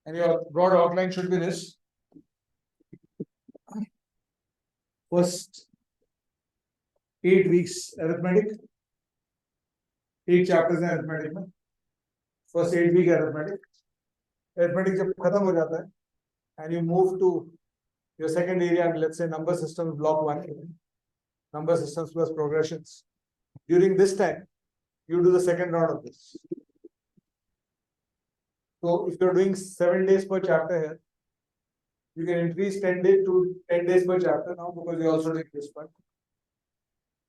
And your broad outline should be this. First 8 weeks arithmetic, 8 chapters in arithmetic में. First 8 week arithmetic. Arithmetic जब खत्म हो जाता है, and you move to your second area, and let's say number systems block 1, number systems plus progressions. During this time, you do the second round of this. So if you're doing 7 days per chapter here, you can increase 10 days to 10 days per chapter now because you also take this one.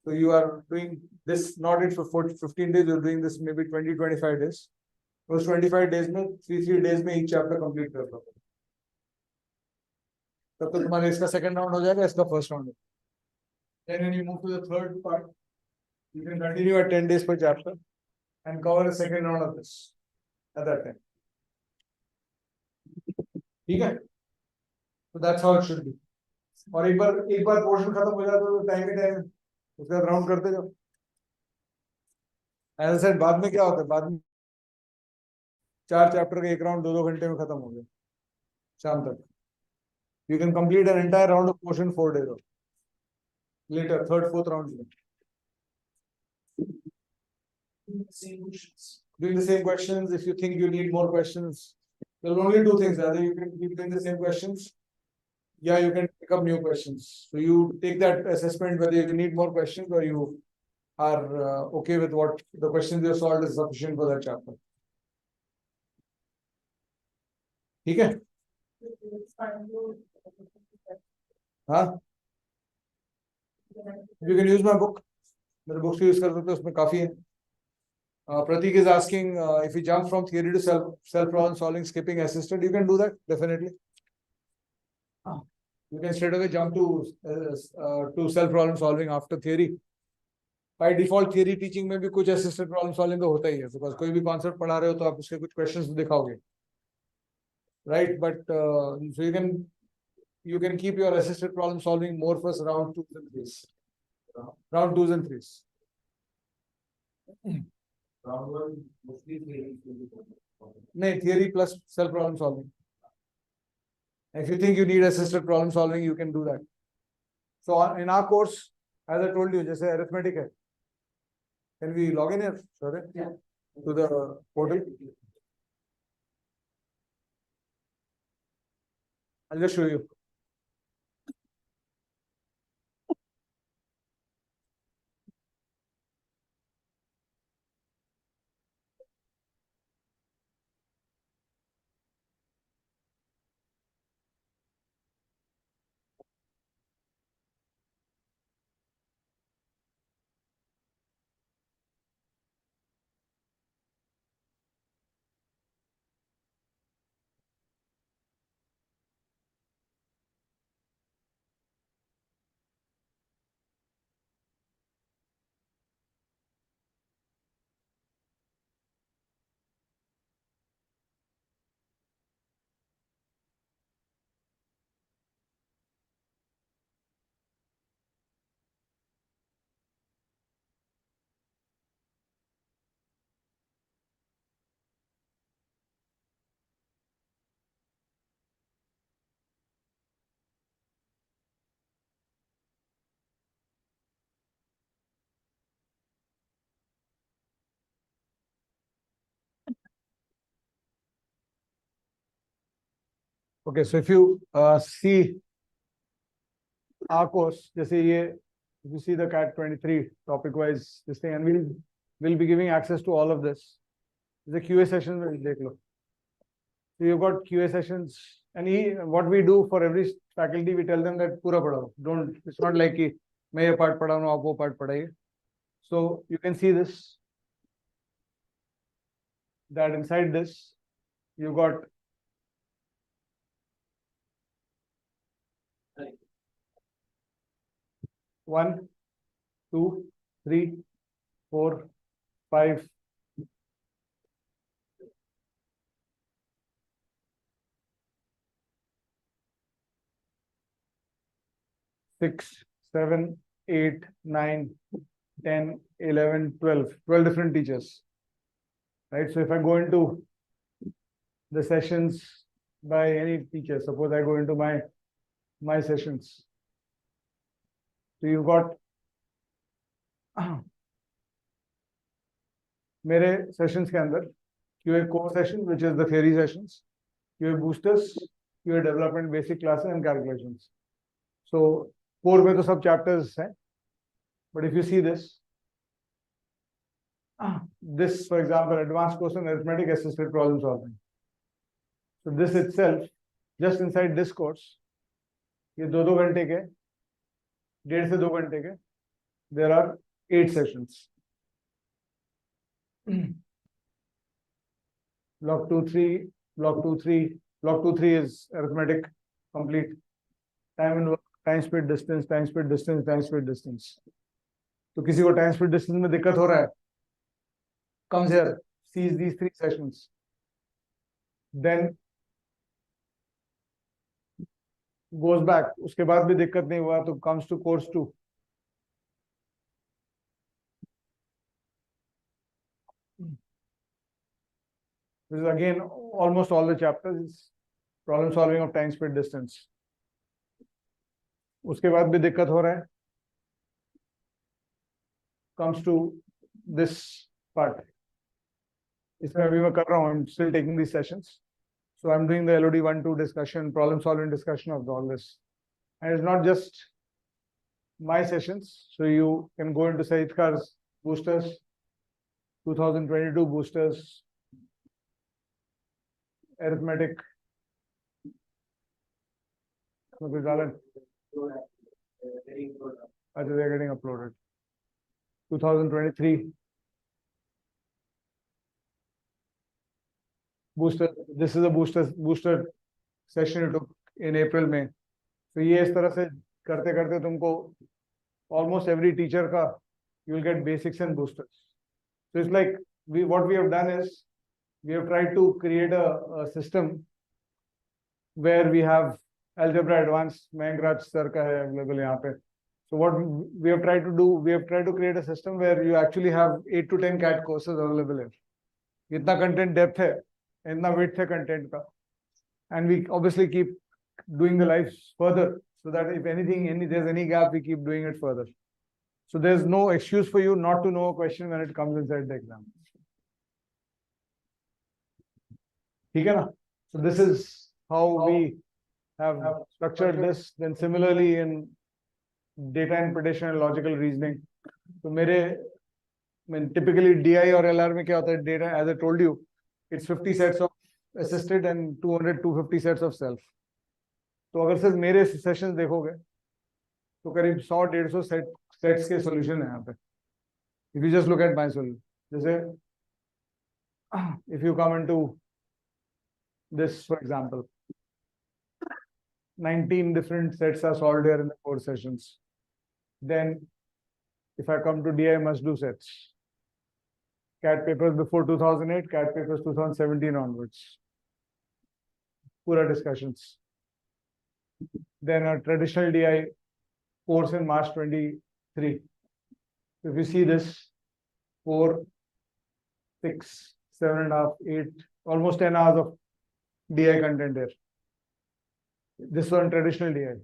So you are doing this not in for 15 days, you're doing this maybe 20-25 days. Those 25 days में 3 days में each chapter complete कर लो. तब तो तुम्हारे इसका second round हो जाएगा, इसका first round. Then when you move to the third part, you can continue at 10 days per chapter and cover the second round of this at that time. ठीक है? So that's how it should be. और एक बार portion खत्म हो जाता है तो time के time उसका राउंड करते जाओ. As I said, बाद में क्या होता है? बाद में 4 चैप्टर का एक राउंड 2-2 घंटे में खत्म हो गया शाम तक. You can complete an entire round of portion 4 days later, third, fourth round. Same questions. Doing the same questions. If you think you need more questions, there are only two things. Either you can keep doing the same questions, yeah, you can pick up new questions. So you take that assessment whether you need more questions or you are okay with what the questions you solved is sufficient for that chapter. ठीक है? हाँ? You can use my book. मेरे books use कर सकते हो, उसमें काफी है. Pratik is asking if you jump from theory to self problem solving, skipping assisted. You can do that definitely. You can straight away jump to self problem solving after theory. By default, theory teaching में भी कुछ assisted problem solving तो होता ही है, because कोई भी concept पढ़ा रहे हो तो आप उसके कुछ questions दिखाओगे, right? But so you can keep your assisted problem solving more for round 2s and 3s. Round 2s and 3s. Round one, mostly theory. No, theory plus self problem solving. If you think you need assisted problem solving, you can do that. So in our course, as I told you, just arithmetic hai. Can we log in here? Sorry. Yeah. To the portal. I'll just show you. Okay, so if you see our course, just say if you see the CAT 23 topic wise this thing, and we'll be giving access to all of this. The QA sessions will take a look. So you've got QA sessions, and what we do for every faculty, we tell them that pura padhao. Don't, it's not like कि मैं ये part पढ़ा रहा हूँ, आप वो part पढ़ाइए. So you can see this, that inside this, you got one, two, three, 4, 5, 6, 7, 8, 9, 10, 11, 12 different teachers, right? So if I go into the sessions by any teacher, suppose I go into my sessions, so you've got मेरे sessions के अंदर QA core session, which is the theory sessions, QA boosters, QA development, basic classes and calculations. So core में तो सब chapters हैं, but if you see this, this, for example, advanced course in arithmetic assisted problem solving. So this itself, just inside this course, ये 2 घंटे के, 1.5 से 2 घंटे के, there are 8 sessions. Block 2, 3 is arithmetic complete. Time and work, time speed distance, time speed distance, time speed distance. तो किसी को time speed distance में दिक्कत हो रहा है, comes here, sees these 3 sessions, then goes back. उसके बाद भी दिक्कत नहीं हुआ तो comes to course 2. This is again almost all the chapters, problem solving of time speed distance. उसके बाद भी दिक्कत हो रहा है, comes to this part. इसमें अभी मैं कर रहा हूँ, I'm still taking these sessions. So I'm doing the LOD 1-2 discussion, problem solving discussion of all this. And it's not just my sessions. So you can go into Said Khar's boosters, 2022 boosters, arithmetic. They're getting uploaded. 2023 booster. This is a booster session you took in April में. So ये इस तरह से करते करते तुमको almost every teacher का you will get basics and boosters. So it's like what we have done is we have tried to create a system where we have algebra advanced. Mayankraj sir का है available यहाँ पे. So what we have tried to do, we have tried to create a system where you actually have 8 to 10 CAT courses available here. इतना content depth है, इतना width है content का, and we obviously keep doing the lives further so that if there's any gap, we keep doing it further. So there's no excuse for you not to know a question when it comes inside the exam. ठीक है ना? So this is how we have structured this. Then similarly in data interpretation and logical reasoning. So typically DI or LR में क्या होता है? Data, as I told you, it's 50 sets of assisted and 250 sets of self. तो अगर सिर्फ मेरे sessions देखोगे तो करीब 100-150 सेट्स के सॉल्यूशन है यहाँ पे. If you just look at my solution, जैसे if you come into this, for example, 19 different sets are solved here in the 4 sessions. Then if I come to DI must do sets, CAT papers before 2008, CAT papers 2017 onwards, pura discussions. Then a traditional DI course in March 23. If you see this, 4, 6, 7.5, 8, almost 10 hours of DI content here. This one traditional DI.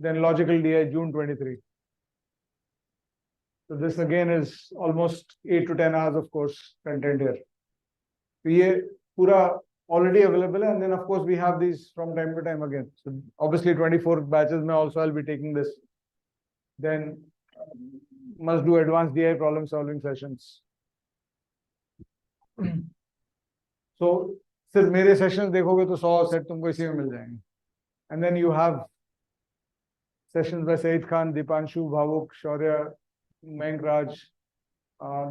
Then logical DI June 23. So this again is almost 8 to 10 hours of course content here. So ये पूरा already available, and then of course we have these from time to time again. So obviously 24 batches may also I'll be taking this. Then must do advanced DI problem solving sessions. So सिर्फ मेरे sessions देखोगे तो 100 set तुमको इसी में मिल जाएंगे. And then you have sessions by Said Khan, Dipanshu, Bhavuk, Shaurya, Mayankraj,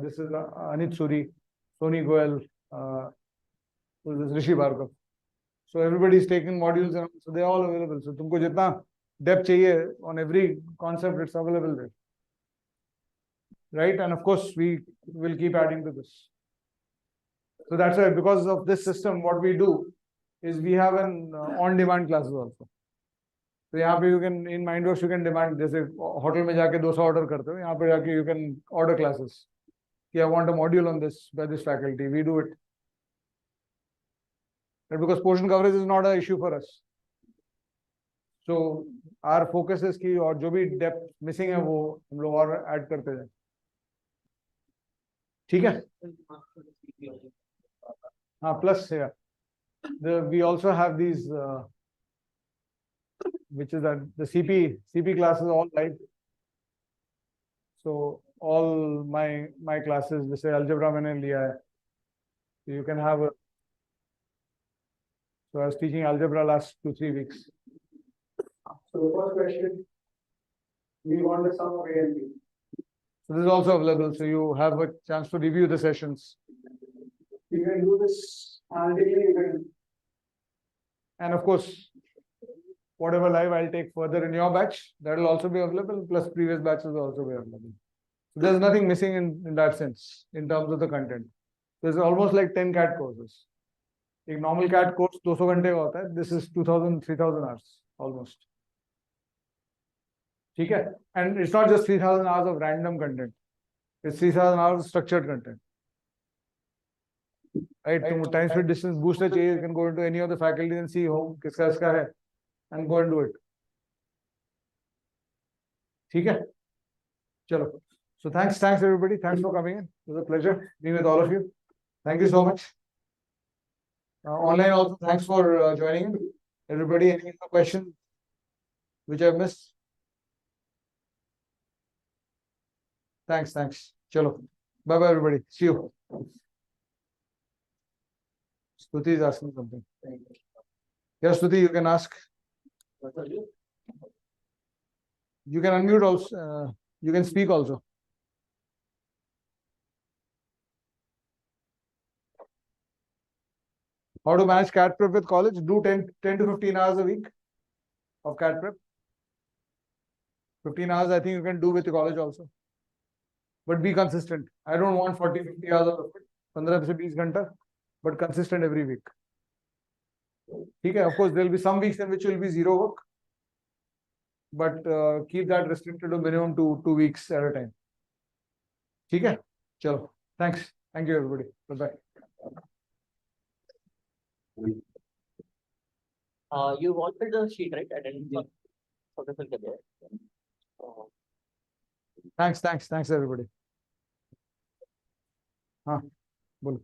this is Anit Suri, Soni Goel, this is Rishi Bhargav. So everybody is taking modules and so they're all available. So तुमको जितना depth चाहिए on every concept, it's available there. Right? And of course, we will keep adding to this. So that's why, because of this system, what we do is we have an on-demand classes also. So यहाँ पे you can, in Mindworks, you can demand, जैसे hotel में जाके 200 order करते हो, यहाँ पे जाके you can order classes. I want a module on this by this faculty. We do it. But because portion coverage is not an issue for us. So our focus is कि और जो भी depth missing है वो हम लोग और add करते जाएं. ठीक है? Plus here, we also have these, which is that the CP classes all live. So all my classes. जैसे algebra मैंने लिया है. So you can have a. So I was teaching algebra last 2-3 weeks. So the first question, we want the sum of A and B. So this is also available. So you have a chance to review the sessions. You can do this analytically, you can, And of course, whatever live I'll take further in your batch, that will also be available, plus previous batches will also be available. So there's nothing missing in that sense, in terms of the content. There's almost like 10 CAT courses. A normal CAT course 200 घंटे का होता है. This is 2000, 3000 hours, almost. ठीक है? And it's not just 3000 hours of random content. It's 3000 hours of structured content. Right? To time speed distance booster चाहिए, you can go into any of the faculty and see how किसका इसका है and go and do it. ठीक है? चलो. So thanks everybody. Thanks for coming in. It was a pleasure being with all of you. Thank you so much. Online also, thanks for joining in. Everybody, any questions which I've missed? Thanks. Chalo. Bye bye everybody. See you. Stuti is asking something. Yes, Stuti, you can ask. You can unmute also. You can speak also. How to manage CAT prep with college? Do 10 to 15 hours a week of CAT prep. 15 hours I think you can do with the college also. But be consistent. I don't want 40-50 hours of it. 15 to 20 घंटा, but consistent every week. Okay, of course, there will be some weeks in which will be zero work. But keep that restricted to minimum 2 weeks at a time. Okay? Chalo. Thanks. Thank you everybody. Bye-bye. You wanted the sheet, right? I didn't for the fill there. Thanks everybody. हाँ बोलो.